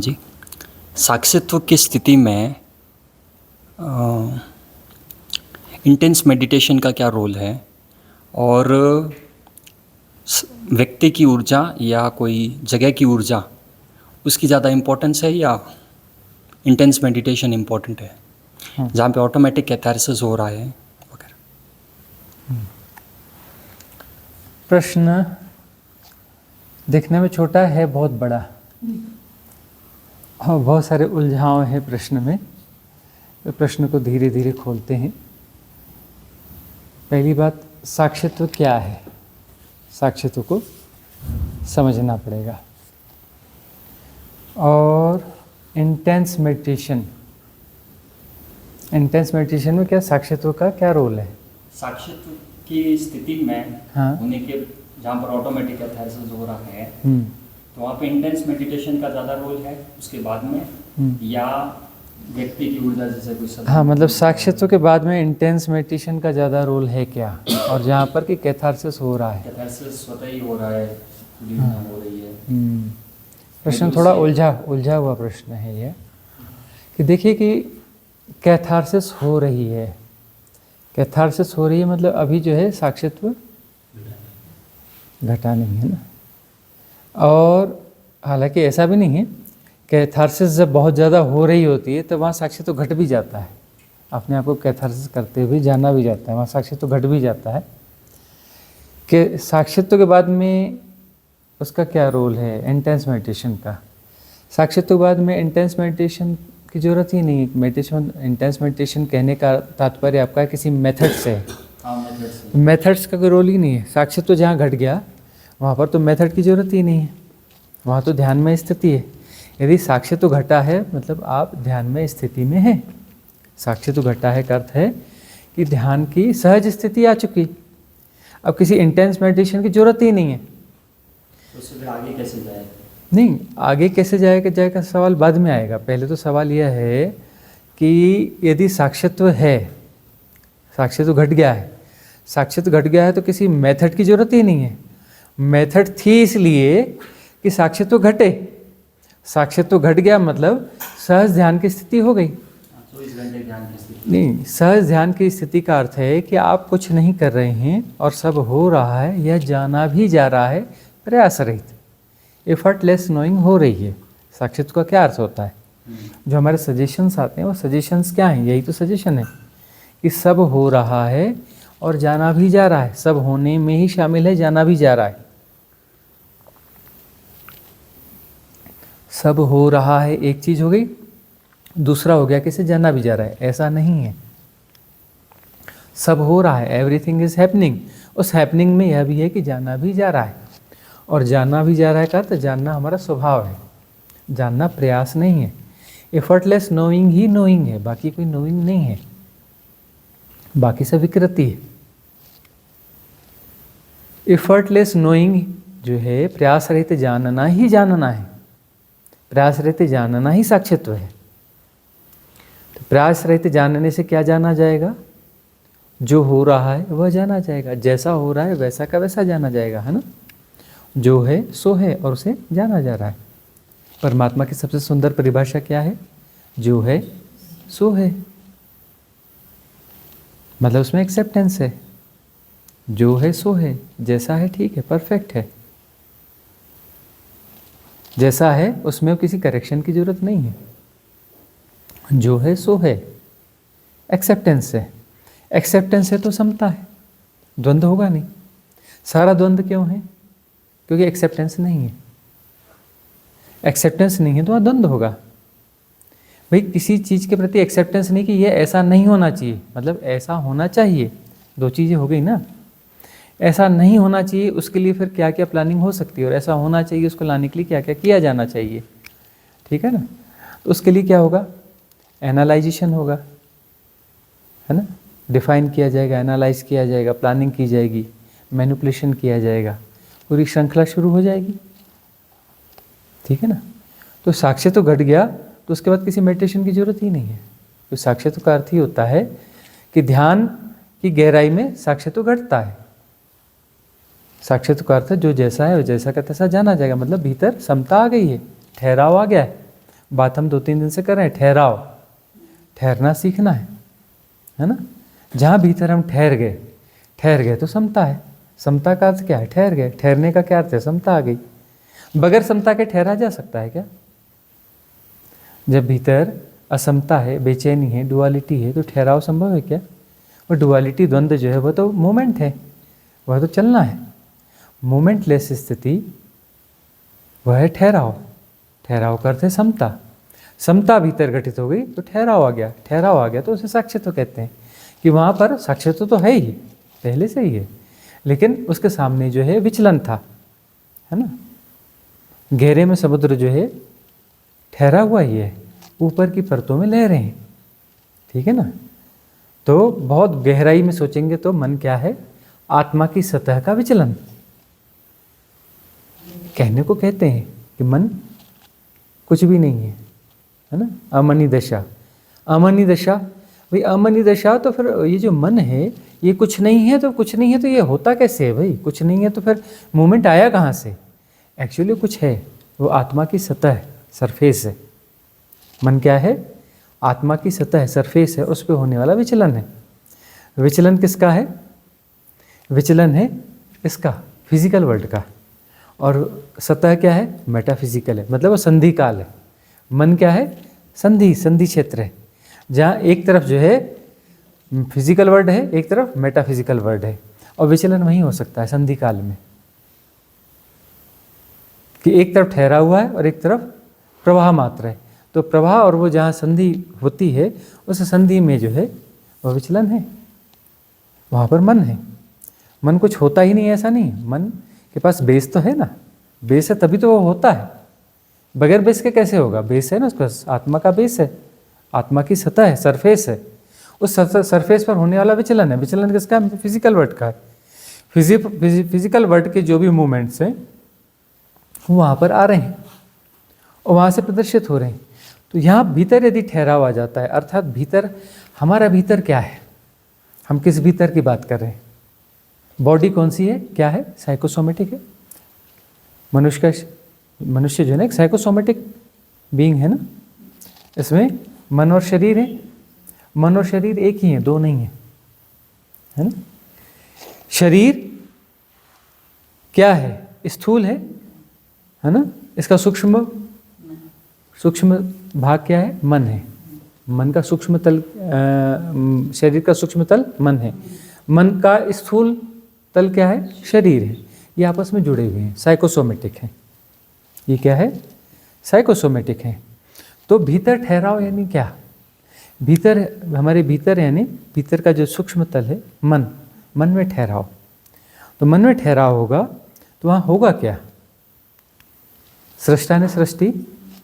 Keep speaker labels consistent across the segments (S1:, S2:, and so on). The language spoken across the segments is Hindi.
S1: जी, साक्षित्व की स्थिति में इंटेंस मेडिटेशन का क्या रोल है और व्यक्ति की ऊर्जा या कोई जगह की ऊर्जा उसकी ज़्यादा इम्पोर्टेंस है या इंटेंस मेडिटेशन इम्पोर्टेंट है, जहाँ पे ऑटोमेटिक कैथारसिस हो रहा है वगैरह।
S2: प्रश्न देखने में छोटा है, बहुत बड़ा और बहुत सारे उलझाव हैं प्रश्न में। तो प्रश्न को धीरे धीरे खोलते हैं। पहली बात, साक्षित्व क्या है? साक्षित्व को समझना पड़ेगा। और इंटेंस मेडिटेशन में क्या साक्षित्व का क्या रोल है?
S1: साक्षित्व की स्थिति में होने के जहाँ पर ऑटोमेटिक कैथारसिस हो रहा है तो वहाँ पे इंटेंस मेडिटेशन का ज़्यादा रोल है उसके बाद में, या व्यक्ति की ऊर्जा जैसे कोई
S2: हाँ, मतलब साक्षित्व के बाद में इंटेंस मेडिटेशन का ज़्यादा रोल है क्या? और जहाँ पर कि कैथारसिस हो रहा है,
S1: कैथारसिस स्वतः ही हो रहा है, हो रही है।
S2: प्रश्न थोड़ा उलझा हुआ प्रश्न है ये, कि देखिए कि कैथारसिस हो रही है। कैथारसिस हो रही है मतलब अभी जो है साक्षित्व घटा नहीं है ना। और हालांकि ऐसा भी नहीं है, कैथारसिस जब बहुत ज़्यादा हो रही होती है तो वहाँ साक्षित्व घट भी जाता है। अपने आप को कैथारसिस करते हुए जाना भी जाता है, वहाँ साक्षित्व घट भी जाता है। कि साक्षित्व के बाद में उसका क्या रोल है इंटेंस मेडिटेशन का? साक्षित्व के बाद में इंटेंस मेडिटेशन की ज़रूरत ही नहीं है। मेडिटेशन, इंटेंस मेडिटेशन कहने का तात्पर्य आपका किसी मेथड से है। मेथड्स का कोई रोल ही नहीं है। साक्षित्व जहाँ घट गया वहाँ पर तो मेथड की ज़रूरत ही नहीं है, वहाँ तो ध्यान में स्थिति है। यदि साक्षित्व घटा है मतलब आप ध्यान में स्थिति में हैं। साक्षित्व घटा है का अर्थ है कि ध्यान की सहज स्थिति आ चुकी। अब किसी इंटेंस मेडिटेशन की ज़रूरत ही नहीं है।
S1: तो फिर आगे कैसे जाए?
S2: नहीं, आगे कैसे जाएगा सवाल बाद में आएगा। पहले तो सवाल यह है कि यदि साक्षित्व है, साक्षित्व घट गया है, साक्षित्व घट गया है तो किसी मेथड की ज़रूरत ही नहीं है। मेथड थी इसलिए कि साक्षित्व घटे। साक्षित्व घट गया मतलब सहज ध्यान की स्थिति हो गई।
S1: 24 घंटे ध्यान की स्थिति
S2: नहीं, सहज ध्यान की स्थिति का अर्थ है कि आप कुछ नहीं कर रहे हैं और सब हो रहा है, यह जाना भी जा रहा है, प्रयास रहित, एफर्टलेस नोइंग हो रही है। साक्षित्व का क्या अर्थ होता है? जो हमारे सजेशंस आते हैं वो सजेशंस क्या हैं? यही तो सजेशन है कि सब हो रहा है और जाना भी जा रहा है। सब होने में ही शामिल है, जाना भी जा रहा है। सब हो रहा है एक चीज़ हो गई, दूसरा हो गया किसे जाना भी जा रहा है। ऐसा नहीं है, सब हो रहा है, एवरीथिंग इज हैपनिंग। उस हैपनिंग में यह भी है कि जाना भी जा रहा है। और जाना भी जा रहा है का तो जानना हमारा स्वभाव है, जानना प्रयास नहीं है। एफर्टलेस नोइंग ही नोइंग है, बाकी कोई नोइंग नहीं है, बाकी सब विकृति है। एफर्टलेस नोइंग जो है प्रयास रहित जानना ही जानना है। प्रयास रहित जानना ही साक्षित्व है। तो प्रयास रहित जानने से क्या जाना जाएगा? जो हो रहा है वह जाना जाएगा, जैसा हो रहा है वैसा का वैसा जाना जाएगा, है ना। जो है सो है और उसे जाना जा रहा है। परमात्मा की सबसे सुंदर परिभाषा क्या है? जो है सो है, मतलब उसमें एक्सेप्टेंस है। जो है सो है, जैसा है ठीक है, परफेक्ट है, जैसा है उसमें किसी करेक्शन की जरूरत नहीं है। जो है सो है, एक्सेप्टेंस है। एक्सेप्टेंस है तो समता है, द्वंद्व होगा नहीं। सारा द्वंद्व क्यों है? क्योंकि एक्सेप्टेंस नहीं है। एक्सेप्टेंस नहीं है तो वहाँ द्वंद्व होगा। भाई किसी चीज़ के प्रति एक्सेप्टेंस नहीं कि ये ऐसा नहीं होना चाहिए, मतलब ऐसा होना चाहिए, दो चीज़ें हो गई ना। ऐसा नहीं होना चाहिए उसके लिए फिर क्या क्या प्लानिंग हो सकती है, और ऐसा होना चाहिए उसको लाने के लिए क्या क्या किया जाना चाहिए, ठीक है ना। तो उसके लिए क्या होगा? एनालाइजेशन होगा, है ना। डिफाइन किया जाएगा, एनालाइज किया जाएगा, प्लानिंग की जाएगी, मैनिपुलेशन किया जाएगा, पूरी श्रृंखला शुरू हो जाएगी, ठीक है ना। तो साक्षित्व घट गया तो उसके बाद किसी मेडिटेशन की जरूरत ही नहीं है। तो साक्षित्व का अर्थ ही होता है कि ध्यान की गहराई में साक्षित्व घटता है। साक्षित्व का अर्थ जो जैसा है वो जैसा का तैसा जाना जाएगा, मतलब भीतर समता आ गई है, ठहराव आ गया है, बात हम 2-3 दिन से कर रहे हैं, ठहराव, ठहरना सीखना है ना। जहाँ भीतर हम ठहर गए तो समता है। समता का अर्थ क्या है? ठहर गए। ठहरने का क्या अर्थ है? समता आ गई। बगैर समता के ठहरा जा सकता है क्या? जब भीतर असमता है, बेचैनी है, डुअलिटी है, तो ठहराव संभव है क्या? और डुअलिटी, द्वंद्व जो है वो तो मोमेंट है, वह तो चलना है। मोमेंटलेस स्थिति वह है ठहराव। ठहराव का अर्थ है समता। समता भीतर घटित हो गई तो ठहराव आ गया। ठहराव आ गया तो उसे साक्ष्यत्व कहते हैं कि वहाँ पर साक्ष्यत्व तो है ही, पहले से ही है, लेकिन उसके सामने जो है विचलन था, है ना। गहरे में समुद्र जो है ठहरा हुआ ही है, ऊपर की परतों में लहरें हैं, ठीक है ना। तो बहुत गहराई में सोचेंगे तो मन क्या है? आत्मा की सतह का विचलन। कहने को कहते हैं कि मन कुछ भी नहीं है ना। अमनी दशा, अमनी दशा, भाई अमनी दशा, तो फिर ये जो मन है ये कुछ नहीं है, तो कुछ नहीं है तो ये होता कैसे है भाई? कुछ नहीं है तो फिर मूवमेंट आया कहाँ से? एक्चुअली कुछ है, वो आत्मा की सतह, सरफेस है। मन क्या है? आत्मा की सतह, सरफेस है, उस पर होने वाला विचलन है। विचलन किसका है? विचलन है इसका, फिजिकल वर्ल्ड का। और सतह क्या है? मेटाफिजिकल है, मतलब वो संधि काल है। मन क्या है? संधि क्षेत्र है, जहाँ एक तरफ जो है फिजिकल वर्ल्ड है, एक तरफ मेटाफिजिकल वर्ल्ड है, और विचलन वहीं हो सकता है संधि काल में, कि एक तरफ ठहरा हुआ है और एक तरफ प्रवाह मात्र है। तो प्रवाह और वो जहाँ संधि होती है, उस संधि में जो है वह विचलन है, वहाँ पर मन है। मन कुछ होता ही नहीं, ऐसा नहीं। मन के पास बेस तो है ना, बेस है तभी तो वो होता है। बगैर बेस के कैसे होगा? बेस है ना उसका, आत्मा का बेस है, आत्मा की सतह है, सरफेस है। उस सरफेस पर होने वाला विचलन है। विचलन किसका है? फिजिकल वर्ल्ड का है। फिजिकल वर्ल्ड के जो भी मूवमेंट्स हैं वो वहाँ पर आ रहे हैं और वहाँ से प्रदर्शित हो रहे हैं। तो यहाँ भीतर यदि ठहराव आ जाता है, अर्थात भीतर, हमारा भीतर क्या है? हम किस भीतर की बात कर रहे हैं? बॉडी कौन सी है? क्या है? साइकोसोमेटिक है। मनुष्य जो है ना एक साइकोसोमेटिक बीइंग है ना। इसमें मन और शरीर है। मन और शरीर एक ही है, दो नहीं है ना। शरीर क्या है? स्थूल है ना। इसका सूक्ष्म भाग क्या है? मन है। मन का सूक्ष्म तल, शरीर का सूक्ष्म तल मन है। मन का स्थूल तल क्या है? शरीर है। ये आपस में जुड़े हुए हैं, साइकोसोमेटिक है। ये क्या है? साइकोसोमेटिक है। तो भीतर ठहराव यानी क्या? भीतर, हमारे भीतर यानी भीतर का जो सूक्ष्म तल है मन, मन में ठहराव। तो मन में ठहराव होगा तो वहाँ होगा क्या? सृष्टा ने सृष्टि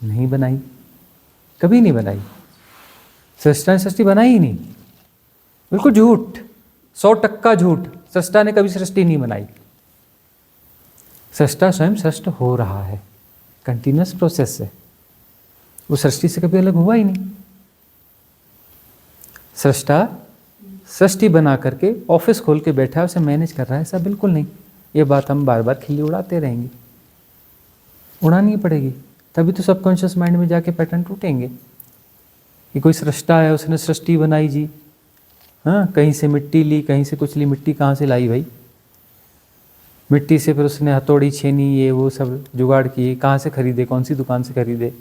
S2: नहीं बनाई, कभी नहीं बनाई। सृष्टा ने सृष्टि बनाई ही नहीं, बिल्कुल झूठ, 100% झूठ। सृष्टा ने कभी सृष्टि नहीं बनाई। सृष्टा स्वयं सृष्ट हो रहा है, कंटिन्यूअस प्रोसेस है। वो सृष्टि से कभी अलग हुआ ही नहीं। सृष्टा सृष्टि बना करके ऑफिस खोल के बैठा है, उसे मैनेज कर रहा है, ऐसा बिल्कुल नहीं। ये बात हम बार बार खिल्ली उड़ाते रहेंगे, उड़ानी पड़ेगी, तभी तो सबकॉन्शियस माइंड में जाके पैटर्न टूटेंगे कि कोई सृष्टा है, उसने सृष्टि बनाई जी। हाँ, कहीं से मिट्टी ली, कहीं से कुछ ली। मिट्टी कहाँ से लाई भाई? मिट्टी से फिर उसने हथौड़ी, छेनी, ये वो सब जुगाड़ किए। कहाँ से खरीदे? कौन सी दुकान से खरीदे?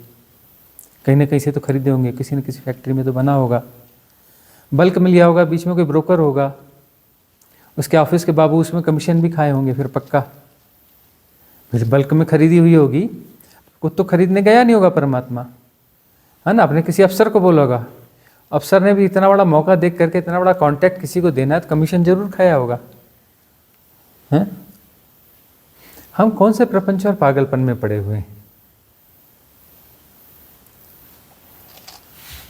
S2: कहीं ना कहीं से तो खरीदे होंगे, किसी न किसी फैक्ट्री में तो बना होगा, बल्क में लिया होगा, बीच में कोई ब्रोकर होगा, उसके ऑफिस के बाबू उसमें कमीशन भी खाए होंगे फिर पक्का। फिर बल्क में खरीदी हुई होगी, खुद तो खरीदने गया नहीं होगा परमात्मा, है ना। आपने किसी अफसर को बोला होगा, अफसर ने भी इतना बड़ा मौका देख करके इतना बड़ा कॉन्ट्रैक्ट किसी को देना है तो कमीशन जरूर खाया होगा, हैं? हम कौन से प्रपंच और पागलपन में पड़े हुए हैं?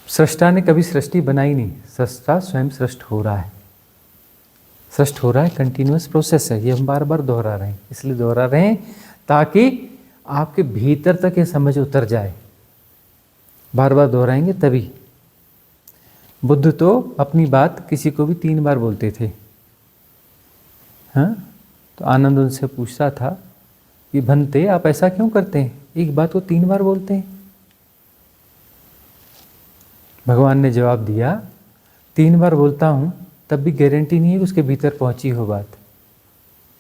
S2: सृष्टा ने कभी सृष्टि बनाई नहीं, सृष्टा स्वयं सृष्ट हो रहा है। सृष्ट हो रहा है, कंटिन्यूअस प्रोसेस है। ये हम बार बार दोहरा रहे हैं, इसलिए दोहरा रहे हैं ताकि आपके भीतर तक ये समझ उतर जाए। बार बार दोहराएंगे तभी। बुद्ध तो अपनी बात किसी को भी 3 बार बोलते थे। हाँ, तो आनंद उनसे पूछता था कि भंते आप ऐसा क्यों करते हैं? एक बात को 3 बार बोलते हैं। भगवान ने जवाब दिया, 3 बार बोलता हूँ तब भी गारंटी नहीं है कि उसके भीतर पहुँची हो बात।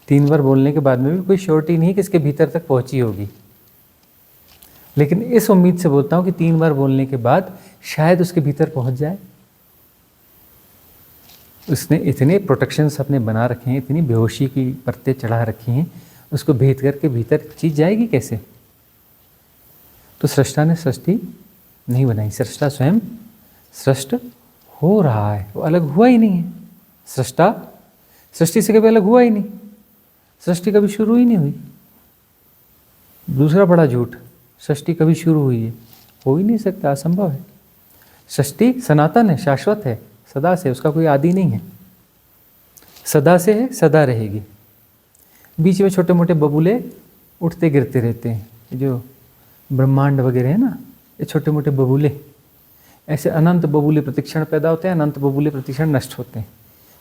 S2: 3 बार बोलने के बाद में भी कोई श्योरिटी नहीं है कि इसके भीतर तक पहुँची होगी, लेकिन इस उम्मीद से बोलता हूँ कि 3 बार बोलने के बाद शायद उसके भीतर पहुँच जाए। उसने इतने प्रोटेक्शंस अपने बना रखे हैं, इतनी बेहोशी की परतें चढ़ा रखी हैं, उसको भेद करके भीतर चीज़ जाएगी कैसे? तो सृष्टा ने सृष्टि नहीं बनाई, सृष्टा स्वयं सृष्ट हो रहा है, वो अलग हुआ ही नहीं है। सृष्टा सृष्टि से कभी अलग हुआ ही नहीं, सृष्टि कभी शुरू ही नहीं हुई। दूसरा बड़ा झूठ, सृष्टि कभी शुरू हुई है, हो ही नहीं सकता, असंभव है। सृष्टि सनातन है, शाश्वत है, सदा से, उसका कोई आदि नहीं है, सदा से है, सदा रहेगी। बीच में छोटे मोटे बबूले उठते गिरते रहते हैं, जो ब्रह्मांड वगैरह है ना, ये छोटे मोटे बबूले, ऐसे अनंत बबूले प्रतिक्षण पैदा होते हैं, अनंत बबूले प्रतिक्षण नष्ट होते हैं।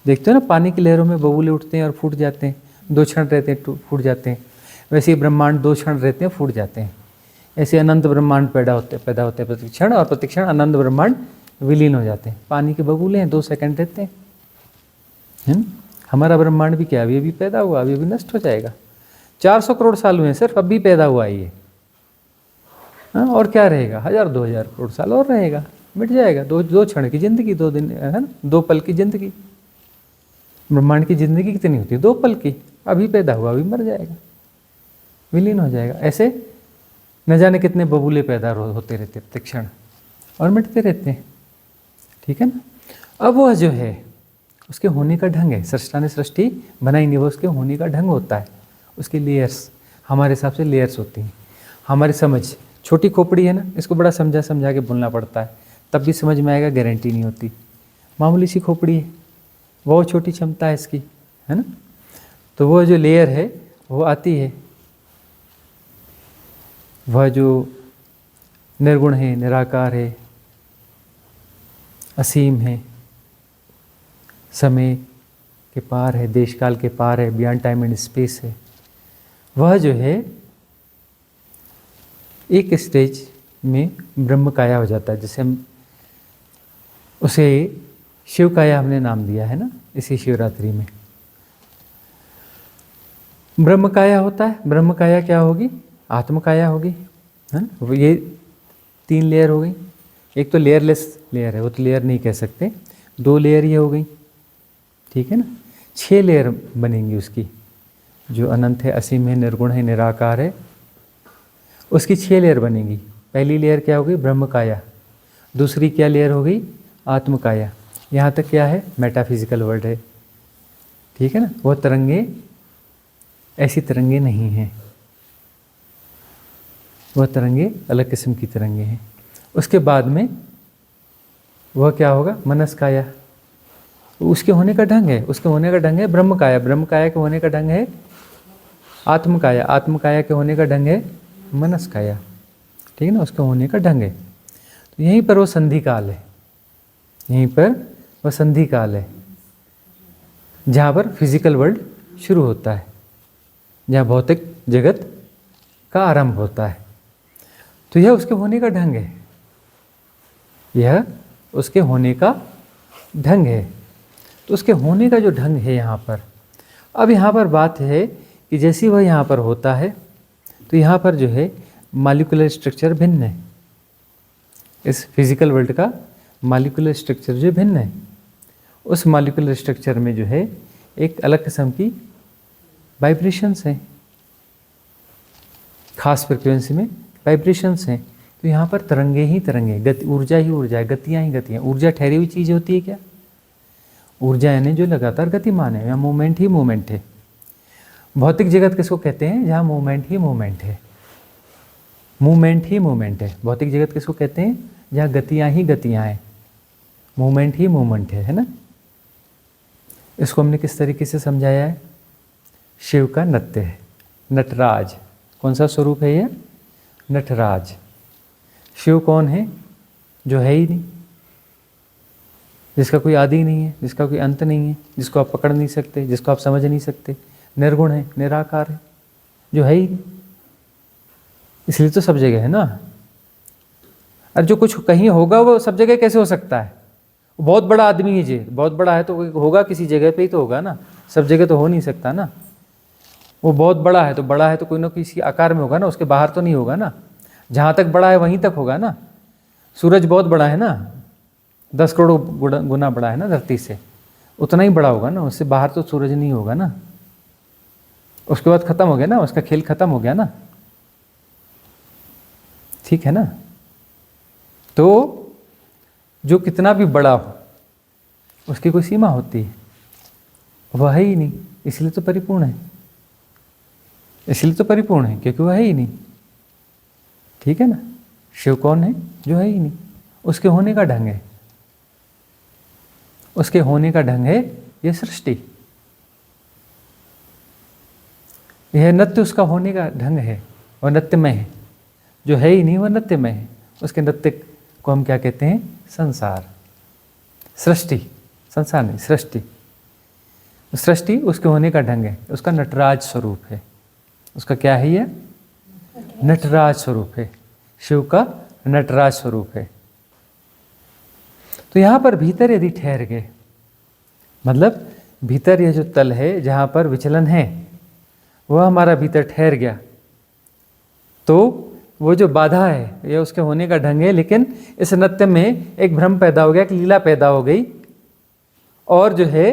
S2: देखते हो ना, पानी की लहरों में बबूले उठते हैं और फूट जाते हैं, 2 क्षण रहते हैं फूट जाते हैं। वैसे ही ब्रह्मांड 2 क्षण रहते हैं फूट जाते हैं। ऐसे अनंत ब्रह्मांड पैदा होते हैं प्रतिक्षण, और प्रतिक्षण अनंत ब्रह्मांड विलीन हो जाते हैं। पानी के बबूले हैं, 2 सेकंड रहते हैं, है ना। हमारा ब्रह्मांड भी क्या अभी अभी पैदा हुआ, अभी अभी नष्ट हो जाएगा। 400 करोड़ साल हुए सिर्फ, अभी पैदा हुआ है ये। हाँ, और क्या रहेगा, 1000-2000 करोड़ साल और रहेगा, मिट जाएगा। 2 क्षण की जिंदगी, 2 दिन, है ना, 2 पल की जिंदगी। ब्रह्मांड की जिंदगी कितनी होती है? 2 पल की। अभी पैदा हुआ, अभी मर जाएगा, विलीन हो जाएगा। ऐसे न जाने कितने बबूले पैदा होते रहते प्रतिक्षण और मिटते रहते हैं, ठीक है ना। अब वह जो है उसके होने का ढंग है, सृष्टा ने सृष्टि बनाई नहीं, वो उसके होने का ढंग होता है, उसकी लेयर्स, हमारे हिसाब से लेयर्स होती हैं। हमारी समझ, छोटी खोपड़ी है ना, इसको बड़ा समझा समझा के बोलना पड़ता है, तब भी समझ में आएगा, गारंटी नहीं होती। मामूली सी खोपड़ी है, बहुत छोटी क्षमता है इसकी, है ना। तो वो जो लेयर है वो आती है, वह जो निर्गुण है, निराकार है, असीम है, समय के पार है, देश काल के पार है, बियॉन्ड टाइम एंड स्पेस है, वह जो है एक स्टेज में ब्रह्म काया हो जाता है। जैसे हम उसे शिव काया हमने नाम दिया है ना, इसी शिवरात्रि में ब्रह्म काया होता है। ब्रह्म काया क्या होगी? आत्म काया होगी, है ना। ये 3 लेयर हो गई। एक तो लेयरलेस लेयर है, वो तो लेयर नहीं कह सकते, 2 लेयर ये हो गई, ठीक है ना। 6 लेयर बनेंगी उसकी, जो अनंत है, असीम है, निर्गुण है, निराकार है, उसकी 6 लेयर बनेगी। पहली लेयर क्या हो गई? ब्रह्म काया। दूसरी क्या लेयर हो गई? आत्म काया। यहाँ तक क्या है? मेटाफिजिकल वर्ल्ड है, ठीक है ना। वह तरंगे ऐसी तरंगे नहीं हैं, वह तरंगे अलग किस्म की तरंगे हैं। उसके बाद में वह क्या होगा? मनस काया। उसके होने का ढंग है, उसके होने का ढंग है ब्रह्म काया। ब्रह्म काया के होने का ढंग है आत्म काया। आत्म काया के होने का ढंग है मनस काया, ठीक है ना। उसके होने का ढंग है। तो यहीं पर वो संधि काल है, यहीं पर वह संधि काल है, जहाँ पर फिजिकल वर्ल्ड शुरू होता है, जहाँ भौतिक जगत का आरंभ होता है। तो यह उसके होने का ढंग है, यह उसके होने का ढंग है। तो उसके होने का जो ढंग है यहाँ पर, अब यहाँ पर बात है कि जैसे वह यहाँ पर होता है तो यहाँ पर जो है मॉलिक्यूलर स्ट्रक्चर भिन्न है। इस फिजिकल वर्ल्ड का मॉलिक्यूलर स्ट्रक्चर जो भिन्न है, उस मॉलिक्यूलर स्ट्रक्चर में जो है एक अलग किस्म की वाइब्रेशंस हैं, खास फ्रिक्वेंसी में वाइब्रेशंस हैं। तो यहाँ पर तरंगे ही तरंगे, गति, ऊर्जा ही ऊर्जा है, गतियाँ ही गतियाँ। ऊर्जा ठहरी हुई चीज़ होती है क्या? ऊर्जा यानी जो लगातार गतिमान है, या मूवमेंट ही मूवमेंट है। भौतिक जगत किसको कहते हैं? जहाँ मूवमेंट ही मूवमेंट है, मूवमेंट ही मूवमेंट है। भौतिक जगत किसको कहते हैं? जहाँ गतियाँ ही गतियाँ हैं, मूवमेंट ही मूवमेंट है ना। इसको हमने किस तरीके से समझाया है? शिव का नृत्य है, नटराज। कौन सा स्वरूप है यह? नटराज। शिव कौन है? जो है ही नहीं, जिसका कोई आदि नहीं है, जिसका कोई अंत नहीं है, जिसको आप पकड़ नहीं सकते, जिसको आप समझ नहीं सकते। निर्गुण है, निराकार है, जो है ही नहीं। इसलिए तो सब जगह है ना। और जो कुछ कहीं होगा वो सब जगह कैसे हो सकता है? वो बहुत बड़ा आदमी है जी, बहुत बड़ा है तो होगा किसी जगह पे ही तो होगा ना, सब जगह तो हो नहीं सकता ना। वो बहुत बड़ा है तो कोई ना किसी आकार में होगा ना, उसके बाहर तो नहीं होगा ना। जहाँ तक बड़ा है वहीं तक होगा ना। सूरज बहुत बड़ा है ना, 10 करोड़ गुना बड़ा है ना धरती से, उतना ही बड़ा होगा ना, उससे बाहर तो सूरज नहीं होगा ना। उसके बाद खत्म हो गया ना, उसका खेल खत्म हो गया ना, ठीक है ना। तो जो कितना भी बड़ा हो उसकी कोई सीमा होती है, वह है ही नहीं, इसलिए तो परिपूर्ण है, इसलिए तो परिपूर्ण है क्योंकि वह है ही नहीं, ठीक है ना। शिव कौन है? जो है ही नहीं, उसके होने का ढंग है, उसके होने का ढंग है यह सृष्टि, यह नृत्य उसका होने का ढंग है, वह नृत्यमय है। जो है ही नहीं वह नृत्यमय है, उसके नृत्य को हम क्या कहते हैं? संसार, सृष्टि, संसार नहीं सृष्टि। सृष्टि उसके होने का ढंग है, उसका नटराज स्वरूप है। उसका क्या है? यह नटराज स्वरूप है, शिव का नटराज स्वरूप है। तो यहाँ पर भीतर यदि ठहर गए, मतलब भीतर यह जो तल है जहाँ पर विचलन है वह हमारा भीतर ठहर गया, तो वो जो बाधा है यह उसके होने का ढंग है। लेकिन इस नृत्य में एक भ्रम पैदा हो गया, एक लीला पैदा हो गई, और जो है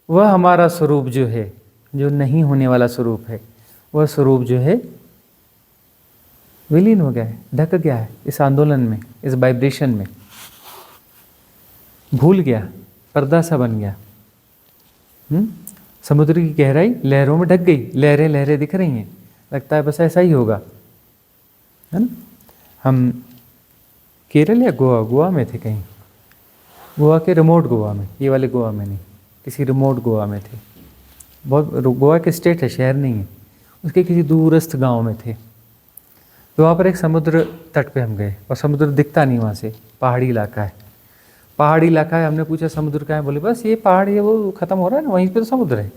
S2: वह हमारा स्वरूप जो है, जो नहीं होने वाला स्वरूप है, वह स्वरूप जो है विलीन हो गया है, ढक गया है इस आंदोलन में, इस वाइब्रेशन में, भूल गया, पर्दा सा बन गया। समुद्र की गहराई लहरों में ढक गई, लहरें लहरें दिख रही हैं, लगता है बस ऐसा ही होगा, है ना। हम केरल या गोवा में थे कहीं, गोवा के रिमोट गोवा में, ये वाले गोवा में नहीं, किसी रिमोट गोवा में थे। बहुत गोवा के स्टेट है, शहर नहीं है, उसके किसी दूरस्थ गांव में थे। तो वहाँ पर एक समुद्र तट पे हम गए, और समुद्र दिखता नहीं वहाँ से, पहाड़ी इलाका है, पहाड़ी इलाका है। हमने पूछा समुद्र कहाँ है? बोले बस ये पहाड़ है, वो ख़त्म हो रहा है ना, वहीं पे तो समुद्र है।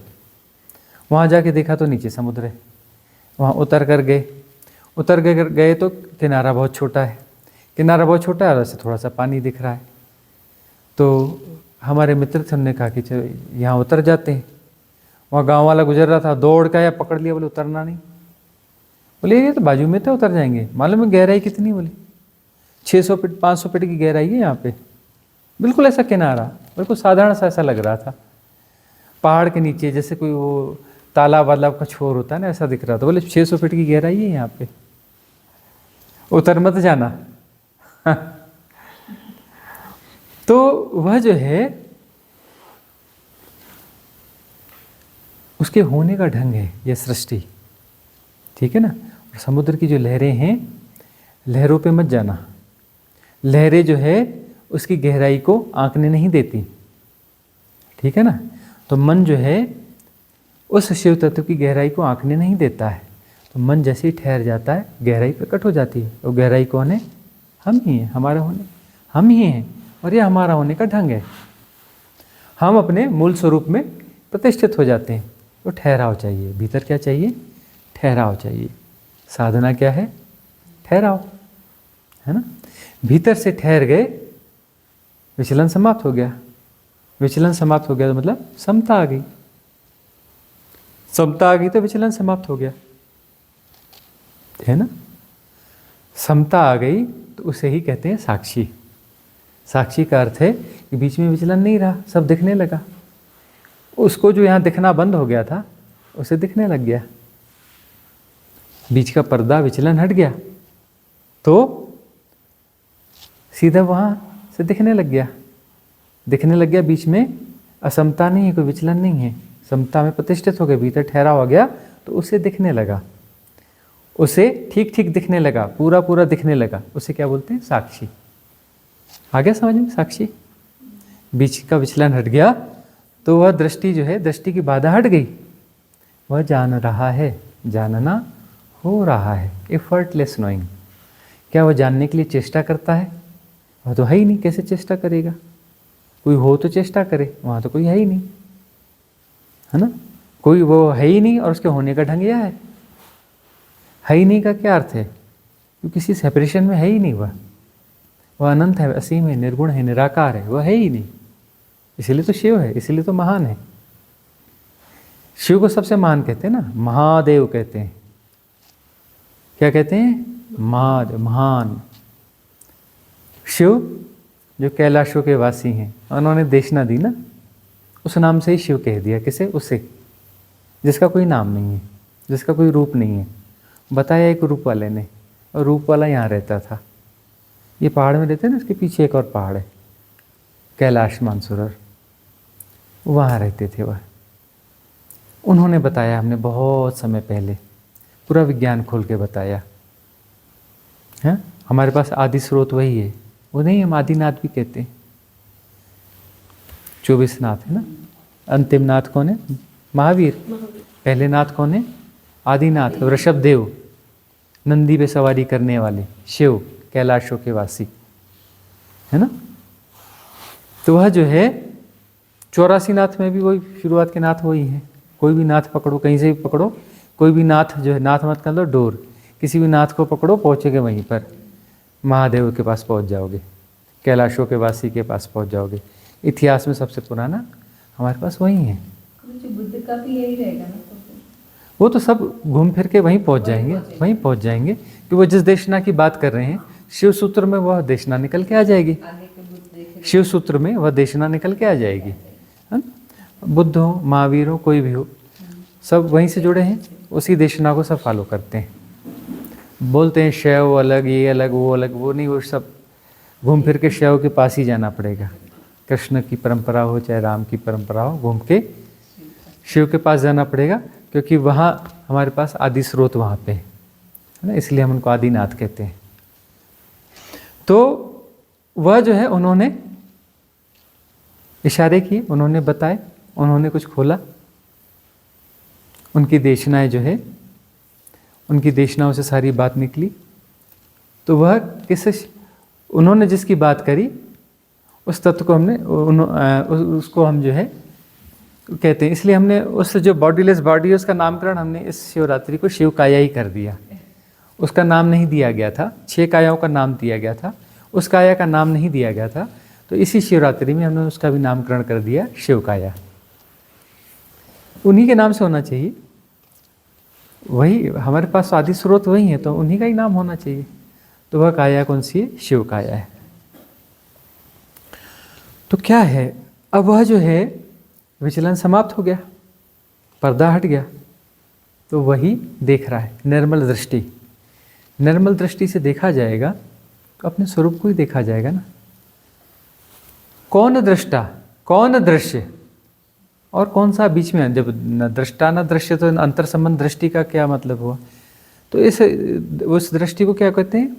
S2: वहाँ जाके देखा तो नीचे समुद्र है। वहाँ उतर गए तो किनारा बहुत छोटा है, किनारा बहुत छोटा है, वैसे थोड़ा सा पानी दिख रहा है। तो हमारे मित्र थे, उन्होंने कहा कि चलो यहाँ उतर जाते हैं। वहाँ गांव वाला गुजर रहा था, दौड़ का या पकड़ लिया, बोले उतरना नहीं। बोले ये तो बाजू में तो उतर जाएंगे। मालूम है गहराई कितनी? बोले 600 फीट 500 फीट की गहराई है यहाँ पे, बिल्कुल ऐसा किनारा, बिल्कुल साधारण सा ऐसा लग रहा था, पहाड़ के नीचे जैसे कोई वो तालाब वालाब का छोर होता है ना, ऐसा दिख रहा था। बोले 600 फीट की गहराई है यहाँ पे, उतर मत जाना। तो वह जो है उसके होने का ढंग है यह सृष्टि, ठीक है ना। और समुद्र की जो लहरें हैं, लहरों पे मत जाना, लहरें जो है उसकी गहराई को आंकने नहीं देती, ठीक है ना। तो मन जो है उस शिव तत्व की गहराई को आंकने नहीं देता है। तो मन जैसे ही ठहर जाता है गहराई प्रकट हो जाती है। और गहराई कौन है? हम ही हैं, हमारा होने हम ही हैं, और यह हमारा होने का ढंग है। हम अपने मूल स्वरूप में प्रतिष्ठित हो जाते हैं। तो ठहराव चाहिए, भीतर क्या चाहिए? ठहराव चाहिए। साधना क्या है? ठहराव, है ना। भीतर से ठहर गए, विचलन समाप्त हो गया। विचलन समाप्त हो गया तो मतलब समता आ गई, समता आ गई तो विचलन समाप्त हो गया, है ना। समता आ गई तो उसे ही कहते हैं साक्षी। साक्षी का अर्थ है कि बीच में विचलन नहीं रहा, सब दिखने लगा। उसको जो यहाँ दिखना बंद हो गया था उसे दिखने लग गया, बीच का पर्दा विचलन हट गया तो सीधा वहाँ से दिखने लग गया, दिखने लग गया। बीच में असमता नहीं है, कोई विचलन नहीं है, समता में प्रतिष्ठित हो गया, भीतर ठहरा हो गया तो उसे दिखने लगा, उसे ठीक ठीक दिखने लगा, पूरा पूरा दिखने लगा। उसे क्या बोलते हैं? साक्षी। आ गया समझ में? साक्षी, बीच का विचलन हट गया तो वह दृष्टि जो है, दृष्टि की बाधा हट गई, वह जान रहा है, जानना हो रहा है। Effortless knowing. क्या वह जानने के लिए चेष्टा करता है? वह तो है ही नहीं, कैसे चेष्टा करेगा? कोई हो तो चेष्टा करे, वहाँ तो कोई है ही नहीं, है ना। कोई वो है ही नहीं और उसके होने का ढंग यह है ही नहीं का क्या अर्थ है? क्योंकि किसी सेपरेशन में है ही नहीं वह, वह अनंत है, असीम है, निर्गुण है, निराकार है, वह है ही नहीं। इसीलिए तो शिव है, इसीलिए तो महान है। शिव को सबसे महान कहते हैं ना, महादेव कहते हैं। क्या कहते हैं? महादेव, महान। शिव जो कैलाशों के वासी हैं, उन्होंने देशना दी ना, उस नाम से ही शिव कह दिया। किसे? उसे, जिसका कोई नाम नहीं है, जिसका कोई रूप नहीं है। बताया एक रूप वाले ने, और रूप वाला यहाँ रहता था। ये पहाड़ में रहते हैं ना, उसके पीछे एक और पहाड़ है, कैलाश मानसरोवर, वहाँ रहते थे वह। उन्होंने बताया, हमने बहुत समय पहले पूरा विज्ञान खोल के बताया है। हमारे पास आदि स्रोत वही है, वो नहीं हम आदिनाथ भी कहते हैं। 24 नाथ है ना। अंतिम नाथ कौन है? महावीर। पहले नाथ कौन है? आदिनाथ, वृषभ देव, नंदी पे सवारी करने वाले शिव, कैलाशों के वासी, है ना। तो वह जो है 84 नाथ में भी वही शुरुआत के नाथ वही है। कोई भी नाथ पकड़ो, कहीं से भी पकड़ो, कोई भी नाथ जो है, नाथ मत कर लो डोर, किसी भी नाथ को पकड़ो, पहुँचेगे वहीं पर, महादेव के पास पहुँच जाओगे, कैलाशों के वासी के पास पहुँच जाओगे। इतिहास में सबसे पुराना हमारे पास वही है।
S3: बुद्ध का भी यही रहेगा ना,
S2: वो तो सब घूम फिर के वहीं पहुँच जाएंगे, वहीं पहुँच जाएंगे कि वो जिस देशना की बात कर रहे हैं, शिव सूत्र में वह देशना निकल के आ जाएगी। शिव सूत्र में वह देशना निकल के आ जाएगी, है ना। बुद्ध हो, महावीर हो, कोई भी हो, सब वहीं से जुड़े हैं, उसी देशना को सब फॉलो करते हैं। बोलते हैं शैव अलग, ये अलग, वो अलग, वो नहीं, वो सब घूम फिर के शैव के पास ही जाना पड़ेगा। कृष्ण की परंपरा हो चाहे राम की परंपरा हो, घूम के शिव के पास जाना पड़ेगा, क्योंकि वहाँ हमारे पास आदि स्रोत वहाँ पे है ना, इसलिए हम उनको आदिनाथ कहते हैं। तो वह जो है, उन्होंने इशारे किए, उन्होंने बताए, उन्होंने कुछ खोला। उनकी देशनाएं जो है, उनकी देशनाओं से सारी बात निकली। तो वह किससे, उन्होंने जिसकी बात करी उस तत्व को हमने उसको हम जो है कहते हैं। इसलिए हमने उस जो बॉडीलेस बॉडी है उसका नामकरण हमने इस शिवरात्रि को शिव काया ही कर दिया। उसका नाम नहीं दिया गया था, 6 कायाओं का नाम दिया गया था, उस काया का नाम नहीं दिया गया था। तो इसी शिवरात्रि में हमने उसका भी नामकरण कर दिया शिव काया। उन्हीं के नाम से होना चाहिए, वही हमारे पास आदि स्रोत वही है, तो उन्हीं का ही नाम होना चाहिए। तो वह काया कौन सी है? शिव काया है। तो क्या है, अब वह जो है विचलन समाप्त हो गया, पर्दा हट गया, तो वही देख रहा है। निर्मल दृष्टि, निर्मल दृष्टि से देखा जाएगा तो अपने स्वरूप को ही देखा जाएगा ना। कौन दृष्टा, कौन दृश्य, और कौन सा बीच में? जब न दृष्टा न दृश्य, तो अंतर संबंध दृष्टि का क्या मतलब हुआ? तो उस दृष्टि को क्या कहते हैं?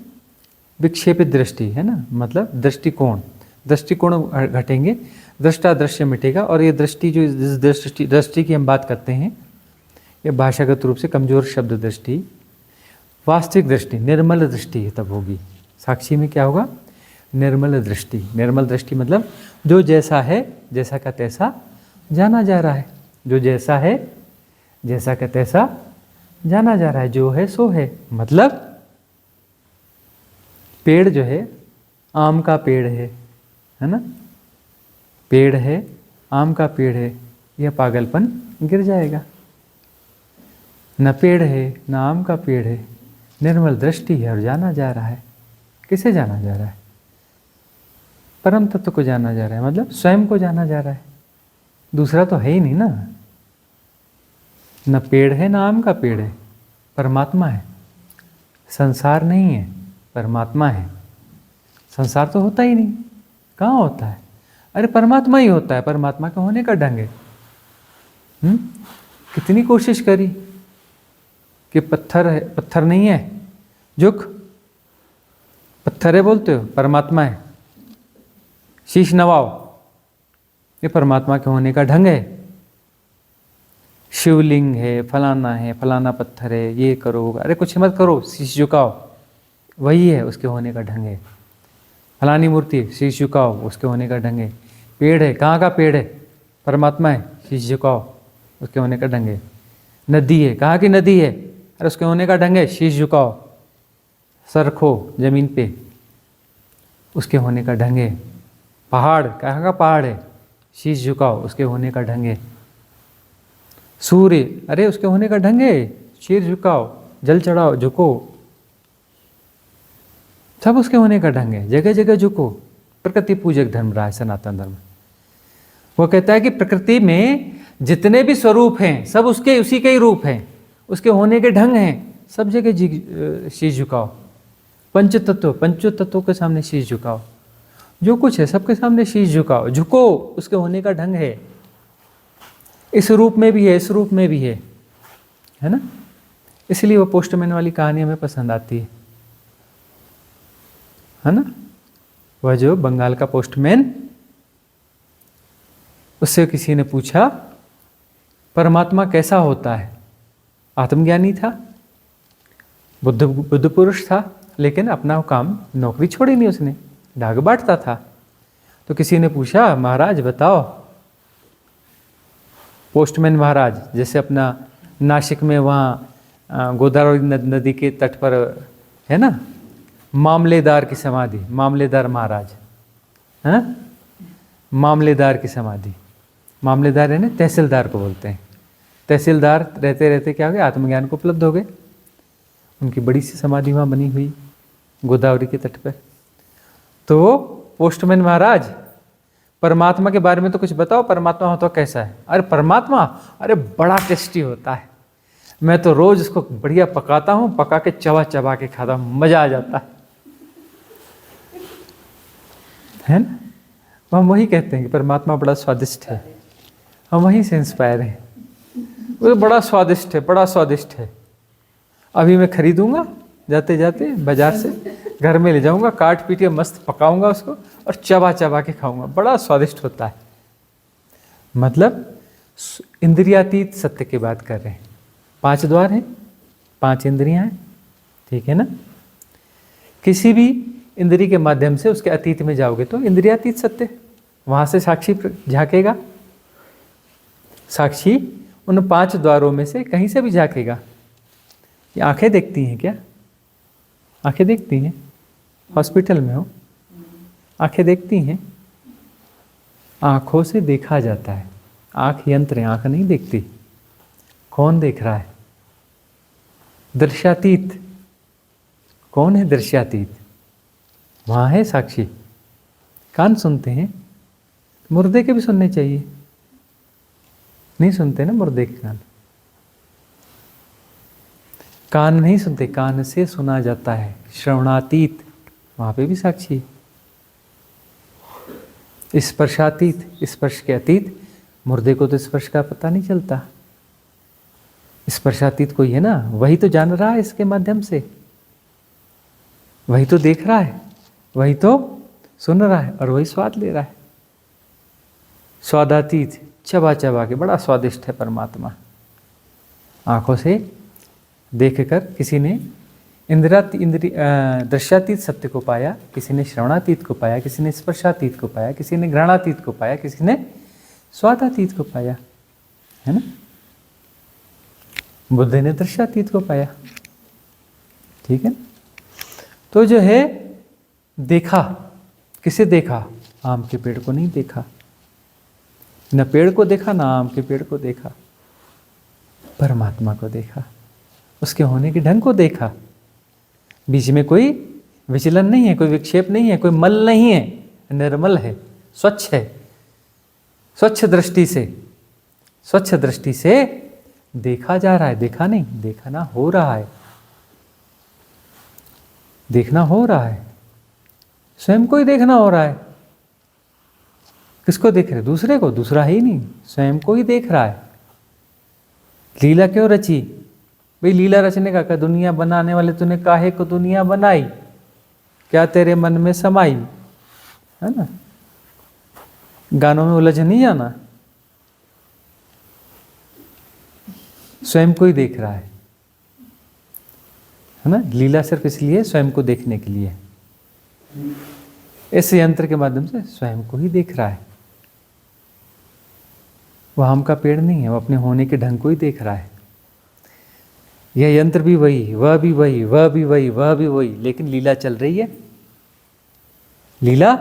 S2: विक्षेपित दृष्टि, है ना। मतलब दृष्टिकोण, दृष्टिकोण घटेंगे, दृष्टा दृश्य मिटेगा। और ये दृष्टि जो दृष्टि की हम बात करते हैं, ये भाषागत रूप से कमजोर शब्द दृष्टि, वास्तविक दृष्टि, निर्मल दृष्टि तब होगी। साक्षी में क्या होगा? निर्मल दृष्टि। निर्मल दृष्टि मतलब जो जैसा है, जैसा का तैसा जाना जा रहा है। जो जैसा है, जैसा का तैसा जाना जा रहा है। जो है सो है। मतलब पेड़ जो है, आम का पेड़ है ना, पेड़ है, आम का पेड़ है, यह पागलपन गिर जाएगा। न पेड़ है न आम का पेड़ है, निर्मल दृष्टि है और जाना जा रहा है। किसे जाना जा रहा है? परम तत्व को जाना जा रहा है, मतलब स्वयं को जाना जा रहा है। दूसरा तो है ही नहीं ना। न पेड़ है न आम का पेड़ है, परमात्मा है। संसार नहीं है, परमात्मा है। संसार तो होता ही नहीं, कहाँ होता है? अरे परमात्मा ही होता है। परमात्मा का होने का ढंग है। कितनी कोशिश करी कि पत्थर है, पत्थर नहीं है, झुक, पत्थर है बोलते हो, परमात्मा है, शीश नवाओ, ये परमात्मा के होने का ढंग है। शिवलिंग है, फलाना पत्थर है, ये करो, अरे कुछ मत करो, शीश झुकाओ, वही है, उसके होने का ढंग है। फलानी मूर्ति, शीश झुकाओ, उसके होने का ढंग है। पेड़ है, कहाँ का पेड़ है? परमात्मा है, शीश झुकाओ, उसके होने का ढंग है। नदी है, कहाँ की नदी है? अरे उसके होने का ढंग है, शीश झुकाओ, सर रखो जमीन पे, उसके होने का ढंग है। पहाड़, कहाँ का पहाड़ है, शीश झुकाओ, उसके होने का ढंग है। सूर्य, अरे उसके होने का ढंग है, शीश झुकाओ, जल चढ़ाओ, झुको, सब उसके होने का ढंग है, जगह जगह झुको। प्रकृति पूजक धर्म रहा है सनातन धर्म। वो कहता है कि प्रकृति में जितने भी स्वरूप हैं सब उसके उसी के ही रूप हैं, उसके होने के ढंग हैं, सब जगह शीश झुकाओ। पंच तत्वों के सामने शीश झुकाओ, जो कुछ है सबके सामने शीश झुकाओ, झुको, उसके होने का ढंग है। इस रूप में भी है, इस रूप में भी है ना। इसलिए वो पोस्टमैन वाली कहानी हमें पसंद आती है ना। वह जो बंगाल का पोस्टमैन, उससे किसी ने पूछा परमात्मा कैसा होता है। आत्मज्ञानी था, बुद्ध पुरुष था, लेकिन अपना काम, नौकरी छोड़ी नहीं उसने, डाक बांटता था। तो किसी ने पूछा महाराज बताओ, पोस्टमैन महाराज, जैसे अपना नासिक में वहाँ गोदावरी नदी के तट पर है ना मामलेदार की समाधि, मामलेदार महाराज, है मामलेदार की समाधि। मामलेदार है ना, तहसीलदार को बोलते हैं। तहसीलदार रहते रहते क्या हो गए, आत्मज्ञान को उपलब्ध हो गए। उनकी बड़ी सी समाधि वहाँ बनी हुई गोदावरी के तट पर। तो पोस्टमैन महाराज परमात्मा के बारे में तो कुछ बताओ, परमात्मा होता कैसा है। अरे परमात्मा, अरे बड़ा टेस्टी होता है, मैं तो रोज उसको बढ़िया पकाता हूँ, पका के चबा चबा के खाता हूँ, मजा आ जाता है ना। हम वही कहते हैं कि परमात्मा बड़ा स्वादिष्ट है, हम वहीं से इंस्पायर हैं। वो बड़ा स्वादिष्ट है, बड़ा स्वादिष्ट है। अभी मैं खरीदूंगा जाते जाते बाजार से, घर में ले जाऊंगा, काट पीट के मस्त पकाऊंगा उसको और चबा चबा के खाऊंगा, बड़ा स्वादिष्ट होता है। मतलब इंद्रियातीत सत्य की बात कर रहे हैं। 5 द्वार हैं, 5 इंद्रियां हैं, ठीक है ना। किसी भी इंद्री के माध्यम से उसके अतीत में जाओगे तो इंद्रियातीत सत्य, वहां से साक्षी झांकेगा। साक्षी उन 5 द्वारों में से कहीं से भी झांकेगा। ये आंखें देखती हैं क्या? आंखें देखती हैं? हॉस्पिटल में हो, आंखें देखती हैं? आंखों से देखा जाता है। आंख यंत्र है, आंख नहीं देखती। कौन देख रहा है? दृश्यातीत। कौन है दृश्यातीत? वहाँ है साक्षी। कान सुनते हैं, मुर्दे के भी सुनने चाहिए, नहीं सुनते ना मुर्दे के कान। कान नहीं सुनते, कान से सुना जाता है। श्रवणातीत, वहाँ पे भी साक्षी। स्पर्शातीत, स्पर्श के अतीत, मुर्दे को तो स्पर्श का पता नहीं चलता। स्पर्शातीत कोई है ना, वही तो जान रहा है इसके माध्यम से, वही तो देख रहा है, वही तो सुन रहा है और वही स्वाद ले रहा है। स्वादातीत, चबा चबा के, बड़ा स्वादिष्ट है परमात्मा। आंखों से देखकर किसी ने दृश्यातीत सत्य को पाया, किसी ने श्रवणातीत को पाया, किसी ने स्पर्शातीत को पाया, किसी ने घ्राणातीत को पाया, किसी ने स्वादातीत को पाया, है ना। बुद्ध ने दृश्यातीत को पाया, ठीक है। तो जो है देखा, किसे देखा? आम के पेड़ को नहीं देखा, न पेड़ को देखा, ना आम के पेड़ को देखा, परमात्मा को देखा, उसके होने के ढंग को देखा। बीच में कोई विचलन नहीं है, कोई विक्षेप नहीं है, कोई मल नहीं है, निर्मल है, स्वच्छ है। स्वच्छ दृष्टि से देखा जा रहा है, देखा नहीं, देखना हो रहा है, देखना हो रहा है। स्वयं को ही देखना हो रहा है। किसको देख रहे? दूसरे को? दूसरा ही नहीं, स्वयं को ही देख रहा है। लीला क्यों रची? भाई लीला रचने का दुनिया बनाने वाले तूने काहे को दुनिया बनाई, क्या तेरे मन में समाई, है ना। गानों में उलझ नहीं जाना, स्वयं को ही देख रहा है ना। लीला सिर्फ इसलिए स्वयं को देखने के लिए, इस यंत्र के माध्यम से स्वयं को ही देख रहा है। वह आम का पेड़ नहीं है, वो अपने होने के ढंग को ही देख रहा है। यह यंत्र भी वही, वह भी वही, वह भी वही, वह भी वही, लेकिन लीला चल रही है। लीला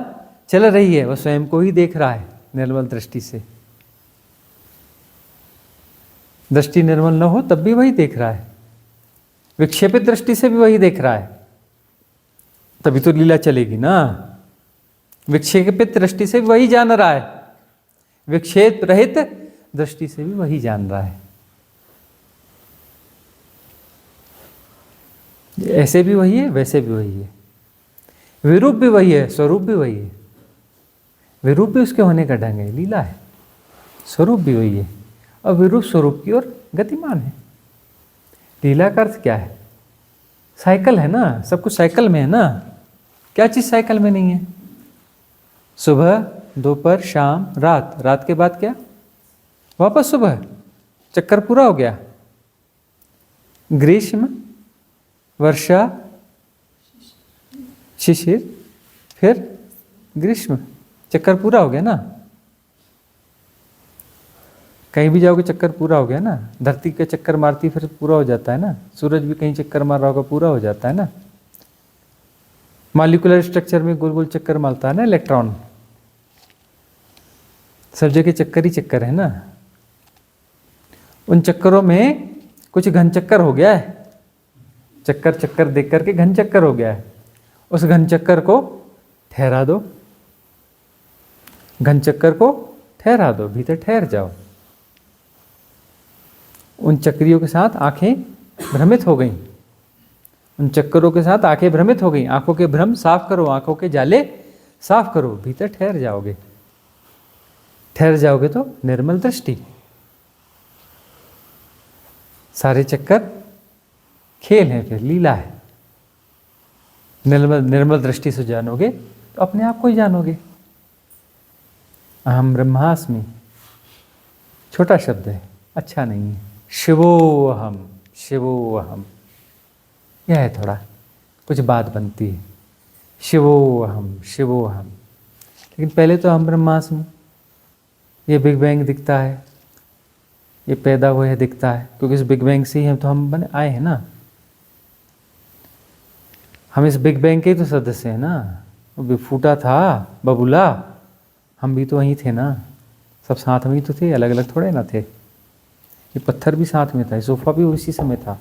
S2: चल रही है, वह स्वयं को ही देख रहा है निर्मल दृष्टि से। दृष्टि निर्मल न हो तब भी वही देख रहा है, विक्षेपित दृष्टि से भी वही देख रहा है, तभी तो लीला चलेगी ना। विक्षेपित दृष्टि से भी वही जान रहा है, विक्षेप रहित दृष्टि से भी वही जान रहा है। ऐसे भी वही है, वैसे भी वही है, विरूप भी वही है, स्वरूप भी वही है। विरूप भी उसके होने का ढंग है, लीला है, स्वरूप भी वही है, और विरूप स्वरूप की ओर गतिमान है। लीला का अर्थ क्या है? साइकिल है ना, सब कुछ साइकिल में है ना। क्या चीज साइकिल में नहीं है? सुबह, दोपहर, शाम, रात, रात के बाद क्या? वापस सुबह, चक्कर पूरा हो गया। ग्रीष्म, वर्षा, शिशिर, फिर ग्रीष्म, चक्कर पूरा हो गया ना। कहीं भी जाओगे चक्कर पूरा हो गया ना। धरती का चक्कर मारती फिर पूरा हो जाता है ना। सूरज भी कहीं चक्कर मार रहा होगा, पूरा हो जाता है ना। मॉलिक्यूलर स्ट्रक्चर में गोल गोल चक्कर मारता है ना इलेक्ट्रॉन। सब जगह चक्कर ही चक्कर है ना। उन चक्करों में कुछ घन चक्कर हो गया है, चक्कर चक्कर देख करके घन चक्कर हो गया है। उस घन चक्कर को ठहरा दो, घन चक्कर को ठहरा दो, भीतर ठहर जाओ। उन चक्रियों के साथ आंखें भ्रमित हो गईं, उन चक्करों के साथ आंखें भ्रमित हो गईं। आंखों के भ्रम साफ करो, आंखों के जाले साफ करो, भीतर ठहर जाओगे। ठहर जाओगे तो निर्मल दृष्टि। सारे चक्कर खेल है, फिर लीला है। निर्मल दृष्टि से जानोगे तो अपने आप को ही जानोगे। अहम ब्रह्मास्मि छोटा शब्द है, अच्छा नहीं है। शिवोहम, शिवोहम, यह है थोड़ा कुछ बात बनती है। शिवोहम, शिवोहम। लेकिन पहले तो अहम ब्रह्मास्मि, ये बिग बैंग दिखता है, ये पैदा हुआ है दिखता है, क्योंकि इस बिग बैंग से ही हम बने आए हैं ना। हम इस बिग बैंग के ही तो सदस्य हैं ना। वो भी फूटा था बबूला, हम भी तो वहीं थे ना। सब साथ में ही तो थे, अलग अलग थोड़े ना थे। ये पत्थर भी साथ में था, ये सोफ़ा भी उसी समय था,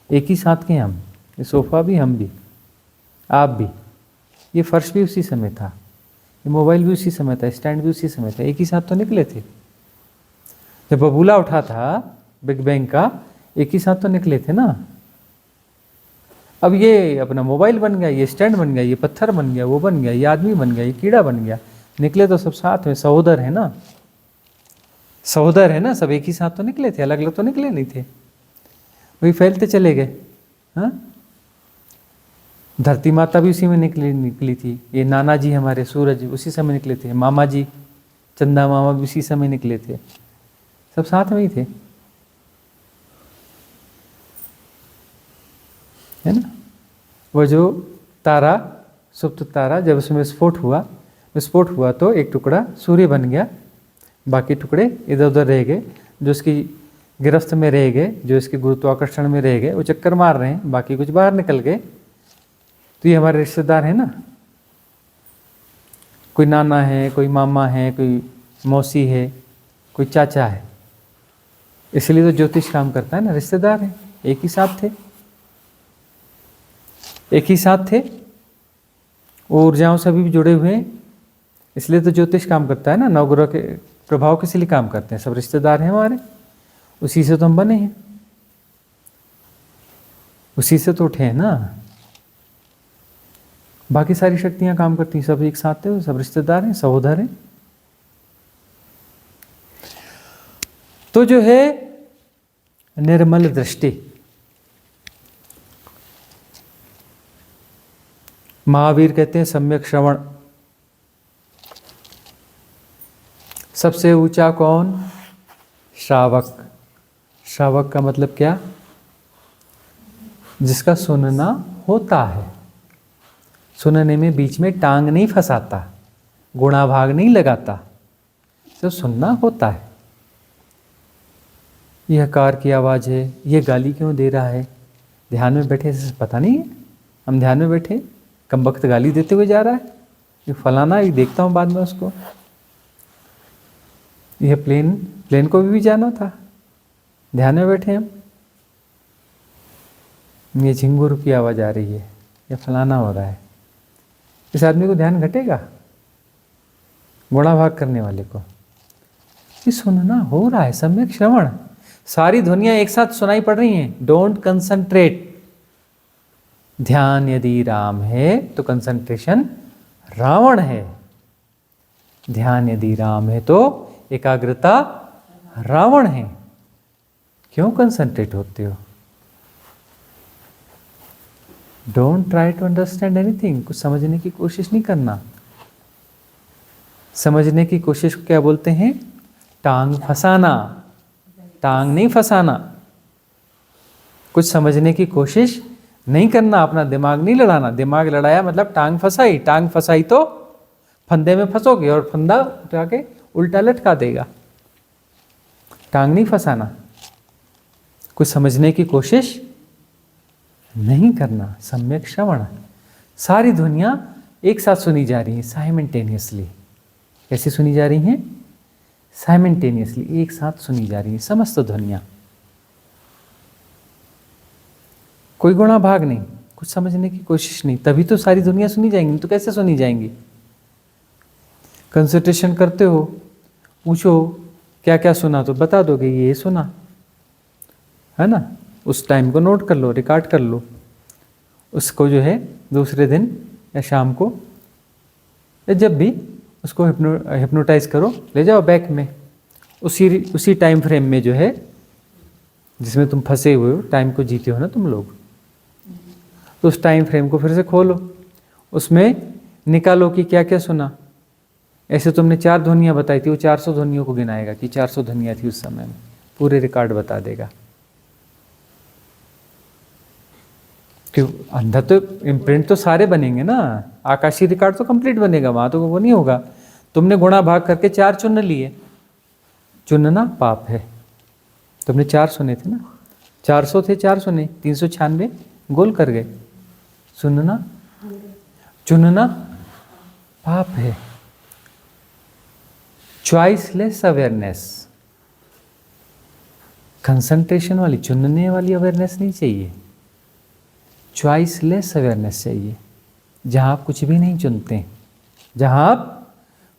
S2: एक ही साथ के हम। ये सोफ़ा भी, हम भी, आप भी। ये फर्श भी उसी समय था, ये मोबाइल भी उसी समय था, स्टैंड भी उसी समय था, एक ही साथ तो निकले थे। जब बबूला उठा था बिग बैंग का, एक ही साथ तो निकले थे ना। अब ये अपना मोबाइल बन गया, ये स्टैंड बन गया, ये पत्थर बन गया, वो बन गया, ये आदमी बन गया, ये कीड़ा बन गया। निकले तो सब साथ में, सहोदर है ना, सहोदर है ना, सब एक ही साथ तो निकले थे, अलग अलग तो निकले नहीं थे। वही फैलते चले गए। हाँ, धरती माता भी उसी में निकली थी। ये नाना जी हमारे सूरज उसी समय निकले थे, मामा जी चंदा मामा भी उसी समय निकले थे, सब साथ में ही थे, है ना। वो जो तारा, सुप्त तारा, जब उसमें विस्फोट हुआ तो एक टुकड़ा सूर्य बन गया, बाकी टुकड़े इधर उधर रह गए। जो इसकी गिरफ्त में रह गए, जो इसके गुरुत्वाकर्षण में रह गए, वो चक्कर मार रहे हैं, बाकी कुछ बाहर निकल गए। तो ये हमारे रिश्तेदार हैं ना। कोई नाना है, कोई मामा है, कोई मौसी है, कोई चाचा है। इसलिए तो ज्योतिष काम करता है ना, रिश्तेदार है, एक ही साथ थे, एक ही साथ थे, ऊर्जाओं से अभी भी जुड़े हुए हैं। इसलिए तो ज्योतिष काम करता है ना। नवग्रह के प्रभाव किस लिए काम करते हैं? सब रिश्तेदार हैं हमारे, उसी से तो हम बने हैं, उसी से तो उठे हैं ना। बाकी सारी शक्तियां काम करती हैं, सब एक साथ थे, सब रिश्तेदार हैं, सहोदर हैं। तो जो है निर्मल दृष्टि, महावीर कहते हैं सम्यक श्रवण। सबसे ऊंचा कौन? श्रावक। श्रावक का मतलब क्या? जिसका सुनना होता है, सुनने में बीच में टांग नहीं फंसाता, गुणा भाग नहीं लगाता, तो सुनना होता है। यह कार की आवाज़ है, यह गाली क्यों दे रहा है? ध्यान में बैठे से पता नहीं है। हम ध्यान में बैठे, कम वक्त गाली देते हुए जा रहा है, ये फलाना, ये देखता हूँ बाद में उसको, ये प्लेन को भी जाना था, ध्यान में बैठे हम, ये झिंगुर की आवाज़ आ रही है, ये फलाना हो रहा है, इस आदमी को ध्यान घटेगा? गुणा भाग करने वाले को ये सुनना हो रहा है, सम्यक श्रवण, सारी ध्वनियां एक साथ सुनाई पड़ रही हैं, डोंट कंसंट्रेट। ध्यान यदि राम है तो कंसंट्रेशन रावण है, ध्यान यदि राम है तो एकाग्रता रावण है। क्यों कंसंट्रेट होते हो? Don't try to understand anything, कुछ समझने की कोशिश नहीं करना। समझने की कोशिश को क्या बोलते हैं? टांग फंसाना। टांग नहीं फंसाना, कुछ समझने की कोशिश नहीं करना, अपना दिमाग नहीं लड़ाना। दिमाग लड़ाया मतलब टांग फंसाई, टांग फंसाई तो फंदे में फंसोगे और फंदा उठा के उल्टा लटका देगा। टांग नहीं फंसाना, कुछ समझने की कोशिश नहीं करना। सम्यक श्रवण, सारी ध्वनियां एक साथ सुनी जा रही हैं साइमल्टेनियसली। कैसे सुनी जा रही हैं? साइमल्टेनियसली, एक साथ सुनी जा रही हैं समस्त ध्वनियां। कोई गुणा भाग नहीं, कुछ समझने की कोशिश नहीं, तभी तो सारी दुनिया सुनी जाएंगी, तो कैसे सुनी जाएंगी? कंसंट्रेशन करते हो, पूछो क्या क्या सुना तो बता दोगे ये सुना, है ना? उस टाइम को नोट कर लो, रिकॉर्ड कर लो, उसको जो है दूसरे दिन या शाम को या जब भी उसको हिप्नोटाइज करो, ले जाओ बैक में, उसी टाइम फ्रेम में जो है जिसमें तुम फंसे हुए हो, टाइम को जीते हो ना तुम लोग, तो उस टाइम फ्रेम को फिर से खोलो, उसमें निकालो कि क्या क्या सुना। ऐसे तुमने 4 ध्वनियाँ बताई थी, वो 400 ध्वनियों को गिनाएगा कि 400 ध्वनियाँ थी उस समय में, पूरे रिकॉर्ड बता देगा। क्यों? अंदर तो इम्प्रिंट तो सारे बनेंगे ना, आकाशीय रिकॉर्ड तो कंप्लीट बनेगा, वहाँ तो वो नहीं होगा। तुमने गुणा भाग करके 4 चुन लिए, चुनना पाप है। तुमने 4 सुने थे ना, 400 थे, 4 सुने, 396 गोल कर गए। सुनना, चुनना पाप है। चॉइसलेस अवेयरनेस, कंसंट्रेशन वाली, चुनने वाली अवेयरनेस नहीं चाहिए, चॉइसलेस अवेयरनेस चाहिए, जहाँ आप कुछ भी नहीं चुनते हैं, जहाँ आप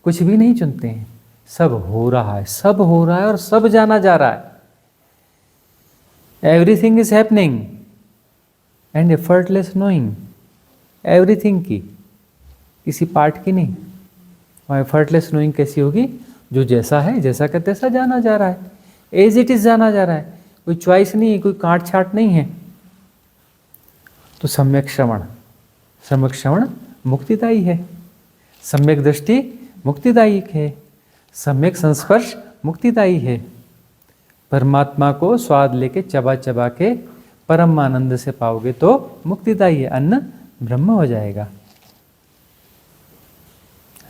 S2: कुछ भी नहीं चुनते हैं, सब हो रहा है, सब हो रहा है और सब जाना जा रहा है। Everything is happening and effortless knowing, everything की, किसी पार्ट की नहीं। और एफर्टलेस नोइंग कैसी होगी? जो जैसा है, जैसा का तैसा जाना जा रहा है, एज इट इज जाना जा रहा है, कोई चॉइस नहीं है, कोई काट छाट नहीं है। तो सम्यक श्रवण, सम्यक श्रवण मुक्तिदायी है, सम्यक दृष्टि मुक्तिदायी है, सम्यक संस्पर्श मुक्तिदायी है। परमात्मा को स्वाद लेके चबा चबा के परम आनंद से पाओगे तो मुक्तिदायी है, अन्न ब्रह्म हो जाएगा,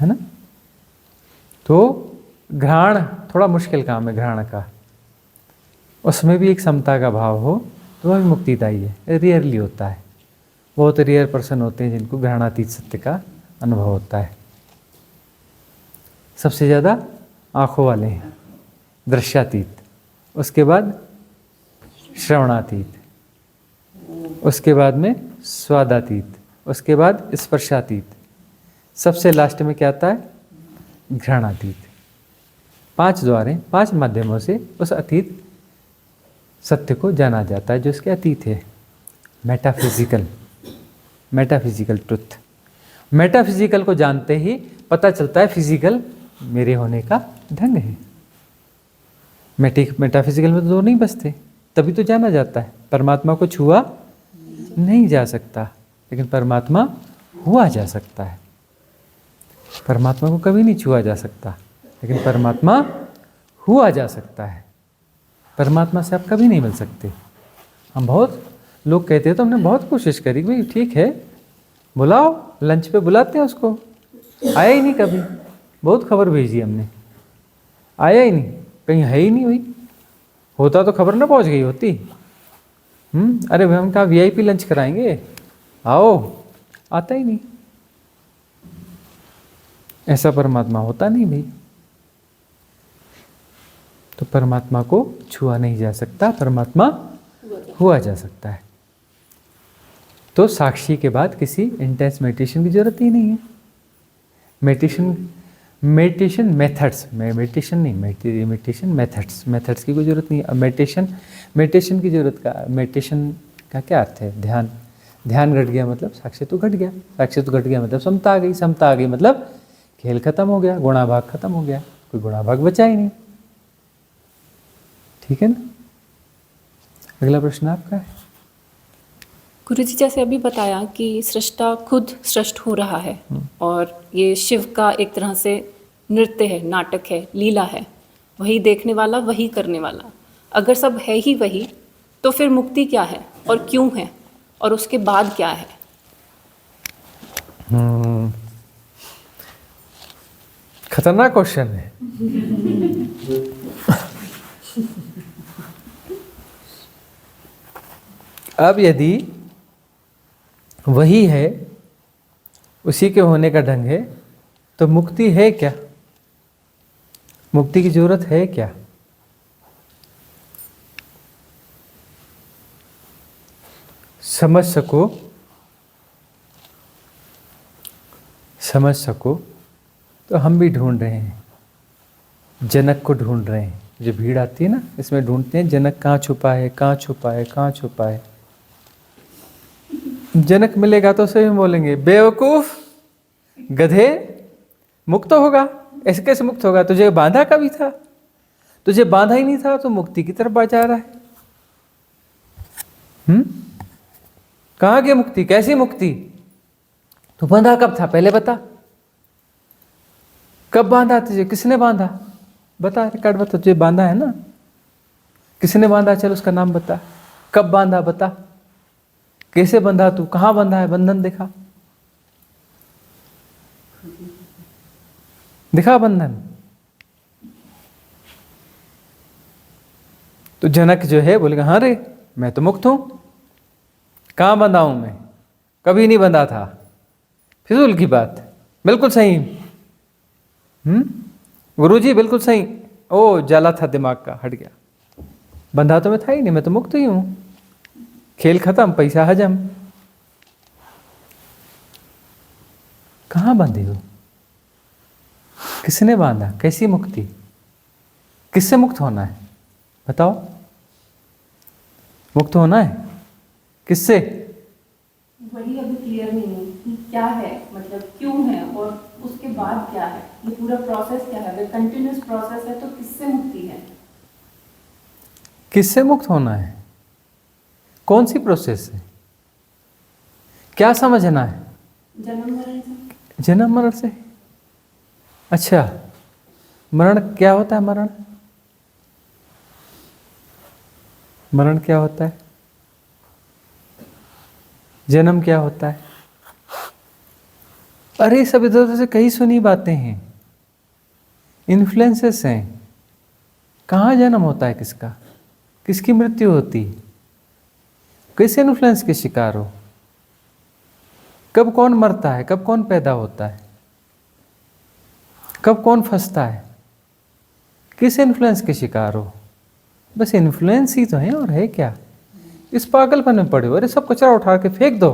S2: है ना? तो घ्राण थोड़ा मुश्किल काम है, घ्राण का, उसमें भी एक समता का भाव हो तो वह भी मुक्तिदायी है। रेयरली होता है, बहुत रेयर पर्सन होते हैं जिनको घ्राणातीत सत्य का अनुभव होता है। सबसे ज़्यादा आँखों वाले हैं, दृश्यातीत, उसके बाद श्रवणातीत, उसके बाद में स्वादातीत, उसके बाद स्पर्शातीत, सबसे लास्ट में क्या आता है? घ्राणातीत। 5 द्वार हैं, 5 माध्यमों से उस अतीत सत्य को जाना जाता है जो इसके अतीत है। Metaphysical, metaphysical truth. मेटाफिजिकल को जानते ही पता चलता है फिजिकल मेरे होने का ढंग है। मेटाफिजिकल में तो 2 नहीं बचते, तभी तो जाना जाता है। परमात्मा को छुआ नहीं जा सकता, लेकिन परमात्मा हुआ जा सकता है। परमात्मा को कभी नहीं छुआ जा सकता, लेकिन परमात्मा हुआ जा सकता है। परमात्मा से आप कभी नहीं मिल सकते। हम बहुत लोग कहते हैं तो हमने बहुत कोशिश करी, भाई ठीक है बुलाओ, लंच पे बुलाते हैं उसको, आया ही नहीं कभी। बहुत खबर भेजी हमने, आया ही नहीं, कहीं है ही नहीं। भाई होता तो खबर ना पहुंच गई होती। अरे भाई हम कहाँ VIP लंच कराएंगे, आओ, आता ही नहीं। ऐसा परमात्मा होता नहीं भाई। तो परमात्मा को छुआ नहीं जा सकता, परमात्मा हुआ जा सकता है। तो साक्षी के बाद किसी इंटेंस मेडिटेशन की जरूरत ही नहीं है। मेडिटेशन मेथड्स, मेडिटेशन नहीं, मेडिटेशन मेथड्स की कोई जरूरत नहीं है। अब मेडिटेशन की जरूरत का, मेडिटेशन का क्या अर्थ है? ध्यान घट गया मतलब साक्षी घट गया, साक्षी घट गया मतलब समता आ गई, समता आ गई मतलब खेल खत्म हो गया, गुणाभाग खत्म हो गया, कोई गुणाभाग बचा ही नहीं। ठीक है ना? अगला प्रश्न आपका है।
S4: गुरुजी, जैसे अभी बताया कि सृष्टा खुद सृष्ट हो रहा है और ये शिव का एक तरह से नृत्य है, नाटक है, लीला है, वही देखने वाला, वही करने वाला। अगर सब है ही वही, तो फिर मुक्ति क्या है और क्यों है और उसके बाद क्या है?
S2: खतरनाक क्वेश्चन है। अब यदि वही है, उसी के होने का ढंग है, तो मुक्ति है क्या? मुक्ति की जरूरत है क्या? समझ सको तो हम भी ढूंढ रहे हैं, जनक को ढूंढ रहे हैं। जो भीड़ आती है ना, इसमें ढूंढते हैं जनक कहाँ छुपा है, कहाँ छुपा है, कहाँ छुपा है। जनक मिलेगा तो सभी बोलेंगे बेवकूफ, गधे, मुक्त होगा। ऐसे कैसे मुक्त होगा? तुझे बांधा कभी था? तुझे बांधा ही नहीं था तो मुक्ति की तरफ जा रहा है। कहाँ की मुक्ति? कैसी मुक्ति? तू बांधा कब था पहले बता। कब बांधा तुझे? किसने बांधा? बता, रिकॉर्ड बता। तुझे बांधा है ना, किसने बांधा? चल उसका नाम बता। कब बांधा बता। कैसे बंधा? तू कहाँ बंधा है? बंधन दिखा, दिखा बंधन। तो जनक जो है बोलेगा हाँ रे, मैं तो मुक्त हूं। कहाँ बंधा हूं मैं? कभी नहीं बंधा था। फिजूल की बात। बिल्कुल सही। गुरुजी बिल्कुल सही। ओ जाला था दिमाग का, हट गया। बंधा तो मैं था ही नहीं, मैं तो मुक्त ही हूं। खेल खत्म, पैसा हजम। कहाँ बंधे हो? किसने बांधा? कैसी मुक्ति? किससे मुक्त होना है बताओ? मुक्त होना है किससे?
S4: वही अभी क्लियर नहीं है कि क्या है, मतलब क्यों है और उसके बाद क्या है। ये पूरा प्रोसेस क्या है? अगर कंटिन्यूस प्रोसेस है तो किससे मुक्ति है?
S2: किससे मुक्त होना है? कौन सी प्रोसेस है? क्या समझना है?
S4: जन्म मरण से।
S2: जन्म मरण से? अच्छा, मरण क्या होता है? मरण क्या होता है? जन्म क्या होता है? अरे सब इधर उधर से कहीं सुनी बातें हैं, इन्फ्लुएंसेस हैं। कहाँ जन्म होता है किसका? किसकी मृत्यु होती? कैसे इन्फ्लुएंस के शिकार हो? कब कौन मरता है? कब कौन पैदा होता है? कब कौन फंसता है? किस इन्फ्लुएंस के शिकार हो? बस इन्फ्लुएंस ही तो है, और है क्या? इस पागलपन में पड़े हो। अरे सब कचरा उठा के फेंक दो।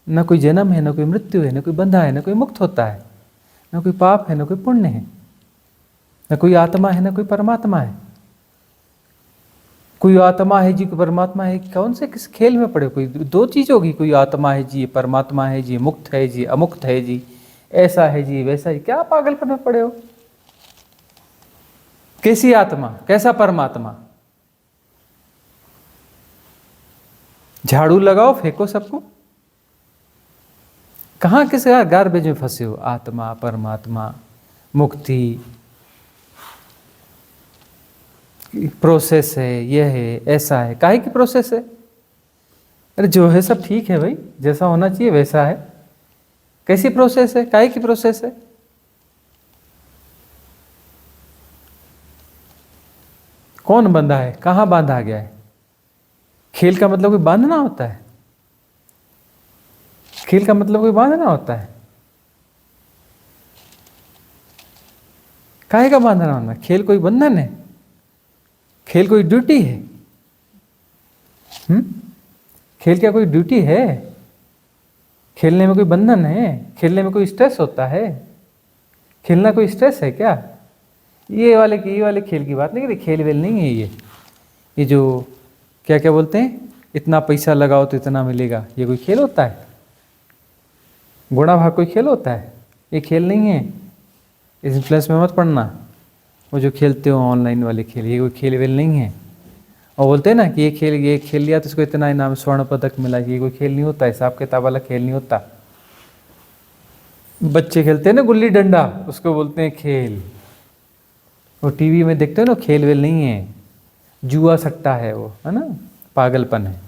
S2: न कोई जन्म है, न कोई मृत्यु है, न कोई बंधा है, न कोई मुक्त होता है, न कोई पाप है, न कोई पुण्य है, न कोई आत्मा है, न कोई परमात्मा है। कोई आत्मा है जी, कोई परमात्मा है, कौन से किस खेल में पड़े? कोई दो चीज होगी, कोई आत्मा है जी, परमात्मा है जी, मुक्त है जी, अमुक्त है जी, ऐसा है जी, वैसा ही। क्या पागलपन में पड़े हो? कैसी आत्मा, कैसा परमात्मा? झाड़ू लगाओ, फेंको सबको। कहाँ किस गार्बेज में फंसे हो? आत्मा, परमात्मा, मुक्ति, प्रोसेस है, यह है, ऐसा है। काहे की प्रोसेस है? अरे जो है सब ठीक है भाई, जैसा होना चाहिए वैसा है। कैसी प्रोसेस है? काहे की प्रोसेस है? कौन बंधा है? कहाँ बांधा गया है? खेल का मतलब कोई बांधना होता है? खेल का मतलब कोई बांधना होता है? काहे का बंधन होना? खेल कोई बंधन है? खेल कोई ड्यूटी है? खेल क्या कोई ड्यूटी है? खेलने में कोई बंधन है? खेलने में कोई स्ट्रेस होता है? खेलना कोई स्ट्रेस है क्या? ये वाले खेल की बात नहीं करी। खेल वेल नहीं है ये जो क्या क्या बोलते हैं, इतना पैसा लगाओ तो इतना मिलेगा, ये कोई खेल होता है? गुणा भाग कोई खेल होता है? ये खेल नहीं है। इस इन्फ्लुएंस में मत पड़ना। वो जो खेलते हो ऑनलाइन वाले खेल, ये कोई खेल वेल नहीं है। और बोलते हैं ना कि ये खेल लिया तो इसको इतना इनाम स्वर्ण पदक मिला, ये कोई खेल नहीं होता। हिसाब किताब वाला खेल नहीं होता। बच्चे खेलते हैं ना गुल्ली डंडा, उसको बोलते हैं खेल। वो टीवी में देखते हो ना, खेल वेल नहीं है, जुआ सट्टा है वो, है ना, पागलपन है।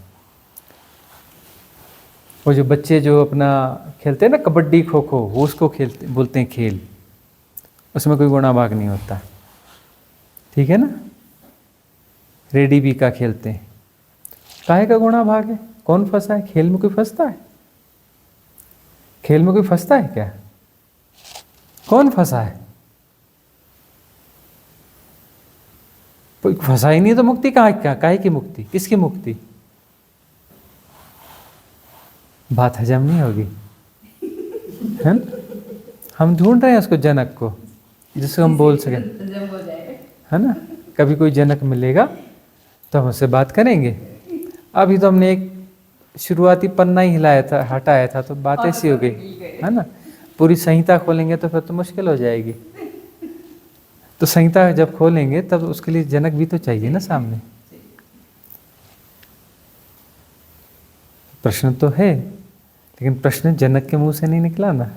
S2: वो जो बच्चे जो अपना खेलते हैं ना कबड्डी खो खो, वो उसको खेलते बोलते हैं खेल। उसमें कोई गुणा भाग नहीं होता, ठीक है ना। रेडी भी का खेलते हैं, काहे का गुणा भाग है? कौन फंसा है? खेल में कोई फंसता है? खेल में कोई फंसता है क्या? कौन फंसा है? कोई फंसा ही नहीं तो मुक्ति काहे की मुक्ति? किसकी मुक्ति? बात हजम नहीं होगी, है ना। हम ढूंढ रहे हैं उसको, जनक को, जिसको हम बोल सकें, है ना। कभी कोई जनक मिलेगा तो हम उससे बात करेंगे। अभी तो हमने एक शुरुआती पन्ना ही हटाया था तो बात ऐसी हो गई, है ना। पूरी संहिता खोलेंगे तो फिर तो मुश्किल हो जाएगी। तो संहिता जब खोलेंगे तब उसके लिए जनक भी तो चाहिए ना सामने। प्रश्न तो है, लेकिन प्रश्न जनक के मुंह से नहीं निकला ना।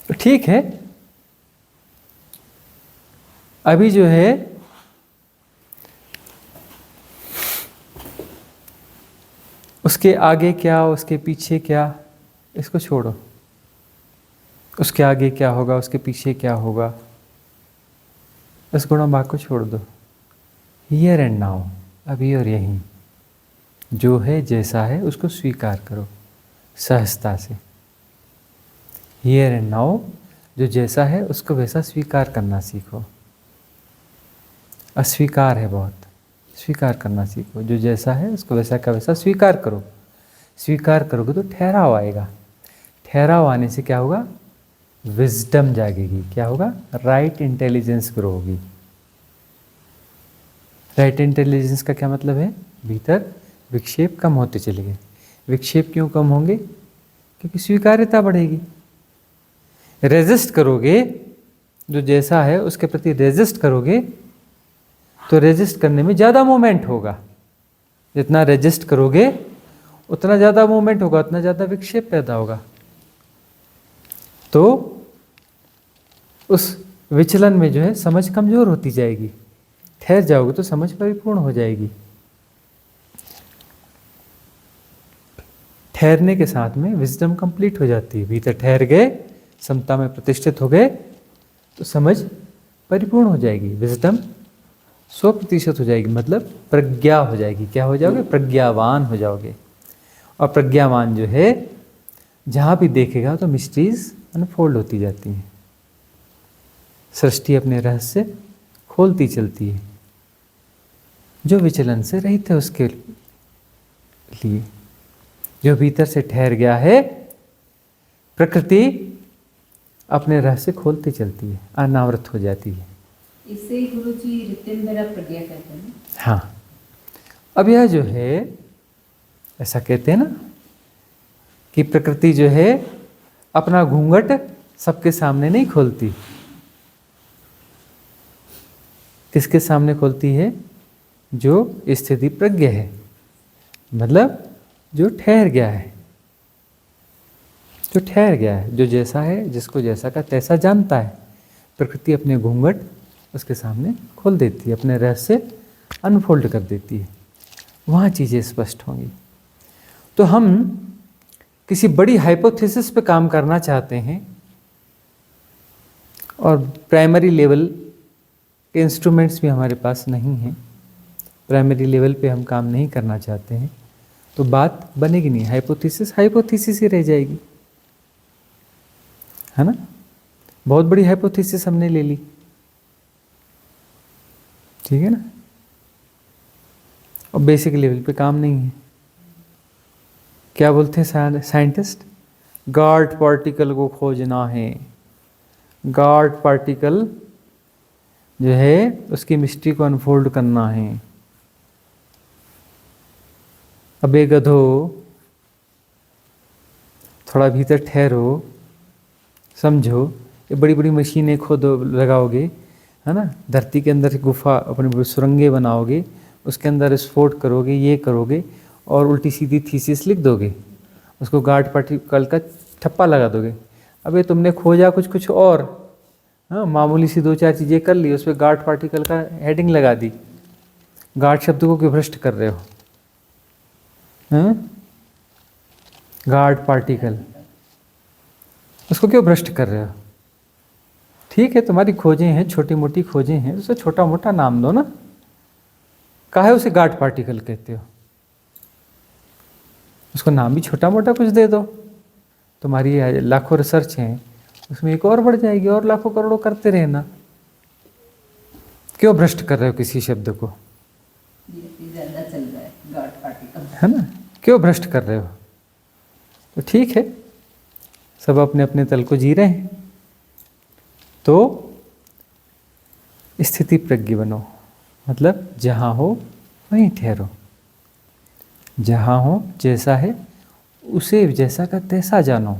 S2: तो ठीक है, अभी जो है उसके आगे क्या, उसके पीछे क्या, इसको छोड़ो। उसके आगे क्या होगा, उसके पीछे क्या होगा, इस गुणा भाग को छोड़ दो। हियर एंड नाउ, अभी और यहीं जो है जैसा है उसको स्वीकार करो सहजता से। हियर एंड नाउ, जो जैसा है उसको वैसा स्वीकार करना सीखो। अस्वीकार है बहुत, स्वीकार करना सीखो। जो जैसा है उसको वैसा का वैसा स्वीकार करो। स्वीकार करोगे तो ठहराव आएगा। ठहराव आने से क्या होगा? विजडम जागेगी। क्या होगा? राइट इंटेलिजेंस ग्रो होगी। राइट इंटेलिजेंस का क्या मतलब है? भीतर विक्षेप कम होते चले गए। विक्षेप क्यों कम होंगे? क्योंकि स्वीकार्यता बढ़ेगी। रेजिस्ट करोगे, जो जैसा है उसके प्रति रेजिस्ट करोगे तो रेजिस्ट करने में ज़्यादा मूवमेंट होगा। जितना रेजिस्ट करोगे उतना ज़्यादा मूवमेंट होगा, उतना ज़्यादा विक्षेप पैदा होगा। तो उस विचलन में जो है समझ कमज़ोर होती जाएगी। ठहर जाओगे तो समझ परिपूर्ण हो जाएगी। ठहरने के साथ में विजडम कंप्लीट हो जाती है। भीतर ठहर गए, समता में प्रतिष्ठित हो गए तो समझ परिपूर्ण हो जाएगी। विजडम 100% हो जाएगी, मतलब प्रज्ञा हो जाएगी। क्या हो जाओगे? प्रज्ञावान हो जाओगे। और प्रज्ञावान जो है जहाँ भी देखेगा तो मिस्ट्रीज अनफोल्ड होती जाती हैं। सृष्टि अपने रहस्य खोलती चलती है, जो विचलन से रहित है उसके लिए। जो भीतर से ठहर गया है, प्रकृति अपने रहस्य खोलती चलती है, अनावृत हो जाती है।
S3: इसे गुरुजी रितिंद्रा प्रज्ञा कहते हैं।
S2: हाँ, अब यह जो है ऐसा कहते हैं ना कि प्रकृति जो है अपना घूंघट सबके सामने नहीं खोलती। किसके सामने खोलती है? जो स्थिति प्रज्ञ है, मतलब जो ठहर गया है। जो ठहर गया है, जो जैसा है, जिसको जैसा का तैसा जानता है, प्रकृति अपने घूंघट उसके सामने खोल देती है, अपने रहस्य अनफोल्ड कर देती है। वहाँ चीज़ें स्पष्ट होंगी। तो हम किसी बड़ी हाइपोथेसिस पे काम करना चाहते हैं और प्राइमरी लेवल के इंस्ट्रूमेंट्स भी हमारे पास नहीं हैं, प्राइमरी लेवल पे हम काम नहीं करना चाहते हैं, तो बात बनेगी नहीं। हाइपोथेसिस हाइपोथेसिस ही रह जाएगी। है ना। बहुत बड़ी हाइपोथेसिस हमने ले ली, ठीक है ना, और बेसिक लेवल पे काम नहीं है। क्या बोलते हैं साइंटिस्ट, गॉड पार्टिकल को खोजना है, गॉड पार्टिकल जो है उसकी मिस्ट्री को अनफोल्ड करना है। अबे गधो, थोड़ा भीतर ठहरो, समझो। ये बड़ी बड़ी मशीनें खोदो, लगाओगे, है ना, धरती के अंदर गुफा अपनी सुरंगें बनाओगे, उसके अंदर स्फोट करोगे, ये करोगे, और उल्टी सीधी थीसिस लिख दोगे, उसको गॉड पार्टिकल का ठप्पा लगा दोगे। अबे तुमने खोजा कुछ और, हाँ, मामूली सी 2-4 चीज़ें कर ली, उस पर गॉड पार्टिकल का हेडिंग लगा दी। गॉड शब्द को क्यों भ्रष्ट कर रहे हो? गॉड पार्टिकल, उसको क्यों भ्रष्ट कर रहे हो? ठीक है, तुम्हारी खोजें हैं, छोटी मोटी खोजें हैं, उसे छोटा मोटा नाम दो ना। काहे उसे गॉड पार्टिकल कहते हो? उसको नाम भी छोटा मोटा कुछ दे दो। तुम्हारी लाखों रिसर्च हैं, उसमें एक और बढ़ जाएगी, और लाखों करोड़ों करते रहना। क्यों भ्रष्ट कर रहे हो किसी शब्द को?
S3: ज़्यादा चल रहा है गॉड पार्टिकल,
S2: है ना, क्यों भ्रष्ट कर रहे हो? तो ठीक है, सब अपने अपने तल को जी रहे हैं, तो स्थिति प्रज्ञ बनो, मतलब जहाँ हो वहीं ठहरो, जहाँ हो जैसा है उसे जैसा का तैसा जानो।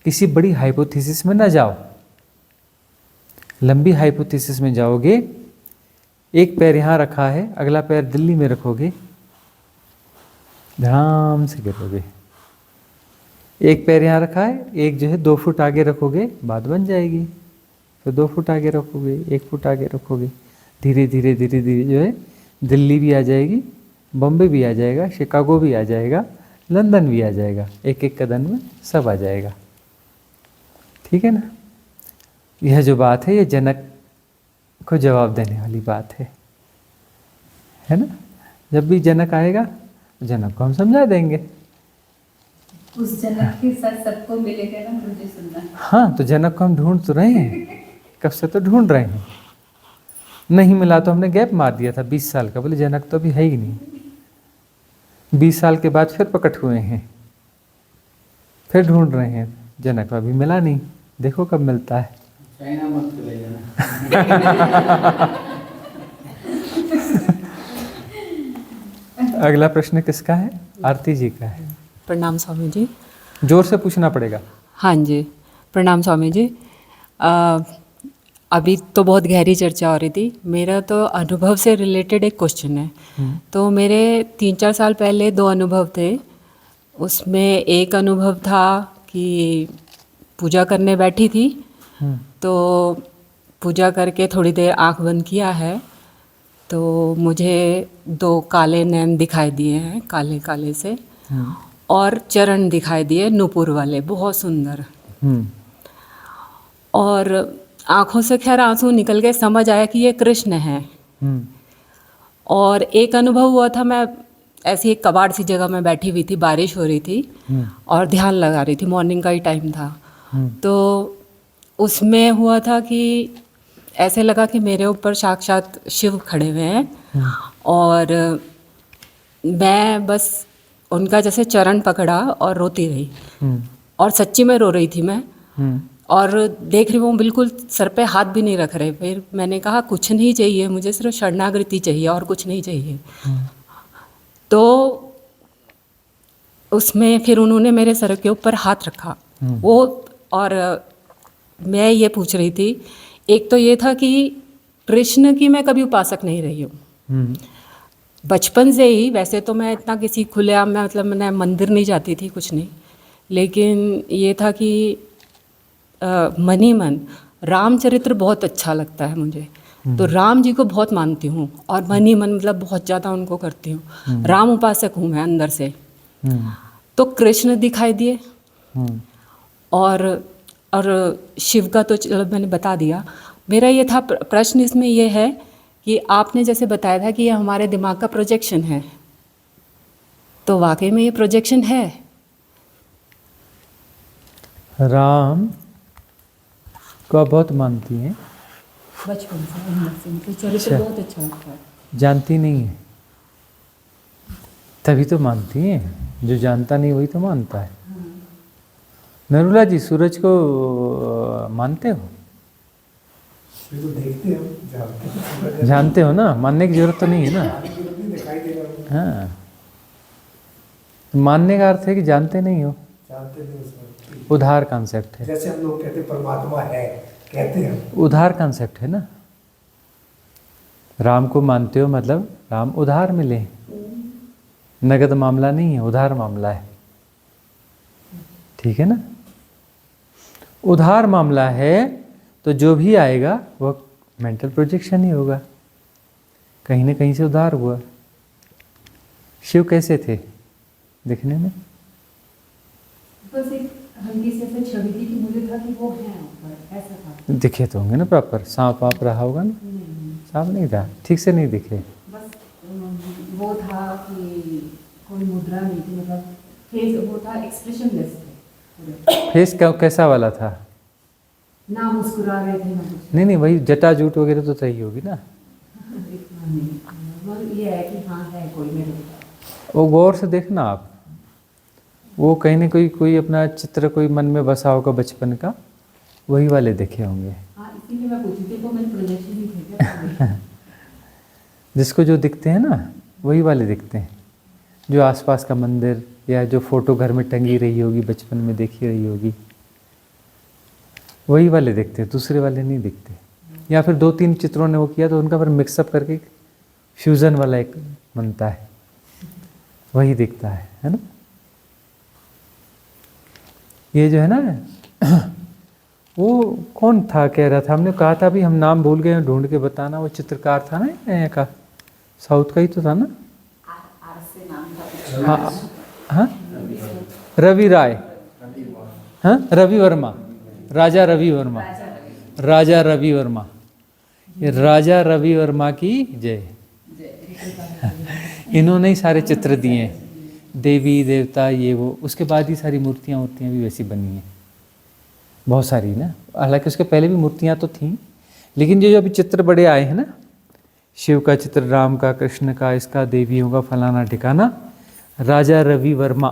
S2: किसी बड़ी हाइपोथेसिस में ना जाओ। लंबी हाइपोथेसिस में जाओगे, एक पैर यहाँ रखा है, अगला पैर दिल्ली में रखोगे, धड़ाम से गिरोगे। एक पैर यहाँ रखा है, एक जो है 2 फुट आगे रखोगे, बात बन जाएगी। फिर 2 फुट आगे रखोगे, 1 फुट आगे रखोगे, धीरे धीरे धीरे धीरे जो है दिल्ली भी आ जाएगी, बम्बई भी आ जाएगा, शिकागो भी आ जाएगा, लंदन भी आ जाएगा। एक एक कदम में सब आ जाएगा, ठीक है ना। यह जो बात है, ये जनक को जवाब देने वाली बात है ना। जब भी जनक आएगा, जनक को हम समझा देंगे।
S3: उस जनक के साथ सबको मिलेगा ना, मुझे सुनना।
S2: हाँ, तो जनक को हम ढूंढ तो रहे हैं, कब से तो ढूंढ रहे हैं। नहीं मिला तो हमने गैप मार दिया था 20 साल का, बोले जनक तो अभी है ही नहीं। 20 साल के बाद फिर प्रकट हुए हैं, फिर ढूंढ रहे हैं, जनक अभी मिला नहीं, देखो कब मिलता है।
S1: चाइना मत चले जाना।
S2: अगला प्रश्न किसका है? आरती जी का है।
S4: प्रणाम स्वामी जी।
S2: जोर से पूछना पड़ेगा।
S4: हाँ जी, प्रणाम स्वामी जी। अभी तो बहुत गहरी चर्चा हो रही थी, मेरा तो अनुभव से रिलेटेड एक क्वेश्चन है। तो मेरे 3-4 साल पहले 2 अनुभव थे। उसमें एक अनुभव था कि पूजा करने बैठी थी, तो पूजा करके थोड़ी देर आंख बंद किया है, तो मुझे 2 काले नैन दिखाई दिए हैं, काले काले से, और चरण दिखाई दिए नूपुर वाले, बहुत सुंदर। और आँखों से खैर आंसू निकल गए, समझ आया कि ये कृष्ण हैं। और एक अनुभव हुआ था, मैं ऐसी एक कबाड़ सी जगह में बैठी हुई थी, बारिश हो रही थी और ध्यान लगा रही थी, मॉर्निंग का ही टाइम था। तो उसमें हुआ था कि ऐसे लगा कि मेरे ऊपर साक्षात शिव खड़े हुए हैं, और मैं बस उनका जैसे चरण पकड़ा और रोती रही। और सच्ची में रो रही थी मैं, और देख रही हूँ बिल्कुल सर पे हाथ भी नहीं रख रहे। फिर मैंने कहा कुछ नहीं चाहिए मुझे, सिर्फ शरणागति चाहिए और कुछ नहीं चाहिए। तो उसमें फिर उन्होंने मेरे सर के ऊपर हाथ रखा वो, और मैं ये पूछ रही थी, एक तो ये था कि कृष्ण की मैं कभी उपासक नहीं रही हूँ बचपन से ही। वैसे तो मैं इतना किसी खुलेआम में, मतलब मैं मंदिर नहीं जाती थी, कुछ नहीं, लेकिन ये था कि मन ही मन रामचरित्र बहुत अच्छा लगता है मुझे, तो राम जी को बहुत मानती हूँ, और मन ही मन मतलब बहुत ज़्यादा उनको करती हूँ। राम उपासक हूँ मैं अंदर से। तो कृष्ण दिखाई दिए, और शिव का तो चलो मैंने बता दिया। मेरा ये था प्रश्न इसमें ये है कि आपने जैसे बताया था कि ये हमारे दिमाग का प्रोजेक्शन है, तो वाकई में ये प्रोजेक्शन है?
S2: राम इसको आप बहुत मानती हैं?
S3: बचपन से अंदर से उनके चरित्र बहुत अच्छा लगता है।
S2: जानती नहीं है तभी तो मानती हैं, जो जानता नहीं वही तो मानता है। नरूला जी, सूरज को मानते हो?
S5: तो देखते हो, जानते हो।
S2: जानते हो ना, मानने की जरूरत तो नहीं है ना।
S5: दिखाई दे रहा हूँ।
S2: हाँ, तो मानने का अर्थ है कि जानते नहीं हो।
S5: जानते नहीं उसमें।
S2: उधार कॉन्सेप्ट है।
S5: जैसे हम लोग कहते हैं परमात्मा है, कहते हैं।
S2: उधार कॉन्सेप्ट है ना। राम को मानते हो मतलब राम उधार मिले, नगद मामला नहीं है, उधार मामला है। ठीक है ना। उधार मामला है तो जो भी आएगा वो मेंटल प्रोजेक्शन ही होगा, कहीं ना कहीं से उधार हुआ। शिव कैसे थे दिखने में?
S3: बस एक हल्की से ऐसे छवि थी कि मुझे था कि वो है ऊपर, ऐसा था।
S2: दिखे तो होंगे ना प्रॉपर, सांप वाप रहा होगा ना? सांप नहीं था, ठीक से नहीं दिखे।
S3: बस वो था कि कोई मुद्रा नहीं थी, मतलब फेस वो था, एक्सप्रेशनलेस थे।
S2: फेस कैसा वाला था?
S3: ना मुस्कुरा रहे थे ना कुछ।
S2: नहीं नहीं, वही जटा जूट वगैरह तो सही होगी ना।
S3: इतना नहीं, मतलब ये है कि हाँ है कोई मेरे पास।
S2: वो गौर से देखना आप, वो कहीं ना कोई अपना चित्र कोई मन में बसा होगा बचपन का, वही वाले देखे होंगे।
S3: हाँ, इसीलिए मैं पूछी थी, वो मैंने प्रोजेक्शन ही थे क्या?
S2: जिसको जो दिखते हैं ना वही वाले दिखते हैं। जो आसपास का मंदिर या जो फोटो घर में टंगी रही होगी, बचपन में देखी रही होगी, वही वाले दिखते हैं, दूसरे वाले नहीं दिखते। या फिर 2-3 चित्रों ने वो किया तो उनका फिर मिक्सअप करके फ्यूज़न वाला एक बनता है, वही दिखता है ना। ये जो है ना वो कौन था कह रहा था, हमने कहा था भी हम नाम भूल गए, ढूंढ के बताना। वो चित्रकार था ना यहाँ का, साउथ का ही तो था ना। हाँ हाँ, रवि राय, हाँ रवि वर्मा, राजा रवि वर्मा, राजा रवि वर्मा। ये राजा रवि वर्मा की जय। इन्होंने ही सारे चित्र दिए हैं, देवी देवता ये वो। उसके बाद ही सारी मूर्तियाँ भी वैसी बनी हैं, बहुत सारी ना। हालांकि उसके पहले भी मूर्तियाँ तो थीं, लेकिन जो अभी चित्र बड़े आए हैं ना, शिव का चित्र, राम का, कृष्ण का, इसका, देवियों का, फलाना ठिकाना, राजा रवि वर्मा।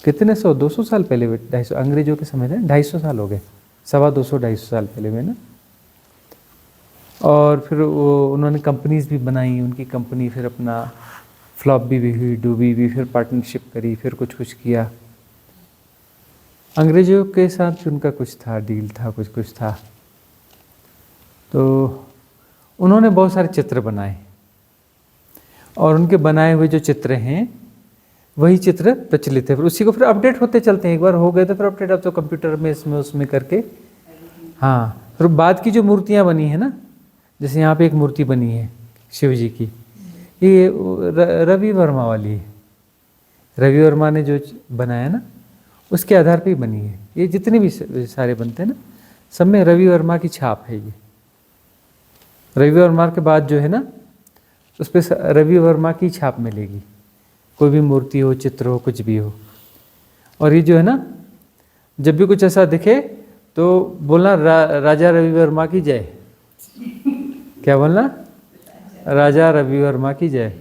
S2: कितने 100-200 साल पहले, 250, अंग्रेजों के समय थे, 250 साल हो गए, 250-250 साल पहले में ना। और फिर वो उन्होंने कंपनीज भी बनाई, उनकी कंपनी फिर अपना फ्लॉप भी हुई, डूबी भी, फिर पार्टनरशिप करी, फिर कुछ किया। अंग्रेजों के साथ उनका कुछ था, डील था, कुछ था। तो उन्होंने बहुत सारे चित्र बनाए, और उनके बनाए हुए जो चित्र हैं वही चित्र प्रचलित है। फिर उसी को फिर अपडेट होते चलते हैं, एक बार हो गए तो फिर अपडेट, अब तो कंप्यूटर में इसमें उसमें करके। हाँ, फिर बाद की जो मूर्तियाँ बनी है ना, जैसे यहाँ पे एक मूर्ति बनी है शिव जी की, ये रवि वर्मा वाली है। रवि वर्मा ने जो बनाया ना, उसके आधार पे ही बनी है। ये जितने भी सारे बनते हैं ना, सब में रवि वर्मा की छाप है। ये रवि वर्मा के बाद जो है ना, उस पर रवि वर्मा की छाप मिलेगी, कोई भी मूर्ति हो, चित्र हो, कुछ भी हो। और ये जो है ना, जब भी कुछ ऐसा दिखे तो बोलना राजा रवि वर्मा की जय। क्या बोलना? राजा रवि वर्मा की जय।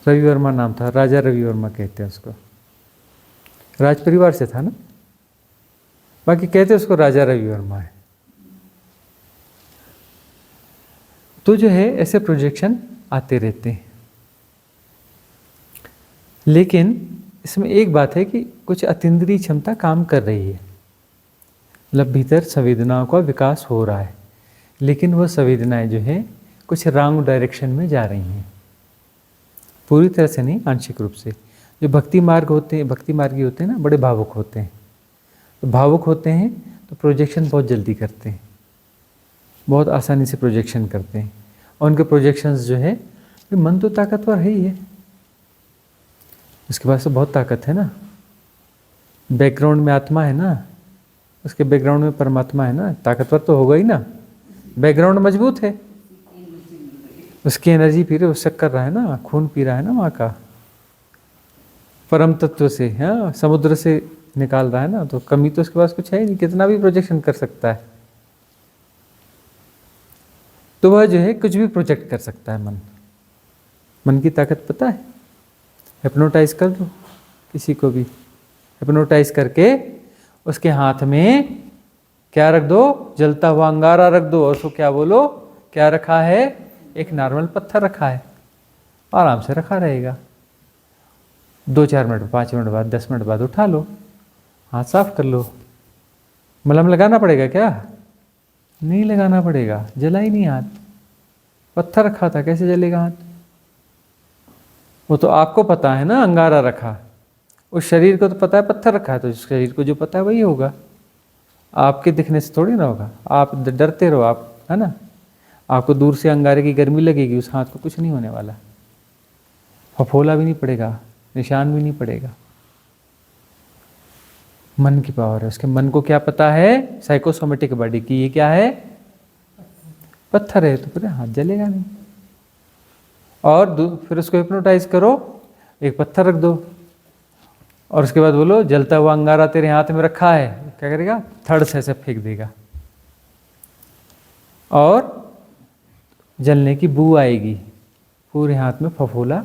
S2: रवि वर्मा नाम था, राजा रवि वर्मा कहते हैं उसको। राज परिवार से था ना, बाकी कहते हैं उसको राजा रवि वर्मा है। तो जो है ऐसे प्रोजेक्शन आते रहते हैं। लेकिन इसमें एक बात है कि कुछ अतीन्द्रिय क्षमता काम कर रही है, मतलब भीतर संवेदनाओं का विकास हो रहा है, लेकिन वह संवेदनाएं जो है कुछ रॉन्ग डायरेक्शन में जा रही हैं, पूरी तरह से नहीं, आंशिक रूप से। जो भक्ति मार्गी होते हैं ना, बड़े भावुक होते हैं। तो भावुक होते हैं तो प्रोजेक्शन बहुत जल्दी करते हैं, बहुत आसानी से प्रोजेक्शन करते हैं। और उनके प्रोजेक्शंस जो है, मन तो ताकतवर है ही है, उसके पास तो बहुत ताकत है ना। बैकग्राउंड में आत्मा है ना, उसके बैकग्राउंड में परमात्मा है ना, ताकतवर तो होगा ही ना। बैकग्राउंड मजबूत है, उसकी एनर्जी पी रहे, उससे कर रहा है ना, खून पी रहा है ना वहाँ का, परम तत्व से, हाँ, समुद्र से निकाल रहा है ना, तो कमी तो उसके पास कुछ है ही नहीं, कितना भी प्रोजेक्शन कर सकता है। तो वह जो है कुछ भी प्रोजेक्ट कर सकता है मन। मन की ताकत पता है? हिप्नोटाइज कर दो किसी को भी, हिप्नोटाइज करके उसके हाथ में क्या रख दो? जलता हुआ अंगारा रख दो, और उसको क्या बोलो? क्या रखा है? एक नॉर्मल पत्थर रखा है, आराम से रखा रहेगा। 2-4 मिनट, 5 मिनट बाद, 10 मिनट बाद उठा लो, हाथ साफ कर लो। मलहम लगाना पड़ेगा क्या? नहीं लगाना पड़ेगा, जला ही नहीं हाथ, पत्थर रखा था, कैसे जलेगा हाथ? वो तो आपको पता है ना, अंगारा रखा, उस शरीर को तो पता है पत्थर रखा है, तो उस शरीर को जो पता है वही होगा, आपके दिखने से थोड़ी ना होगा। आप डरते रहो, आप है ना, आपको दूर से अंगारे की गर्मी लगेगी, उस हाथ को कुछ नहीं होने वाला, फफोला भी नहीं पड़ेगा, निशान भी नहीं पड़ेगा। मन की पावर है, उसके मन को क्या पता है? साइकोसोमेटिक बॉडी की ये क्या है? पत्थर है, तो फिर हाथ जलेगा नहीं। और फिर उसको हिप्नोटाइज करो, एक पत्थर रख दो, और उसके बाद बोलो जलता हुआ अंगारा तेरे हाथ में रखा है, क्या करेगा? थड़ से ऐसे फेंक देगा, और जलने की बू आएगी, पूरे हाथ में फफोला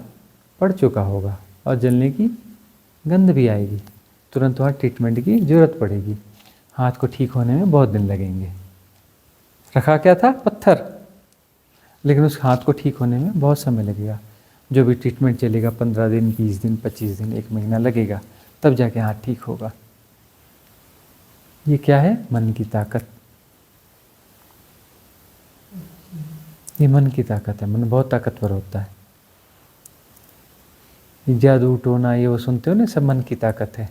S2: पड़ चुका होगा, और जलने की गंध भी आएगी, तुरंत वहाँ ट्रीटमेंट की जरूरत पड़ेगी। हाथ को ठीक होने में बहुत दिन लगेंगे। रखा क्या था? पत्थर, लेकिन उस हाथ को ठीक होने में बहुत समय लगेगा। जो भी ट्रीटमेंट चलेगा 15 दिन, 20 दिन, 25 दिन, 1 महीना लगेगा, तब जाके हाथ ठीक होगा। ये क्या है? मन की ताकत। ये मन की ताकत है, मन बहुत ताकतवर होता है। ये जादू टोना ये वो सुनते हो ना, सब मन की ताकत है।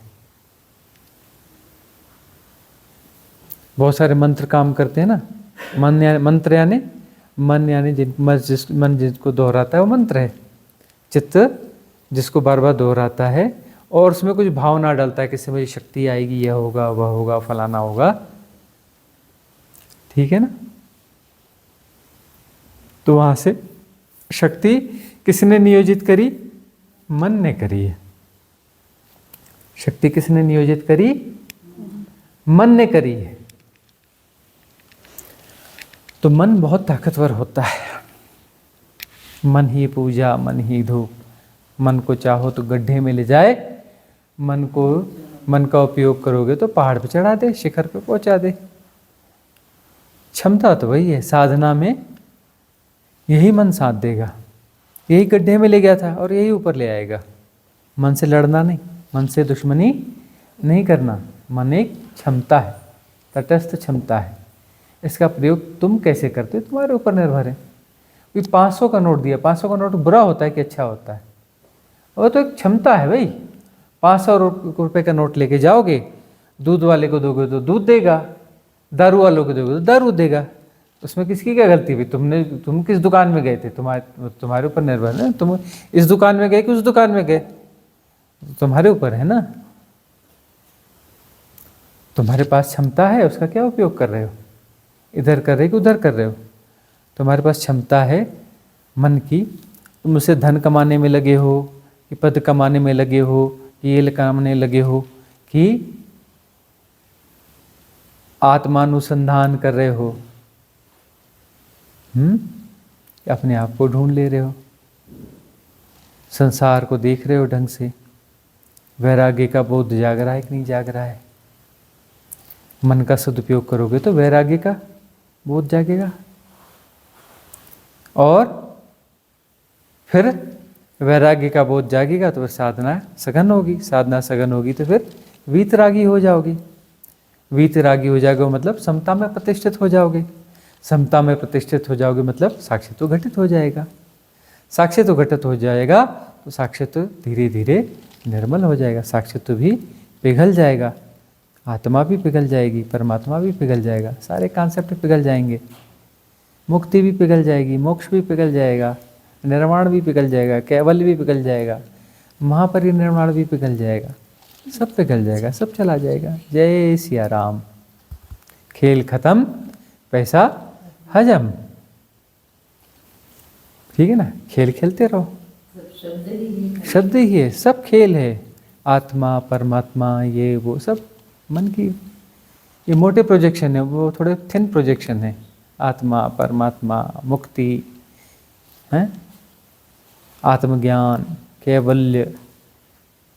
S2: बहुत सारे मंत्र काम करते हैं ना, मंत्र यानी मन, यानी मन जिसको दोहराता है वो मंत्र है। चित्त जिसको बार बार दोहराता है और उसमें कुछ भावना डालता है, किसी में शक्ति आएगी, यह होगा, वह होगा, फलाना होगा, ठीक है ना। तो वहां से शक्ति किसने नियोजित करी? मन ने करी है। शक्ति किसने नियोजित करी? मन ने करी है। तो मन बहुत ताकतवर होता है। मन ही पूजा, मन ही धूप। मन को चाहो तो गड्ढे में ले जाए, मन का उपयोग करोगे तो पहाड़ पे चढ़ा दे, शिखर पे पहुंचा दे। क्षमता तो वही है। साधना में यही मन साथ देगा, यही गड्ढे में ले गया था और यही ऊपर ले आएगा। मन से लड़ना नहीं, मन से दुश्मनी नहीं करना। मन एक क्षमता है, तटस्थ क्षमता है। इसका प्रयोग तुम कैसे करते हो तुम्हारे ऊपर निर्भर है। 500 का नोट दिया, 500 का नोट बुरा होता है कि अच्छा होता है? वो तो एक क्षमता है भाई। 500 रुपये का नोट लेके जाओगे, दूध वाले को दोगे तो दूध देगा, दारू वालों को दोगे तो दारू देगा। उसमें किसकी क्या गलती हुई? तुम किस दुकान में गए थे? तुम्हारे ऊपर निर्भर है। तुम इस दुकान में गए कि उस दुकान में गए, तुम्हारे ऊपर है ना। तुम्हारे पास क्षमता है, उसका क्या उपयोग कर रहे हो? इधर कर रहे हो कि उधर कर रहे हो? तुम्हारे पास क्षमता है मन की। तुम उससे धन कमाने में लगे हो, कि पद कमाने में लगे हो, कि ये कमाने लगे हो, कि आत्मानुसंधान कर रहे हो, अपने आप को ढूंढ ले रहे हो, संसार को देख रहे हो ढंग से, वैराग्य का बोध जाग रहा है कि नहीं जाग रहा है। मन का सदुपयोग करोगे तो वैराग्य का बोध जागेगा, और फिर वैराग्य का बोध जागेगा तो फिर साधना सघन होगी, साधना सघन होगी तो फिर वीतरागी हो जाओगे। वीतरागी हो जाओगे मतलब समता में प्रतिष्ठित हो जाओगे। समता में प्रतिष्ठित हो जाओगे मतलब साक्षित्व घटित हो जाएगा। साक्षित्व घटित हो जाएगा तो साक्षित्व धीरे धीरे निर्मल हो जाएगा, साक्षित्व भी पिघल जाएगा, आत्मा भी पिघल जाएगी, परमात्मा भी पिघल जाएगा, सारे कॉन्सेप्ट पिघल जाएंगे, मुक्ति भी पिघल जाएगी, मोक्ष भी पिघल जाएगा, निर्वाण भी पिघल जाएगा, कैवल्य भी पिघल जाएगा, महापरिनिर्वाण भी पिघल जाएगा, सब पिघल जाएगा, सब चला जाएगा। जय सिया राम। खेल खत्म, पैसा हजम। ठीक है ना, खेल खेलते रहो। शब्द ही है, सब खेल है। आत्मा, परमात्मा, ये वो सब मन की ये मोटे प्रोजेक्शन है, वो थोड़े थिन प्रोजेक्शन है। आत्मा, परमात्मा, मुक्ति है, आत्मज्ञान, कैवल्य,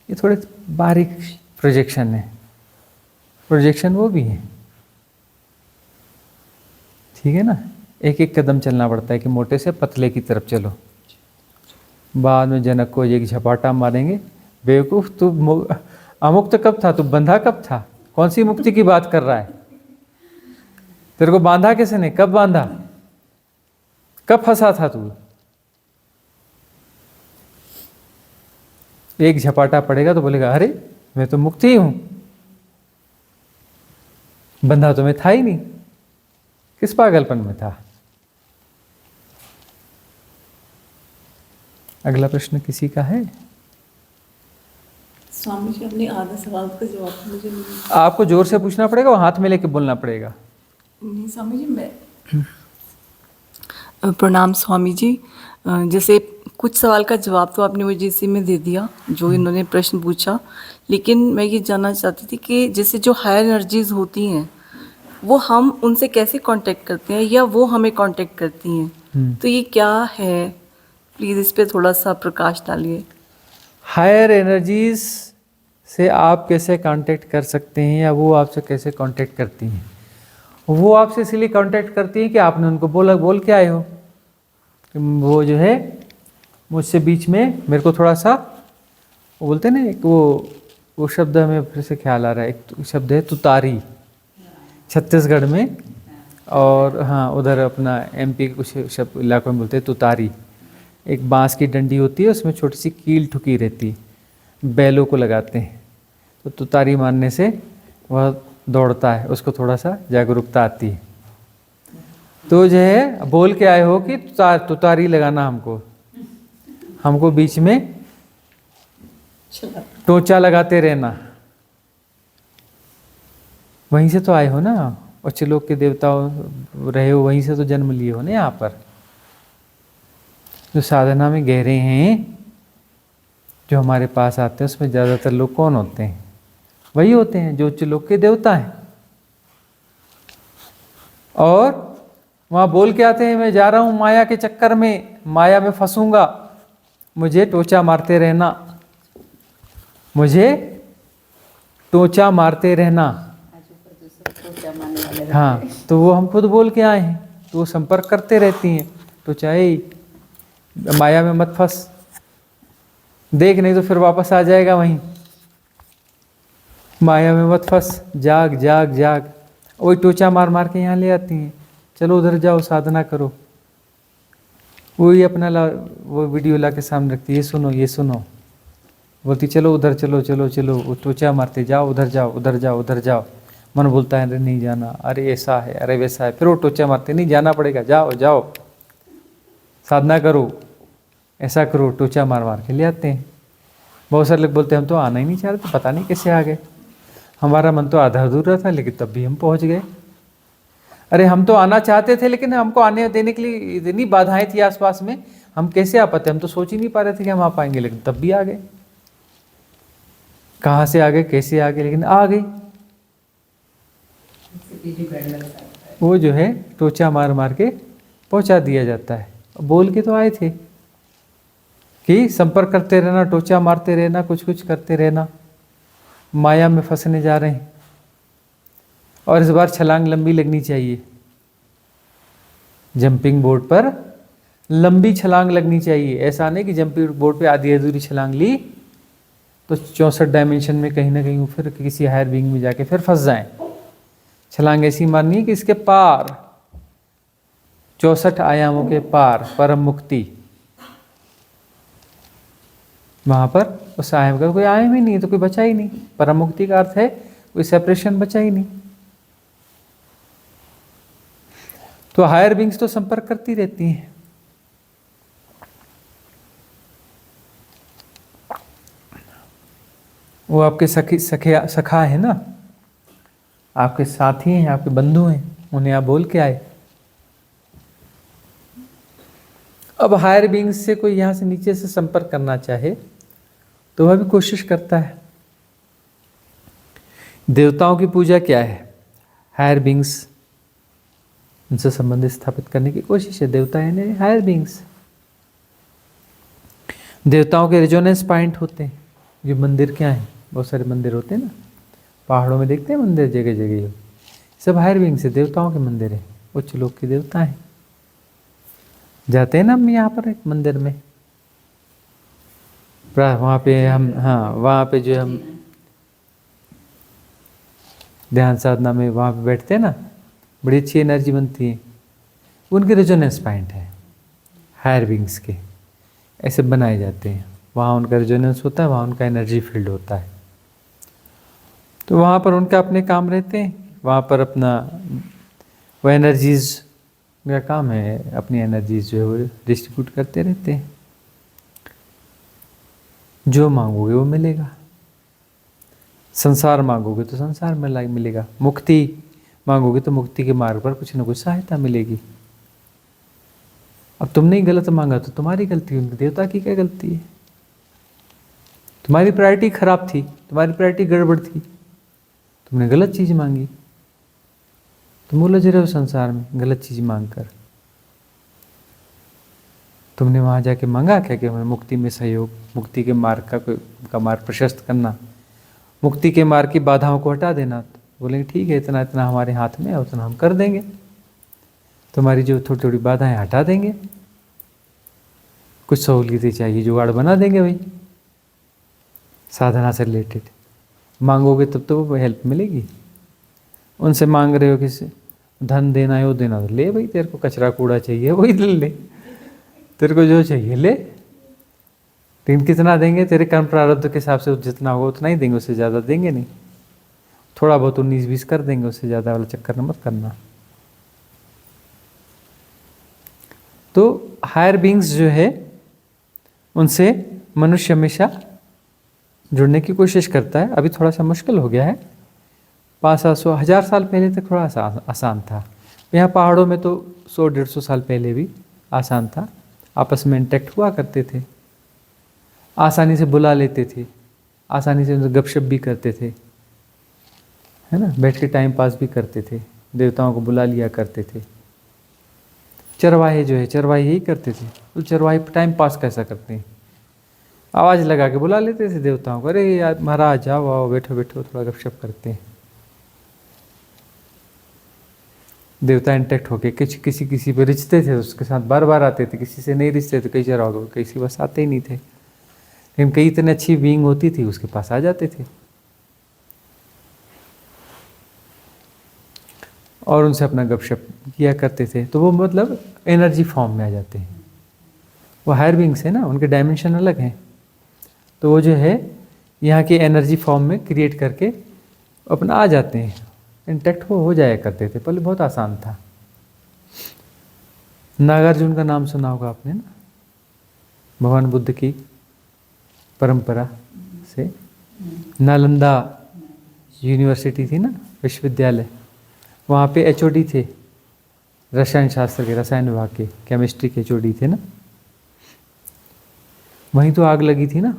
S2: ये थोड़े बारीक प्रोजेक्शन है। प्रोजेक्शन वो भी है, ठीक है ना। एक एक कदम चलना पड़ता है कि मोटे से पतले की तरफ चलो। बाद में जनक को एक झपाटा मारेंगे, बेवकूफ़ तू अमुक्त कब था, तू बंधा कब था, कौन सी मुक्ति की बात कर रहा है, तेरे को बांधा किसने, कब बांधा, कब फंसा था तू। एक झपाटा पड़ेगा तो बोलेगा अरे मैं तो मुक्त ही हूं, बंधा तो मैं था ही नहीं, किस पागलपन में था। अगला प्रश्न किसी का है?
S4: स्वामी जी अपने आधा सवाल का जवाब तो मुझे नहीं।
S2: आपको जोर से पूछना पड़ेगा, वो हाथ में लेके बोलना पड़ेगा।
S4: नहीं स्वामी जी, मैं प्रणाम स्वामी जी। जैसे कुछ सवाल का जवाब तो आपने मुझे इसी में दे दिया जो इन्होंने प्रश्न पूछा, लेकिन मैं ये जानना चाहती थी कि जैसे जो हायर एनर्जीज होती हैं वो हम उनसे कैसे कांटेक्ट करते हैं या वो हमें कांटेक्ट करती हैं, तो ये क्या है, प्लीज़ इस पे थोड़ा सा प्रकाश डालिए।
S2: हायर एनर्जीज से आप कैसे कांटेक्ट कर सकते हैं या वो आपसे कैसे कांटेक्ट करती हैं? वो आपसे इसलिए कांटेक्ट करती हैं कि आपने उनको बोल के आए हो। वो जो है मुझसे बीच में मेरे को थोड़ा सा वो बोलते हैं ना, एक वो शब्द हमें फिर से ख्याल आ रहा है, एक शब्द है तुतारी, छत्तीसगढ़ में, और हाँ उधर अपना MP के कुछ शब्द इलाकों में बोलते हैं तुतारी। एक बांस की डंडी होती है, उसमें छोटी सी कील ठुकी रहती है, बैलों को लगाते हैं, तो तुतारी मारने से वह दौड़ता है, उसको थोड़ा सा जागरूकता आती है। तो जो है बोल के आए हो कि तुतारी लगाना हमको बीच में टोचा लगाते रहना। वहीं से तो आए हो ना, उच्च लोक के देवता रहे हो, वहीं से तो जन्म लिए हो ना। यहाँ पर जो साधना में गहरे हैं, जो हमारे पास आते हैं, उसमें ज़्यादातर लोग कौन होते हैं? वही होते हैं जो उच्च लोक के देवता हैं। और वहाँ बोल के आते हैं मैं जा रहा हूँ माया के चक्कर में, माया में फंसूंगा, मुझे टोचा मारते रहना, मुझे टोचा मारते रहना। हाँ, तो वो हम खुद बोल के आए हैं, तो वो संपर्क करते रहती हैं। तो चाहे माया में मत फंस, देख नहीं तो फिर वापस आ जाएगा वहीं। माया में मत फंस, जाग जाग जाग, वही टोचा मार मार के यहाँ ले आती हैं। चलो उधर जाओ, साधना करो। वही अपना वो वीडियो ला के सामने रखती है, ये सुनो ये सुनो, बोलती चलो उधर चलो चलो चलो, वो टोचा मारते जाओ, उधर जाओ उधर जाओ उधर जाओ। मन बोलता है अरे नहीं जाना, अरे ऐसा है, अरे वैसा है, फिर वो टोचा मारते, नहीं जाना पड़ेगा, जाओ जाओ साधना करो, ऐसा करो, टोचा मार मार के ले आते हैं। बहुत सारे लोग बोलते हैं हम तो आना ही नहीं चाह रहे, तो पता नहीं कैसे आ गए, हमारा मन तो आधा अधूरा था लेकिन तब भी हम पहुंच गए। अरे हम तो आना चाहते थे लेकिन हमको आने देने के लिए इतनी बाधाएं थी आसपास में, हम कैसे आ पाते, हम तो सोच ही नहीं पा रहे थे कि हम आ पाएंगे, लेकिन तब भी आ गए। कहाँ से आ गए, कैसे आ गए, लेकिन आ गए। वो जो है टोचा मार मार के पहुंचा दिया जाता है। बोल के तो आए थे कि संपर्क करते रहना, टोचा मारते रहना, कुछ कुछ करते रहना, माया में फंसने जा रहे हैं। और इस बार छलांग लंबी लगनी चाहिए, जंपिंग बोर्ड पर लंबी छलांग लगनी चाहिए। ऐसा नहीं कि जंपिंग बोर्ड पे आधी अधूरी छलांग ली तो 64 डायमेंशन में कहीं ना कहीं फिर किसी हायर बीइंग में जाके फिर फंस जाएं। छलांग ऐसी मारनी है कि इसके पार, 64 आयामों के पार परम मुक्ति, वहां पर उस आयाम का कोई आयाम ही नहीं, तो कोई बचा ही नहीं। परम मुक्ति का अर्थ है कोई सेपरेशन बचा ही नहीं। तो हायर बीइंग्स तो संपर्क करती रहती हैं। वो आपके सखा है ना, आपके साथी हैं, आपके बंधु हैं, उन्हें आप बोल के आए। अब हायर बीइंग्स से कोई यहाँ से नीचे से संपर्क करना चाहे तो वह भी कोशिश करता है, देवताओं की पूजा क्या है? हायर बींग्स, उनसे संबंध स्थापित करने की कोशिश है। देवता यानी हायर बींग्स। देवताओं के रेजोनेंस पॉइंट होते हैं। जो मंदिर क्या है, बहुत सारे मंदिर होते हैं ना, पहाड़ों में देखते हैं मंदिर जगह जगह, सब हायर बींग्स से देवताओं के मंदिर है, उच्च लोक के देवता हैं। जाते हैं ना हम यहाँ पर एक मंदिर में, वहाँ पे हम, हाँ वहाँ पे जो हम ध्यान साधना में वहाँ पे बैठते हैं ना, बड़ी अच्छी एनर्जी बनती है। उनके रेजोनेंस पॉइंट है हायर बींग्स के, ऐसे बनाए जाते हैं। वहाँ उनका रेजोनेंस होता है, वहाँ उनका एनर्जी फील्ड होता है। तो वहाँ पर उनका अपने काम रहते हैं, वहाँ पर अपना वो एनर्जीज का काम है, अपनी एनर्जीज जो है वो डिस्ट्रीब्यूट करते रहते हैं। जो मांगोगे वो मिलेगा। संसार मांगोगे तो संसार में मिलेगा, मुक्ति मांगोगे तो मुक्ति के मार्ग पर कुछ न कुछ सहायता मिलेगी। अब तुमने ही गलत मांगा तो तुम्हारी गलती है, देवता की क्या गलती है? तुम्हारी प्रायोरिटी खराब थी, तुम्हारी प्रायोरिटी गड़बड़ थी, तुमने गलत चीज मांगी, तुम उलझ रहे हो संसार में गलत चीज मांगकर। तुमने वहां जाके मांगा क्या कि हमें मुक्ति में सहयोग, मुक्ति के मार्ग का मार्ग प्रशस्त करना, मुक्ति के मार्ग की बाधाओं को हटा देना। तो बोलेंगे ठीक है, इतना इतना हमारे हाथ में है, उतना हम कर देंगे, तुम्हारी जो थोड़ी थोड़ी बाधाएं हटा देंगे, कुछ सहूलियतें चाहिए जुगाड़ बना देंगे भाई, साधना से रिलेटेड। मांगोगे तब तो वो हेल्प मिलेगी। उनसे मांग रहे हो किसी धन देना है, वो देना तो ले भाई, तेरे को कचरा कूड़ा चाहिए वही ले, तेरे को जो चाहिए ले। लेकिन कितना देंगे? तेरे कर्म प्रारब्ध के हिसाब से जितना होगा उतना ही देंगे, उससे ज़्यादा देंगे नहीं। थोड़ा बहुत 19-20 कर देंगे, उससे ज़्यादा वाला चक्कर मत करना। तो हायर बींग्स जो है उनसे मनुष्य हमेशा जुड़ने की कोशिश करता है। अभी थोड़ा सा मुश्किल हो गया है, 500-100 हज़ार साल पहले तक थोड़ा आसान था। यहाँ पहाड़ों में तो 100-150 साल पहले भी आसान था, आपस में इंटैक्ट हुआ करते थे, आसानी से बुला लेते थे, आसानी से गपशप भी करते थे, है ना, बैठ के टाइम पास भी करते थे, देवताओं को बुला लिया करते थे। चरवाहे जो है, चरवाहे यही करते थे। तो चरवाहे टाइम पास कैसा करते हैं? आवाज़ लगा के बुला लेते थे देवताओं को, अरे यार महाराज जाओ आओ, बैठो बैठो, थोड़ा गपशप करते हैं। देवता इंटैक्ट होके किसी किसी पे रिझते थे, उसके साथ बार बार आते थे, किसी से नहीं रिझते थे, कई चरवाहे किसी बस आते ही नहीं थे, लेकिन कई इतनी अच्छी बीइंग होती थी उसके पास आ जाते थे और उनसे अपना गपशप किया करते थे। तो वो मतलब एनर्जी फॉर्म में आ जाते हैं। वो हायर बीइंग्स है ना, उनके डायमेंशन अलग हैं, तो वो जो है यहाँ की एनर्जी फॉर्म में क्रिएट करके अपना आ जाते हैं, इंटैक्ट हो जाया करते थे। पहले बहुत आसान था। नागार्जुन का नाम सुना होगा आपने ना, भगवान बुद्ध की परंपरा से। नालंदा यूनिवर्सिटी थी ना, विश्वविद्यालय, वहाँ पे HOD थे, रसायन शास्त्र के, रसायन विभाग के, केमिस्ट्री के HOD थे ना। वहीं तो आग लगी थी ना,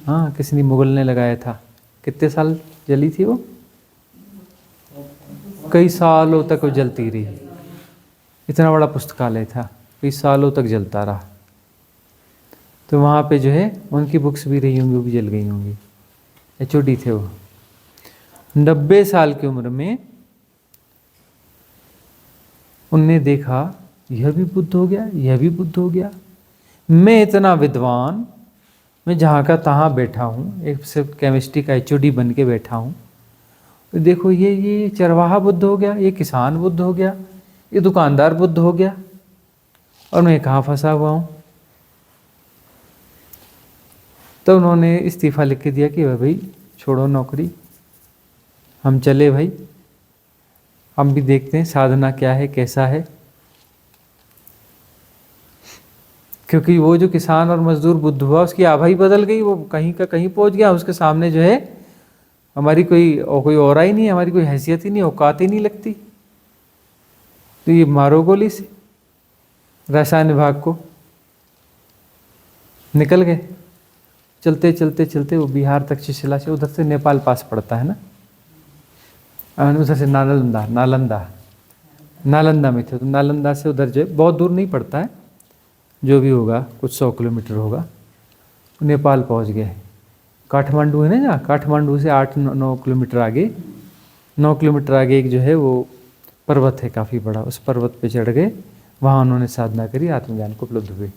S2: हाँ, किसी ने मुगल ने लगाया था। कितने साल जली थी वो? कई सालों तक वो जलती रही। इतना बड़ा पुस्तकालय था, कई सालों तक जलता रहा। तो वहाँ पे जो है उनकी बुक्स भी रही होंगी, वो भी जल गई होंगी। HOD थे वो। 90 साल की उम्र में उनने देखा यह भी बुद्ध हो गया, यह भी बुद्ध हो गया, मैं इतना विद्वान, मैं जहाँ का तहाँ बैठा हूँ, एक सिर्फ केमिस्ट्री का HOD बन के बैठा हूँ। देखो ये चरवाहा बुद्ध हो गया, ये किसान बुद्ध हो गया, ये दुकानदार बुद्ध हो गया, और मैं कहाँ फंसा हुआ हूँ। तो उन्होंने इस्तीफा लिख के दिया कि भाई छोड़ो नौकरी, हम चले भाई, हम भी देखते हैं साधना क्या है, कैसा है। क्योंकि वो जो किसान और मजदूर बुद्ध हुआ, उसकी आभा ही बदल गई, वो कहीं का कहीं पहुंच गया। उसके सामने जो है हमारी कोई और ही नहीं, हमारी कोई हैसियत ही नहीं, औकात ही नहीं लगती। तो ये मारो गोली से रसायन विभाग को, निकल गए। चलते चलते चलते वो बिहार तक, शिशिला से, उधर से नेपाल पास पड़ता है ना, उधर से नालंदा में थे। तो नालंदा से उधर जो है बहुत दूर नहीं पड़ता है, जो भी होगा कुछ 100 किलोमीटर होगा, नेपाल पहुंच गए। काठमांडू है ना, जहाँ काठमांडू से 8-9 किलोमीटर आगे, 9 किलोमीटर आगे एक जो है वो पर्वत है काफ़ी बड़ा, उस पर्वत पे चढ़ गए। वहाँ उन्होंने साधना करी, आत्मज्ञान को उपलब्ध हुए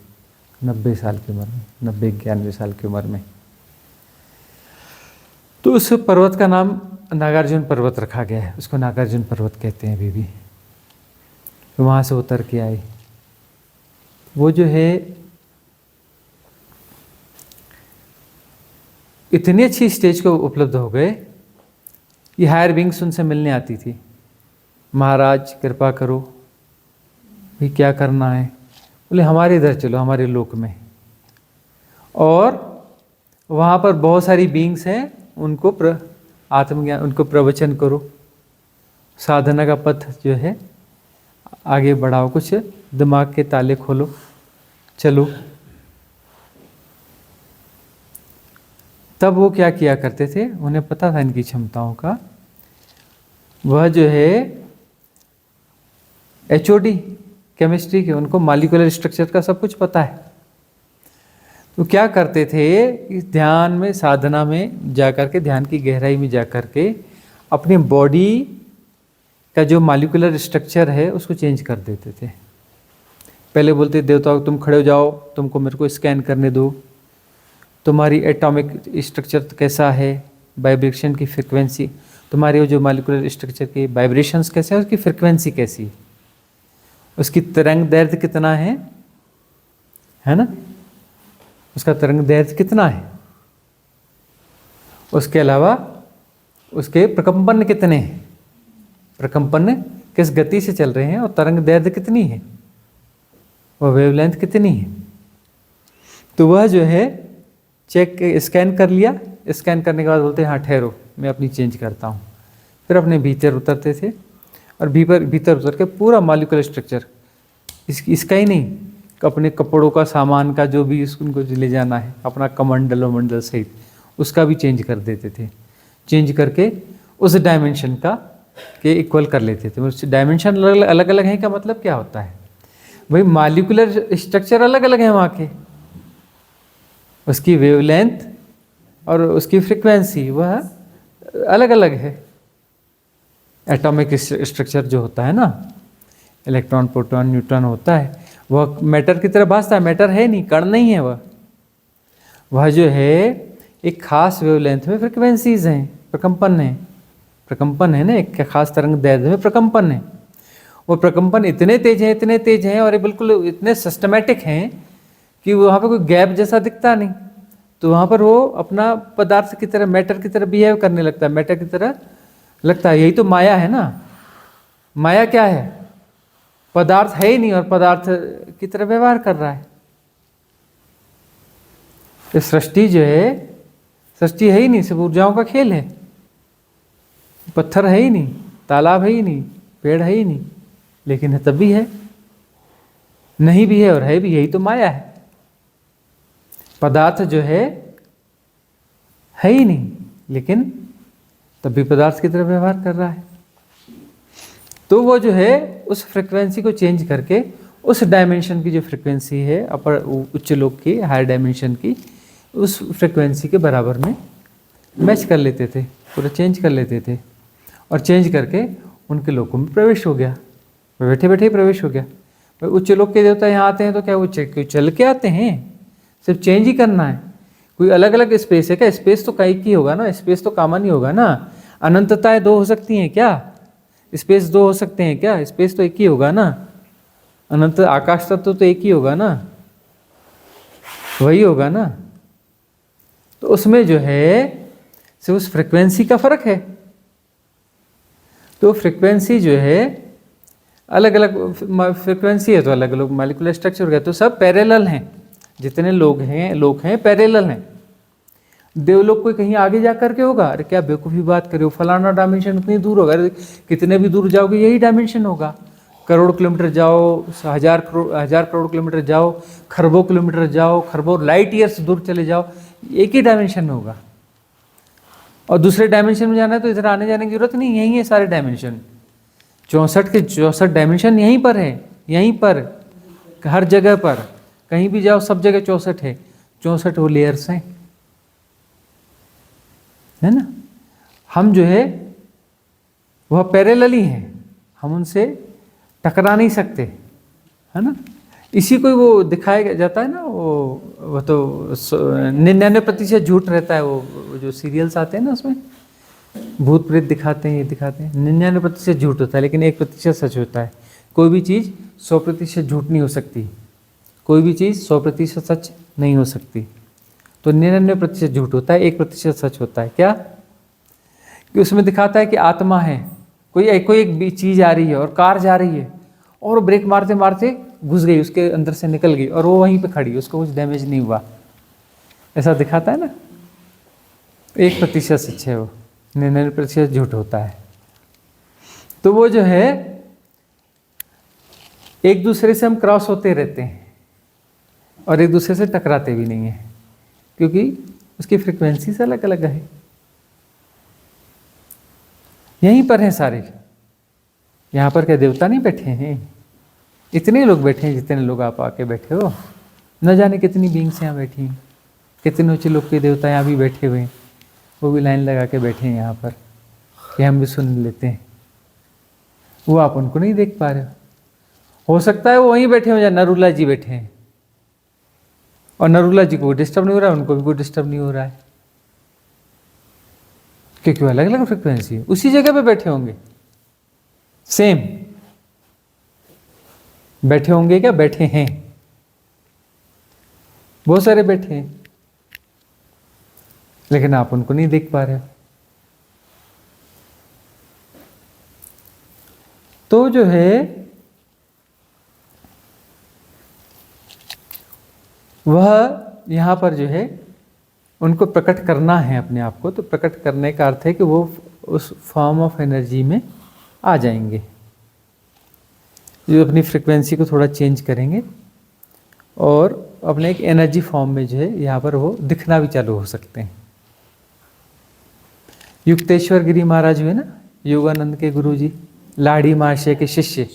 S2: 90 साल की उम्र में, 90-91 साल की उम्र में। तो उस पर्वत का नाम नागार्जुन पर्वत रखा गया है, उसको नागार्जुन पर्वत कहते हैं अभी भी। तो वहाँ से उतर के आए। वो जो है इतनी अच्छी स्टेज को उपलब्ध हो गए, ये हायर विंग्स उनसे मिलने आती थी, महाराज कृपा करो भी क्या करना है। बोले हमारे इधर चलो, हमारे लोक में। और वहाँ पर बहुत सारी बींग्स हैं, उनको आत्मज्ञान, उनको प्रवचन करो, साधना का पथ जो है आगे बढ़ाओ, कुछ दिमाग के ताले खोलो, चलो। तब वो क्या किया करते थे, उन्हें पता था इनकी क्षमताओं का। वह जो है HOD केमिस्ट्री के, उनको मॉलिक्यूलर स्ट्रक्चर का सब कुछ पता है। तो क्या करते थे, इस ध्यान में, साधना में जाकर के, ध्यान की गहराई में जाकर के अपनी बॉडी का जो मॉलिक्यूलर स्ट्रक्चर है उसको चेंज कर देते थे। पहले बोलते देवताओं तुम खड़े हो जाओ, तुमको मेरे को स्कैन करने दो, तुम्हारी एटॉमिक स्ट्रक्चर कैसा है, वाइब्रेशन की फ्रिक्वेंसी, तुम्हारे जो मॉलिक्यूलर स्ट्रक्चर के वाइब्रेशंस कैसे है, उसकी फ्रिक्वेंसी कैसी है, उसकी तरंग दैर्ध्य कितना है ना, उसका तरंग दैर्ध्य कितना है, उसके अलावा उसके प्रकंपन कितने हैं, प्रकंपन किस गति से चल रहे हैं, और तरंग दैर्ध्य कितनी है, वह वेवलेंथ कितनी है। तो वह जो है चेक स्कैन कर लिया, स्कैन करने के बाद बोलते हैं हाँ ठहरो, मैं अपनी चेंज करता हूँ। फिर अपने भीतर उतरते थे, और भीतर उतर के पूरा मॉलिक्यूलर स्ट्रक्चर, इसका ही नहीं, अपने कपड़ों का, सामान का, जो भी उनको ले जाना है, अपना कमंडल और मंडल सहित उसका भी चेंज कर देते थे। चेंज करके उस डायमेंशन का के इक्वल कर लेते थे। उस डायमेंशन अलग अलग हैं का मतलब क्या होता है भाई, मॉलिक्यूलर स्ट्रक्चर अलग अलग है वहाँ के, उसकी वेवलेंथ और उसकी फ्रीक्वेंसी वह अलग अलग है। एटॉमिक स्ट्रक्चर जो होता है ना, इलेक्ट्रॉन, प्रोटॉन, न्यूट्रॉन होता है, वह मैटर की तरह भासता है, मैटर है नहीं, कण नहीं है वह जो है एक खास वेवलेंथ में फ्रिक्वेंसीज हैं, प्रकंपन है ना, एक खास तरंग दैर्ध्य में प्रकंपन है। वो प्रकंपन इतने तेज हैं और ये बिल्कुल इतने सिस्टमेटिक हैं कि वहाँ पे कोई गैप जैसा दिखता नहीं। तो वहाँ पर वो अपना पदार्थ की तरह, मैटर की तरह बिहेव करने लगता है, मैटर की तरह लगता है। यही तो माया है ना। माया क्या है, पदार्थ है ही नहीं और पदार्थ की तरह व्यवहार कर रहा है। तो सृष्टि जो है, सृष्टि है ही नहीं, सिर्फ ऊर्जाओं का खेल है। पत्थर है ही नहीं, तालाब है ही नहीं, पेड़ है ही नहीं, लेकिन है तब भी है, नहीं भी है और है भी, यही तो माया है। पदार्थ जो है ही नहीं, लेकिन तब भी पदार्थ की तरह व्यवहार कर रहा है। तो वो जो है उस फ्रिक्वेंसी को चेंज करके उस डायमेंशन की जो फ्रिक्वेंसी है, अपर उच्च लोक की, हायर डायमेंशन की, उस फ्रिक्वेंसी के बराबर में मैच कर लेते थे, पूरा चेंज कर लेते थे। और चेंज करके उनके लोकों में प्रवेश हो गया, बैठे बैठे ही प्रवेश हो गया। भाई उच्च लोक के देवता यहाँ आते हैं तो क्या वो चल के आते हैं, सिर्फ चेंज ही करना है। कोई अलग अलग स्पेस है क्या? स्पेस तो कई की होगा ना, स्पेस तो कॉमन ही होगा ना। अनंतताएं दो हो सकती हैं क्या? स्पेस दो हो सकते हैं क्या? स्पेस तो एक ही होगा ना। अनंत आकाश तत्व तो एक ही होगा ना, वही होगा ना। तो उसमें जो है सिर्फ उस फ्रिक्वेंसी का फर्क है। तो फ्रिक्वेंसी जो है अलग अलग फ्रिक्वेंसी है, तो अलग अलग मॉलिक्यूलर स्ट्रक्चर हो गया। तो सब पैरेलल हैं, जितने लोग हैं पैरेलल हैं। देवलोक कोई कहीं आगे जा करके होगा? अरे क्या बेवकूफ़ी बात करे, हो फलाना डायमेंशन इतनी दूर होगा। अरे कितने भी दूर जाओगे यही डायमेंशन होगा। करोड़ किलोमीटर जाओ, हजार करोड़ किलोमीटर जाओ, खरबों किलोमीटर जाओ, खरबों लाइट ईयर्स दूर चले जाओ, एक ही डायमेंशन में होगा। और दूसरे डायमेंशन में जाना है तो इधर आने जाने की जरूरत नहीं, यही है सारे डायमेंशन। 64 के 64 डायमेंशन यहीं पर है, यहीं पर हर जगह पर, कहीं भी जाओ सब जगह 64 है। 64 वो लेयर्स हैं, है ना। हम जो है वह पैरेलली हैं, हम उनसे टकरा नहीं सकते, है ना। इसी को वो दिखाया जाता है ना, वो तो 99% झूठ रहता है। वो जो सीरियल्स आते हैं ना उसमें भूत प्रेत दिखाते हैं, ये दिखाते हैं, 99% झूठ होता है, लेकिन 1% सच होता है। कोई भी चीज़ 100% झूठ नहीं हो सकती, कोई भी चीज़ 100% सच नहीं हो सकती। तो 99% झूठ होता है, 1% सच होता है। क्या कि उसमें दिखाता है कि आत्मा है, कोई एक चीज़ आ रही है और कार जा रही है और ब्रेक मारते मारते घुस गई, उसके अंदर से निकल गई और वो वहीं पे खड़ी, उसको कुछ डैमेज नहीं हुआ, ऐसा दिखाता है ना। 1% सच है, वो 99% झूठ होता है। तो वो जो है एक दूसरे से हम क्रॉस होते रहते हैं और एक दूसरे से टकराते भी नहीं हैं, क्योंकि उसकी फ्रिक्वेंसीज अलग अलग है। यहीं पर हैं सारे, यहाँ पर क्या देवता नहीं बैठे हैं, इतने लोग बैठे हैं जितने लोग आप आके बैठे हो। न जाने कितनी बींग्स यहाँ बैठी हैं, कितने ऊँचे लोग के देवता यहाँ भी बैठे हुए हैं, वो भी लाइन लगा के बैठे हैं यहाँ पर कि हम भी सुन लेते हैं। वो आप उनको नहीं देख पा रहे हो सकता है वो वहीं बैठे हो जहाँ नरूला जी बैठे हैं, और नरूला जी को डिस्टर्ब नहीं हो रहा है, उनको भी कोई डिस्टर्ब नहीं हो रहा है, क्योंकि वो अलग अलग फ्रिक्वेंसी है। उसी जगह पे बैठे होंगे, सेम बैठे होंगे, क्या बैठे हैं, बहुत सारे बैठे हैं, लेकिन आप उनको नहीं देख पा रहे हो। तो जो है वह यहाँ पर जो है उनको प्रकट करना है अपने आप को। तो प्रकट करने का अर्थ है कि वो उस फॉर्म ऑफ एनर्जी में आ जाएंगे, जो अपनी फ्रिक्वेंसी को थोड़ा चेंज करेंगे और अपने एक एनर्जी फॉर्म में जो है यहाँ पर वो दिखना भी चालू हो सकते हैं। युक्तेश्वर गिरी महाराज हुए ना, योगानंद के गुरु जी, लाड़ी महाशय के शिष्य,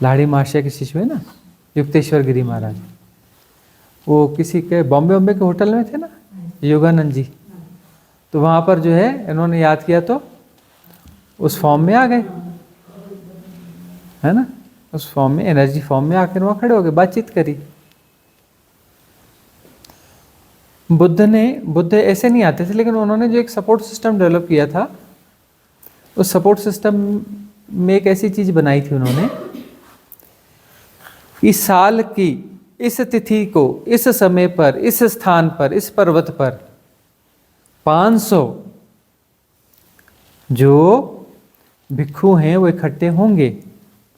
S2: लाड़ी महाशय के शिष्य हुए ना युक्तेश्वर गिरी महाराज। वो किसी के बॉम्बे के होटल में थे ना योगानंद जी, तो वहाँ पर जो है इन्होंने याद किया तो उस फॉर्म में आ गए, है ना, उस फॉर्म में, एनर्जी फॉर्म में आकर वहाँ खड़े हो गए, बातचीत करी। बुद्ध ऐसे नहीं आते थे, लेकिन उन्होंने जो एक सपोर्ट सिस्टम डेवलप किया था, उस सपोर्ट सिस्टम में एक ऐसी चीज़ बनाई थी उन्होंने, इस साल की इस तिथि को, इस समय पर, इस स्थान पर, इस पर्वत पर 500 जो भिक्षु हैं वो इकट्ठे होंगे,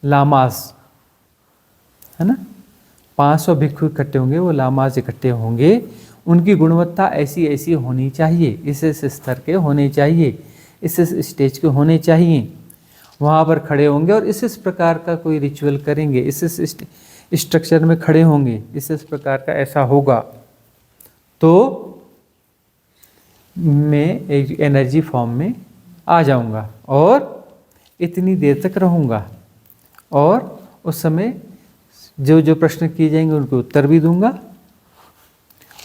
S2: लामास, है ना, 500 भिक्षु इकट्ठे होंगे, वो लामास इकट्ठे होंगे। उनकी गुणवत्ता ऐसी ऐसी होनी चाहिए, इस स्तर के होने चाहिए, इस स्टेज के होने चाहिए। वहाँ पर खड़े होंगे और इस प्रकार का कोई रिचुअल करेंगे, इस स्ट्रक्चर में खड़े होंगे, इस प्रकार का ऐसा होगा, तो मैं एक एनर्जी फॉर्म में आ जाऊंगा और इतनी देर तक रहूंगा, और उस समय जो जो प्रश्न किए जाएंगे उनके उत्तर भी दूंगा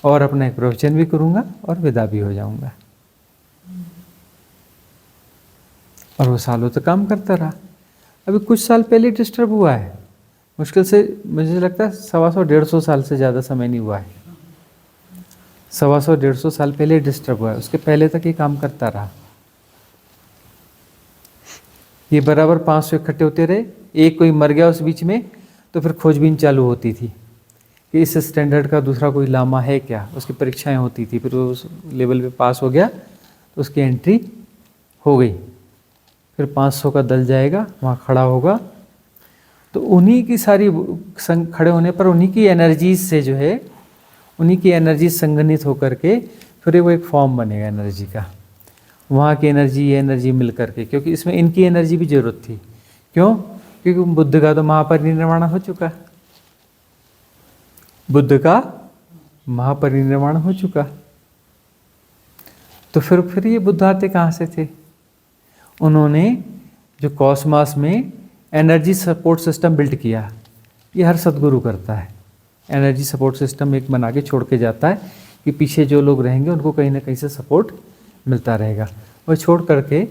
S2: और अपना एक प्रवचन भी करूंगा और विदा भी हो जाऊंगा। और वो सालों तक काम करता रहा। अभी कुछ साल पहले डिस्टर्ब हुआ है, मुश्किल से मुझे लगता है 125-150 साल से ज़्यादा समय नहीं हुआ है, 125-150 साल पहले डिस्टर्ब हुआ है, उसके पहले तक ये काम करता रहा। ये बराबर 500 इकट्ठे होते रहे, एक कोई मर गया उस बीच में तो फिर खोजबीन चालू होती थी कि इस स्टैंडर्ड का दूसरा कोई लामा है क्या, उसकी परीक्षाएं होती थी, फिर वो उस लेवल पे पास हो गया तो उसकी एंट्री हो गई, फिर 500 का दल जाएगा, वहाँ खड़ा होगा, तो उन्हीं की सारी खड़े होने पर उन्हीं की एनर्जीज से जो है, उन्हीं की एनर्जी संगठित होकर के फिर वो एक फॉर्म बनेगा एनर्जी का, वहाँ की एनर्जी ये एनर्जी मिल करके, क्योंकि इसमें इनकी एनर्जी भी जरूरत थी। क्यों? क्योंकि बुद्ध का तो महापरिनिर्वाण हो चुका, बुद्ध का महापरिनिर्वाण हो चुका, तो फिर ये बुद्ध आते कहाँ से थे? उन्होंने जो कॉस्मॉस में एनर्जी सपोर्ट सिस्टम बिल्ड किया, ये हर सद्गुरु करता है। एनर्जी सपोर्ट सिस्टम एक बना के छोड़ के जाता है कि पीछे जो लोग रहेंगे उनको कहीं ना कहीं से सपोर्ट मिलता रहेगा। वह छोड़ करके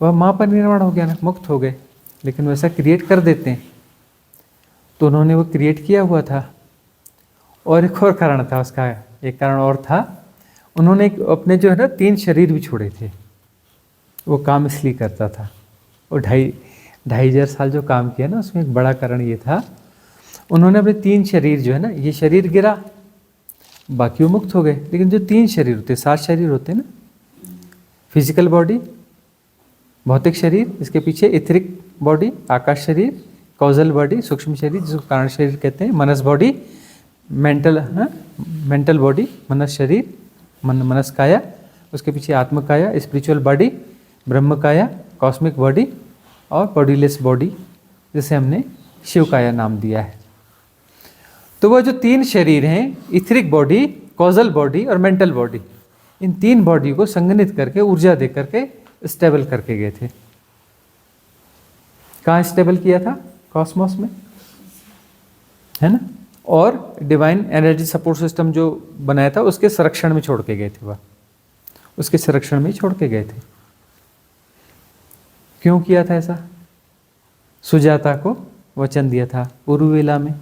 S2: वह महापरिनिर्वाण हो गया ना, मुक्त हो गए, लेकिन वैसा क्रिएट कर देते हैं। तो उन्होंने वो क्रिएट किया हुआ था। और एक और कारण था उसका, एक कारण और था, उन्होंने अपने जो है ना 3 शरीर भी छोड़े थे। वो काम इसलिए करता था, वो 2,500 साल जो काम किया ना, उसमें एक बड़ा कारण ये था, उन्होंने अपने 3 शरीर जो है ना, ये शरीर गिरा, बाकी वो मुक्त हो गए। लेकिन जो 3 शरीर होते, 7 शरीर होते ना, फिजिकल बॉडी, भौतिक शरीर, इसके पीछे इथरिक बॉडी, आकाश शरीर, कॉजल बॉडी, सूक्ष्म शरीर जिसको कारण शरीर कहते हैं, मनस बॉडी, मेंटल बॉडी, मनस शरीर, मनस काया, उसके पीछे आत्म काया, स्पिरिचुअल बॉडी, ब्रह्म काया, कॉस्मिक बॉडी और बॉडीलेस बॉडी, जिसे हमने शिव काया नाम दिया है। तो वह जो 3 शरीर हैं, इथरिक बॉडी, कॉजल बॉडी और मेंटल बॉडी, इन 3 बॉडी को संगठित करके ऊर्जा दे करके स्टेबल करके गए थे। कहाँ स्टेबल किया था? कॉस्मोस में, है ना। और डिवाइन एनर्जी सपोर्ट सिस्टम जो बनाया था उसके संरक्षण में छोड़ के गए थे, वह उसके संरक्षण में छोड़ के गए थे। क्यों किया था ऐसा? सुजाता को वचन दिया था उरुवेला में,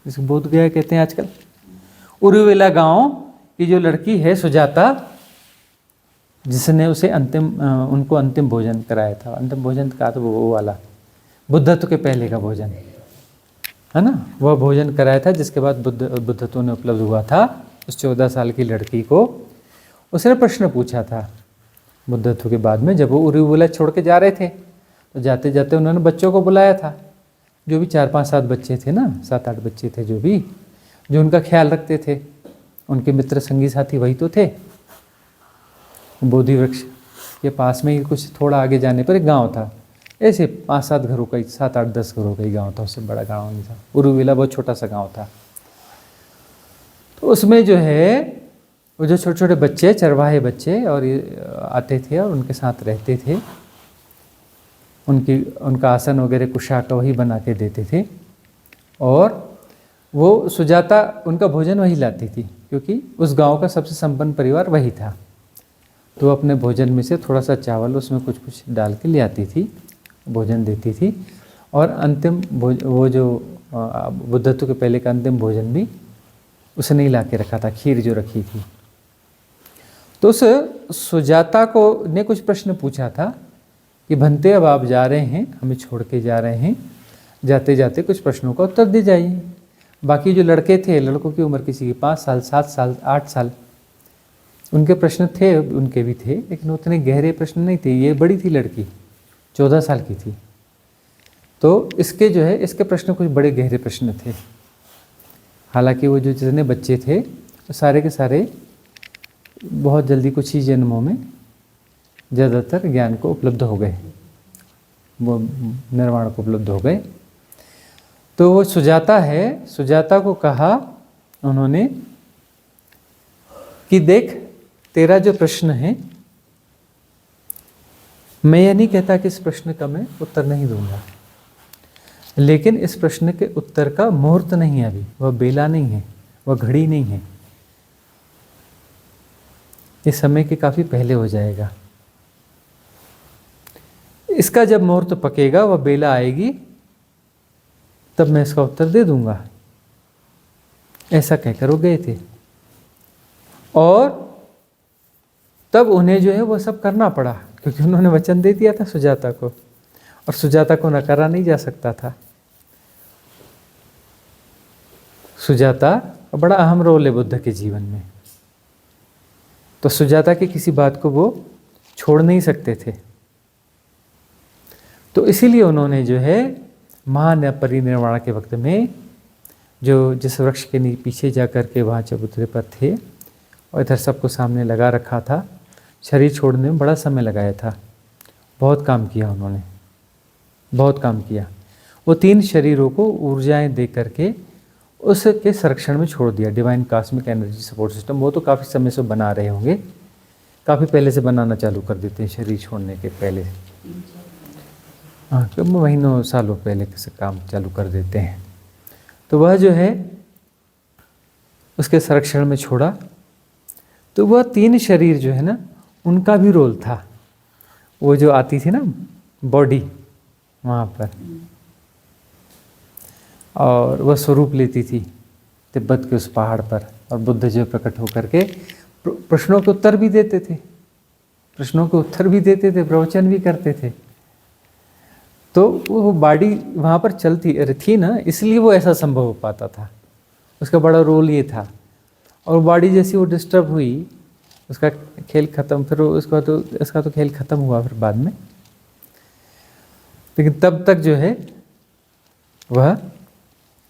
S2: जिसको बोध गया कहते हैं आजकल। उरुवेला गांव की जो लड़की है सुजाता, जिसने उसे उनको अंतिम भोजन कराया था। अंतिम भोजन का तो वो वाला बुद्धत्व के पहले का भोजन है ना, वह भोजन कराया था, जिसके बाद बुद्धत्व ने उपलब्ध हुआ था। उस 14 साल की लड़की को उसने प्रश्न पूछा था बुद्धत्व के बाद में, जब वो उरुवेला छोड़ के जा रहे थे, तो जाते जाते उन्होंने बच्चों को बुलाया था, जो भी 4-5-7 बच्चे थे ना, 7-8 बच्चे थे जो उनका ख्याल रखते थे। उनके मित्र संगी साथी वही तो थे। बोधि वृक्ष के पास में ही कुछ थोड़ा आगे जाने पर एक गांव था, ऐसे 5-7 घरों का, 7-8-10 घरों का ही गाँव था, उससे बड़ा गाँव नहीं था। उरुवेला बहुत छोटा सा गाँव था। तो उसमें जो है वो जो छोटे छोटे बच्चे, चरवाहे बच्चे और आते थे और उनके साथ रहते थे, उनका आसन वगैरह कुशाका वही बना के देते थे। और वो सुजाता उनका भोजन वही लाती थी, क्योंकि उस गांव का सबसे संपन्न परिवार वही था। तो अपने भोजन में से थोड़ा सा चावल उसमें कुछ कुछ डाल के ले आती थी, भोजन देती थी। और अंतिम वो जो बुद्धत्व के पहले का अंतिम भोजन भी उसने ही ला के रखा था, खीर जो रखी थी। तो उस सुजाता को ने कुछ प्रश्न पूछा था कि भंते, अब आप जा रहे हैं, हमें छोड़ के जा रहे हैं, जाते जाते कुछ प्रश्नों का उत्तर दे जाइए। बाकी जो लड़के थे, लड़कों की उम्र किसी की 5 साल, 7 साल, 8 साल, उनके प्रश्न थे, उनके भी थे, लेकिन उतने गहरे प्रश्न नहीं थे। ये बड़ी थी लड़की, 14 साल की थी, तो इसके जो है इसके प्रश्न कुछ बड़े गहरे प्रश्न थे। हालांकि वो जो जितने बच्चे थे तो सारे के सारे बहुत जल्दी कुछ ही जन्मों में ज़्यादातर ज्ञान को उपलब्ध हो गए, वो निर्वाण को उपलब्ध हो गए। तो वो सुजाता है, सुजाता को कहा उन्होंने कि देख, तेरा जो प्रश्न है, मैं ये नहीं कहता कि इस प्रश्न का मैं उत्तर नहीं दूंगा, लेकिन इस प्रश्न के उत्तर का मुहूर्त नहीं है अभी, वह बेला नहीं है, वह घड़ी नहीं है, इस समय के काफ़ी पहले हो जाएगा। इसका जब मुहूर्त पकेगा, वह बेला आएगी, तब मैं इसका उत्तर दे दूंगा। ऐसा कहकर वो गए थे। और तब उन्हें जो है वो सब करना पड़ा, क्योंकि उन्होंने वचन दे दिया था सुजाता को, और सुजाता को नकारा नहीं जा सकता था। सुजाता का बड़ा अहम रोल है बुद्ध के जीवन में, तो सुजाता की किसी बात को वो छोड़ नहीं सकते थे। तो इसीलिए उन्होंने जो है महान परिनिर्वाण के वक्त में जो जिस वृक्ष के पीछे जा कर के वहाँ चबूतरे पर थे और इधर सबको सामने लगा रखा था, शरीर छोड़ने में बड़ा समय लगाया था, बहुत काम किया उन्होंने, बहुत काम किया। वो 3 शरीरों को ऊर्जाएं दे करके उसके संरक्षण में छोड़ दिया, divine cosmic energy support system. वो तो काफ़ी समय से बना रहे होंगे, काफ़ी पहले से बनाना चालू कर देते हैं, शरीर छोड़ने के पहले। हाँ, कब महीनों सालों पहले से काम चालू कर देते हैं। तो वह जो है उसके संरक्षण में छोड़ा। तो वह 3 शरीर जो है ना, उनका भी रोल था। वो जो आती थी ना बॉडी वहाँ पर, और वह स्वरूप लेती थी तिब्बत के उस पहाड़ पर, और बुद्ध जो प्रकट होकर के प्रश्नों के उत्तर भी देते थे, प्रवचन भी करते थे। तो वो बॉडी वहाँ पर चलती थी ना, इसलिए वो ऐसा संभव हो पाता था। उसका बड़ा रोल ये था। और बॉडी जैसी वो डिस्टर्ब हुई, उसका खेल ख़त्म, फिर उसका तो खेल ख़त्म हुआ फिर बाद में। लेकिन तब तक जो है वह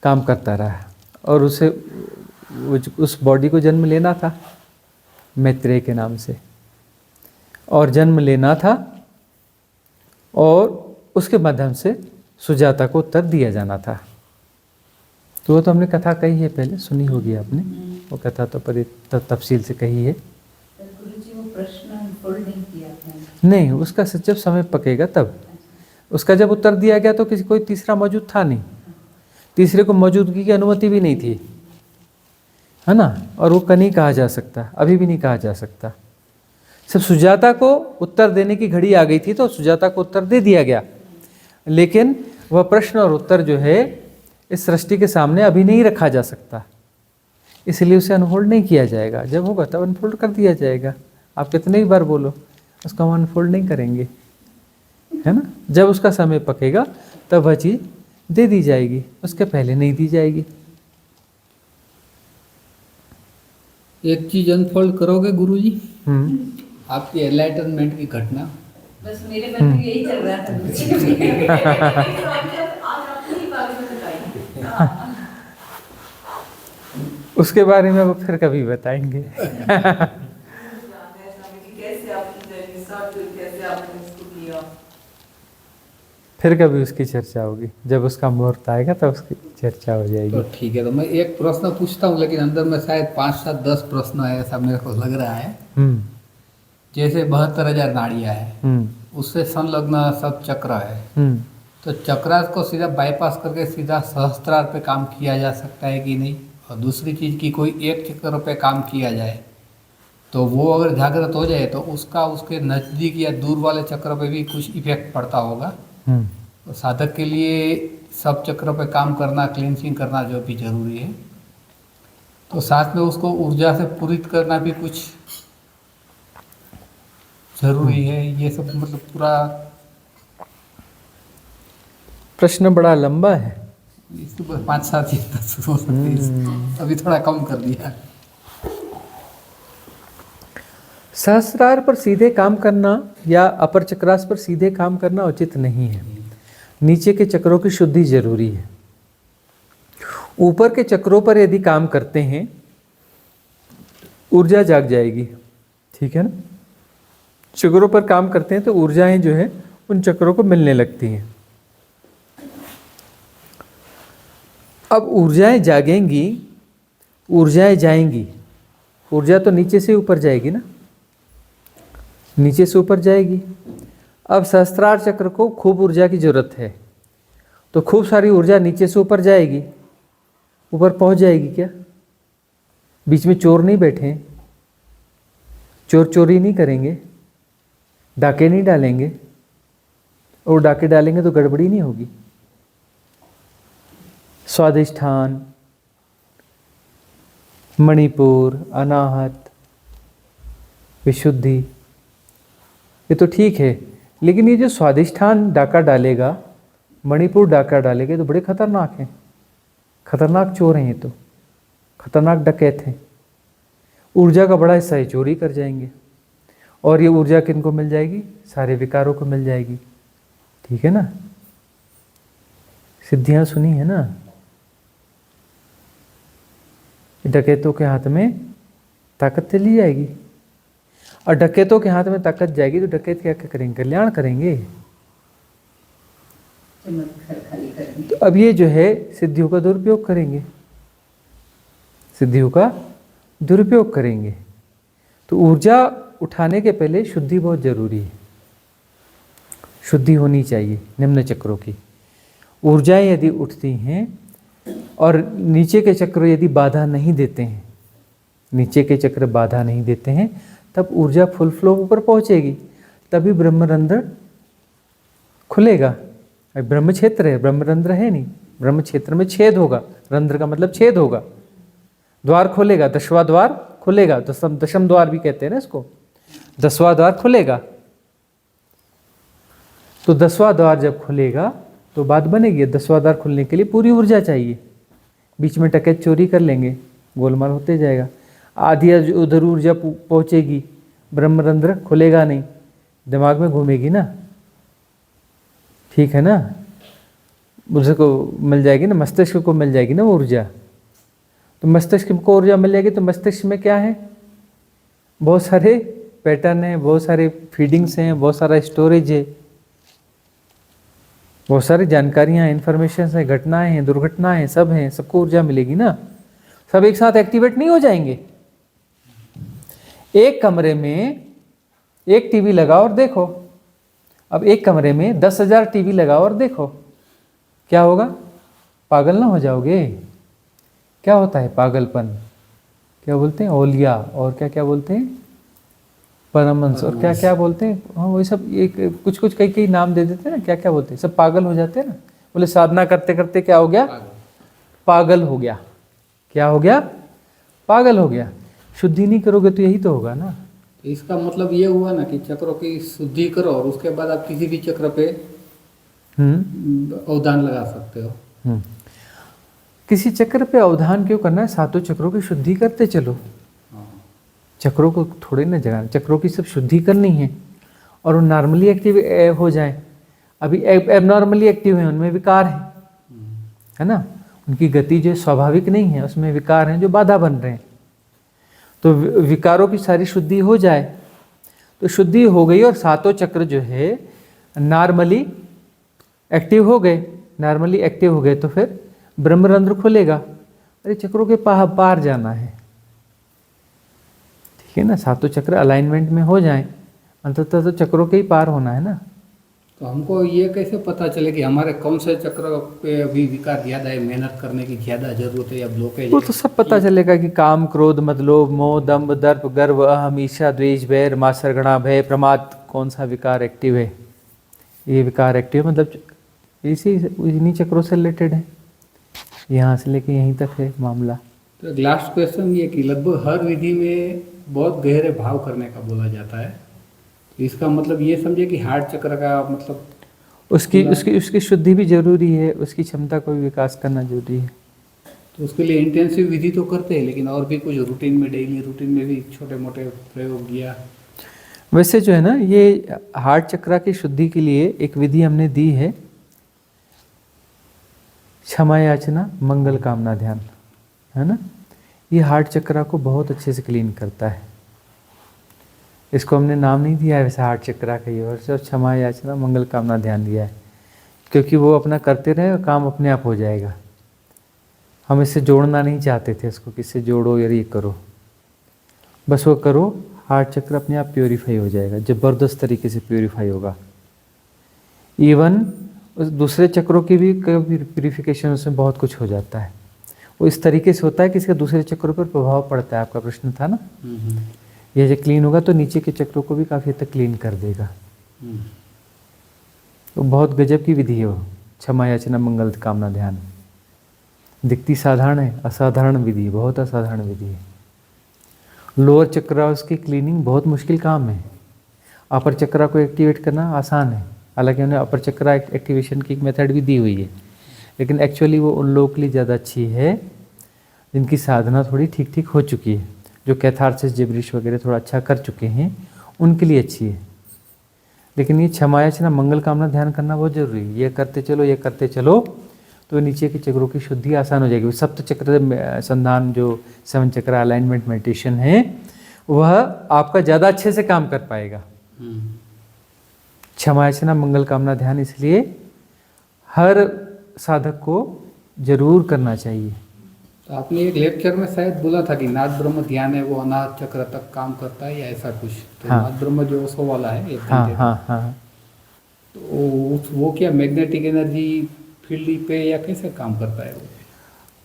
S2: काम करता रहा, और उसे उस बॉडी को जन्म लेना था मैत्रेय के नाम से, और जन्म लेना था, और उसके माध्यम से सुजाता को उत्तर दिया जाना था। तो वो तो हमने कथा कही है, पहले सुनी होगी आपने, वो कथा तो तफसील से कही है।
S3: गुरुजी वो प्रश्न अनफोल्ड नहीं किया था?
S2: नहीं, उसका जब समय पकेगा तब। उसका जब उत्तर दिया गया तो कोई तीसरा मौजूद था नहीं, तीसरे को मौजूदगी की अनुमति भी नहीं थी, है ना। और वो नहीं कहा जा सकता, अभी भी नहीं कहा जा सकता। सिर्फ सुजाता को उत्तर देने की घड़ी आ गई थी, तो सुजाता को उत्तर दे दिया गया। लेकिन वह प्रश्न और उत्तर जो है इस सृष्टि के सामने अभी नहीं रखा जा सकता, इसलिए उसे अनफोल्ड नहीं किया जाएगा। जब होगा तब अनफोल्ड कर दिया जाएगा। आप कितने ही बार बोलो, उसको हम अनफोल्ड नहीं करेंगे, है ना। जब उसका समय पकेगा तब वह चीज़ दे दी जाएगी, उसके पहले नहीं दी जाएगी।
S6: एक चीज अनफोल्ड करोगे गुरुजी, आपकी एनलाइटनमेंट की घटना।
S3: बस मेरे मन में यही चल रहा था गुरुजी। आज आपने ही बात बताई।
S2: उसके बारे में वो फिर कभी बताएंगे। फिर कभी उसकी चर्चा होगी, जब उसका मुहूर्त आएगा तब उसकी चर्चा हो जाएगी।
S6: तो ठीक है, तो मैं एक प्रश्न पूछता हूँ, लेकिन अंदर में शायद 5, 7, 10 प्रश्न है, ऐसा मेरे को लग रहा है। जैसे 72,000 नाड़ियाँ है, उससे संलग्न सब चक्र है, तो चक्रास को सीधा बाईपास करके सीधा सहस्त्रार पे काम किया जा सकता है कि नहीं? और दूसरी चीज़ की कोई एक चक्र पे काम किया जाए तो वो अगर जागृत हो जाए तो उसका उसके नज़दीक या दूर वाले चक्र पे भी कुछ इफेक्ट पड़ता होगा। तो साधक के लिए सब चक्र पे काम करना, क्लींसिंग करना जो भी जरूरी है, तो साथ में उसको ऊर्जा से पूरित करना भी कुछ जरूरी है। ये सब मतलब पूरा
S2: प्रश्न बड़ा लंबा है,
S6: इसके ऊपर 5-7 चीज हो सकती है, अभी थोड़ा कम कर दिया।
S2: सहस्रार पर सीधे काम करना या अपर चक्रास पर सीधे काम करना उचित नहीं है। नीचे के चक्रों की शुद्धि जरूरी है। ऊपर के चक्रों पर यदि काम करते हैं ऊर्जा जाग जाएगी, ठीक है ना। चक्रों पर काम करते हैं तो ऊर्जाएं जो है उन चक्रों को मिलने लगती हैं। अब ऊर्जाएं जागेंगी, ऊर्जाएं जाएंगी, ऊर्जा तो नीचे से ऊपर जाएगी ना, नीचे से ऊपर जाएगी। अब सहस्त्रार चक्र को खूब ऊर्जा की जरूरत है, तो खूब सारी ऊर्जा नीचे से ऊपर जाएगी, ऊपर पहुंच जाएगी क्या? बीच में चोर नहीं बैठे हैं, चोर चोरी नहीं करेंगे, डाके नहीं डालेंगे, और डाके डालेंगे तो गड़बड़ी नहीं होगी। स्वाधिष्ठान, मणिपुर, अनाहत, विशुद्धि, ये तो ठीक है, लेकिन ये जो स्वाधिष्ठान डाका डालेगा, मणिपुर डाका डालेगा, तो बड़े खतरनाक हैं, खतरनाक चोर हैं, ये तो खतरनाक डकैत हैं। ऊर्जा का बड़ा हिस्सा ये चोरी कर जाएंगे, और ये ऊर्जा किनको मिल जाएगी? सारे विकारों को मिल जाएगी, ठीक है ना। सिद्धियां सुनी है ना। डकैतों के हाथ में ताकत चली जाएगी, और डकैतों के हाथ में ताकत जाएगी तो डकैत क्या क्या करेंगे? कल्याण करेंगे। तो अब ये जो है सिद्धियों का दुरुपयोग करेंगे, सिद्धियों का दुरुपयोग करेंगे। तो ऊर्जा उठाने के पहले शुद्धि बहुत जरूरी है, शुद्धि होनी चाहिए निम्न चक्रों की। ऊर्जाएं यदि उठती हैं और नीचे के चक्र यदि बाधा नहीं देते हैं, नीचे के चक्र बाधा नहीं देते हैं, तब ऊर्जा फुल फ्लो ऊपर पहुंचेगी, तभी ब्रह्मरंध्र खुलेगा। ब्रह्म क्षेत्र है, ब्रह्मरंध्र है नहीं, ब्रह्म क्षेत्र में छेद होगा, रंध्र का मतलब छेद होगा, द्वार खुलेगा, 10वां द्वार खुलेगा, दशम द्वार भी कहते हैं ना इसको, 10वां द्वार खुलेगा। तो 10वां द्वार जब खुलेगा तो बात बनेगी। 10वां द्वार खुलने के लिए पूरी ऊर्जा चाहिए, बीच में डकैत चोरी कर लेंगे, गोलमाल होते जाएगा, आधी उधर ऊर्जा पहुंचेगी, ब्रह्मरंध्र खुलेगा नहीं, दिमाग में घूमेगी ना, ठीक है ना, उसको मिल जाएगी ना, मस्तिष्क को मिल जाएगी ना वो ऊर्जा। तो मस्तिष्क को ऊर्जा मिल जाएगी तो मस्तिष्क में क्या है, बहुत सारे पैटर्न हैं, बहुत सारे फीडिंग्स हैं, बहुत सारा स्टोरेज है, बहुत सारी जानकारियाँ हैं, इन्फॉर्मेशन है, घटनाएं हैं, दुर्घटनाएं हैं, सब हैं, सबको ऊर्जा मिलेगी ना, सब एक साथ एक्टिवेट नहीं हो जाएंगे। एक कमरे में एक टीवी लगाओ और देखो, अब एक कमरे में 10,000 टीवी लगाओ और देखो क्या होगा, पागल ना हो जाओगे। क्या होता है पागलपन, क्या बोलते हैं, ओलिया, और क्या क्या बोलते हैं, परमहंस, और क्या क्या बोलते हैं, हाँ वही सब, ये कुछ कुछ कई कई नाम दे देते हैं ना, क्या क्या बोलते हैं, सब पागल हो जाते हैं ना। बोले साधना करते करते क्या हो गया, पागल हो गया। क्या हो गया, पागल हो गया। शुद्धि नहीं करोगे तो यही तो होगा ना।
S6: तो इसका मतलब ये हुआ ना कि चक्रों की शुद्धि करो और उसके बाद आप किसी भी चक्र पे अवधान लगा सकते हो।
S2: किसी चक्र पे अवधान क्यों करना है, सातों चक्रों की शुद्धि करते चलो, चक्रों को थोड़े ना जगाना, चक्रों की सब शुद्धि करनी है और वो नॉर्मली एक्टिव हो जाए। अभी एबनॉर्मली एक्टिव है, उनमें विकार है ना, उनकी गति जो स्वाभाविक नहीं है, उसमें विकार हैं जो बाधा बन रहे हैं। तो विकारों की सारी शुद्धि हो जाए तो शुद्धि हो गई और सातों चक्र जो है नॉर्मली एक्टिव हो गए, नॉर्मली एक्टिव हो गए तो फिर ब्रह्मरंध्र खुलेगा। अरे चक्रों के पार जाना है, ठीक है ना, सातों चक्र अलाइनमेंट में हो जाएं, अंततः तो चक्रों के ही पार होना है ना।
S6: तो हमको ये कैसे पता चले कि हमारे कौन से चक्र पे अभी विकार ज़्यादा है, मेहनत करने की ज़्यादा जरूरत है या ब्लॉकेज?
S2: वो तो सब पता चलेगा कि काम, क्रोध, मद, लोभ, मोह, दंभ, दर्प, गर्व, अहम, ईर्ष्या, द्वेष, वैर, मात्सर्य, घृणा, भय, प्रमाद, कौन सा विकार एक्टिव है। ये विकार एक्टिव मतलब इसी इन्हीं चक्रों से रिलेटेड है, यहाँ से लेके यहीं तक है मामला।
S6: तो लास्ट क्वेश्चन ये कि लगभग हर विधि में बहुत गहरे भाव करने का बोला जाता है, तो इसका मतलब ये समझे कि हार्ट चक्र का मतलब
S2: उसकी शुद्धि भी जरूरी है, उसकी क्षमता को भी विकास करना जरूरी है।
S6: तो उसके लिए इंटेंसिव विधि तो करते हैं, लेकिन और भी कुछ रूटीन में, डेली रूटीन में भी छोटे मोटे प्रयोग किया।
S2: वैसे जो है ना, ये हार्ट चक्र की शुद्धि के लिए एक विधि हमने दी है, क्षमा याचना मंगल कामना ध्यान, है ना। ये हार्ट चक्र को बहुत अच्छे से क्लीन करता है। इसको हमने नाम नहीं दिया है वैसे हार्ट चक्र का, ये वर्ष, और क्षमा याचना मंगल कामना ध्यान दिया है, क्योंकि वो अपना करते रहे और काम अपने आप हो जाएगा। हम इससे जोड़ना नहीं चाहते थे इसको, किससे जोड़ो या ये करो, बस वो करो, हार्ट चक्र अपने आप प्योरीफाई हो जाएगा, ज़बरदस्त तरीके से प्योरीफाई होगा। इवन दूसरे चक्रों की भी प्यूरिफिकेशन उसमें बहुत कुछ हो जाता है। वो इस तरीके से होता है कि इसका दूसरे चक्रों पर प्रभाव पड़ता है। आपका प्रश्न था ना, ये जब क्लीन होगा तो नीचे के चक्रों को भी काफ़ी हद तक क्लीन कर देगा। तो बहुत गजब की विधि है वो, क्षमा याचना मंगल कामना ध्यान। दिखती साधारण है, असाधारण विधि, बहुत असाधारण विधि है। लोअर चक्र की क्लीनिंग बहुत मुश्किल काम है, अपर चक्र को एक्टिवेट करना आसान है। हालांकि उन्हें अपर चक्र एक्टिवेशन की एक मेथड भी दी हुई है, लेकिन एक्चुअली वो उन लोगों के लिए ज़्यादा अच्छी है जिनकी साधना थोड़ी ठीक ठीक हो चुकी है, जो कैथारसिस, जिब्रिश वगैरह थोड़ा अच्छा कर चुके हैं, उनके लिए अच्छी है। लेकिन ये क्षमा याचना मंगल कामना ध्यान करना बहुत जरूरी है। ये करते चलो, ये करते चलो, तो नीचे के चक्रों की शुद्धि आसान हो जाएगी। सप्त चक्र संधान, जो 7 चक्र अलाइनमेंट मेडिटेशन है, वह आपका ज़्यादा अच्छे से काम कर पाएगा। क्षमा याचना मंगल कामना ध्यान इसलिए हर साधक को जरूर करना चाहिए।
S6: तो आपने एक लेक्चर में शायद बोला था कि नाद ब्रह्म ध्यान है वो अनाहत चक्र तक काम करता है या ऐसा कुछ। तो
S2: हाँ।
S6: नाद ब्रह्म जो ओशो वाला है 1
S2: हाँ
S6: घंटे का,
S2: हाँ हाँ।
S6: तो वो क्या मैग्नेटिक एनर्जी फील्ड पे या कैसे काम करता है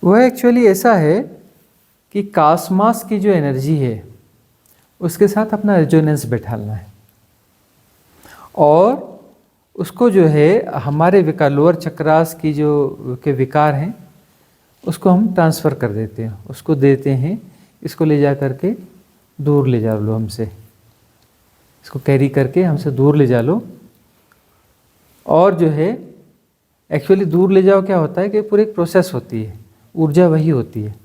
S2: वो एक्चुअली ऐसा है कि कॉस्मॉस की जो एनर्जी है उसके साथ अपना रेजोनेंस बैठालना है और उसको जो है हमारे विकार लोअर चक्रास की जो के विकार हैं उसको हम ट्रांसफ़र कर देते हैं, उसको देते हैं, इसको ले जा करके दूर ले जा लो हमसे, इसको कैरी करके हमसे दूर ले जा लो। और जो है एक्चुअली दूर ले जाओ क्या होता है कि पूरी एक प्रोसेस होती है, ऊर्जा वही होती है,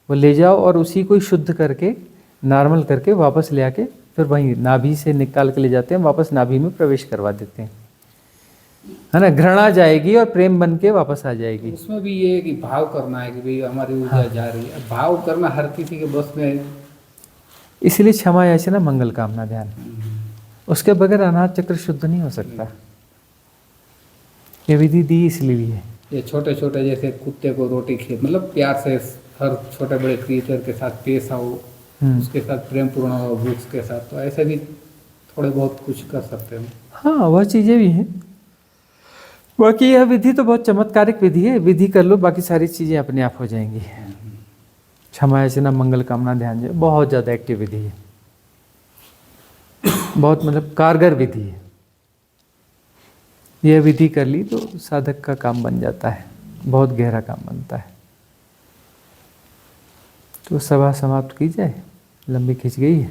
S2: वो ले जाओ और उसी को शुद्ध करके नॉर्मल करके वापस ले आके फिर वहीं नाभि से निकाल के ले जाते हैं, वापस नाभि में प्रवेश करवा देते हैं, है ना। घृणा जाएगी और प्रेम बन के वापस आ जाएगी।
S6: उसमें भी ये है कि भाव करना है कि भाई हमारी ऊर्जा जा रही है, भाव करना हर किसी के बस में है।
S2: इसलिए क्षमा याचना मंगल कामना ध्यान, उसके बगैर अनाहत चक्र शुद्ध नहीं हो सकता। ये विधि दी इसलिए है।
S6: ये छोटे छोटे जैसे कुत्ते को रोटी खे मतलब प्यार से हर छोटे बड़े क्रिएचर के साथ पेश आओ, उसके साथ प्रेम पूर्ण हो, वृक्ष के साथ, तो ऐसे भी थोड़े बहुत कुछ कर सकते हैं।
S2: हाँ वह चीज़ें भी हैं। बाकी यह विधि तो बहुत चमत्कारिक विधि है, विधि कर लो बाकी सारी चीज़ें अपने आप हो जाएंगी। क्षमा याचना मंगल कामना ध्यान जो बहुत ज़्यादा एक्टिव विधि है, बहुत मतलब कारगर विधि है। यह विधि कर ली तो साधक का काम बन जाता है, बहुत गहरा काम बनता है। तो सभा समाप्त की जाए, लंबी खिंच गई है।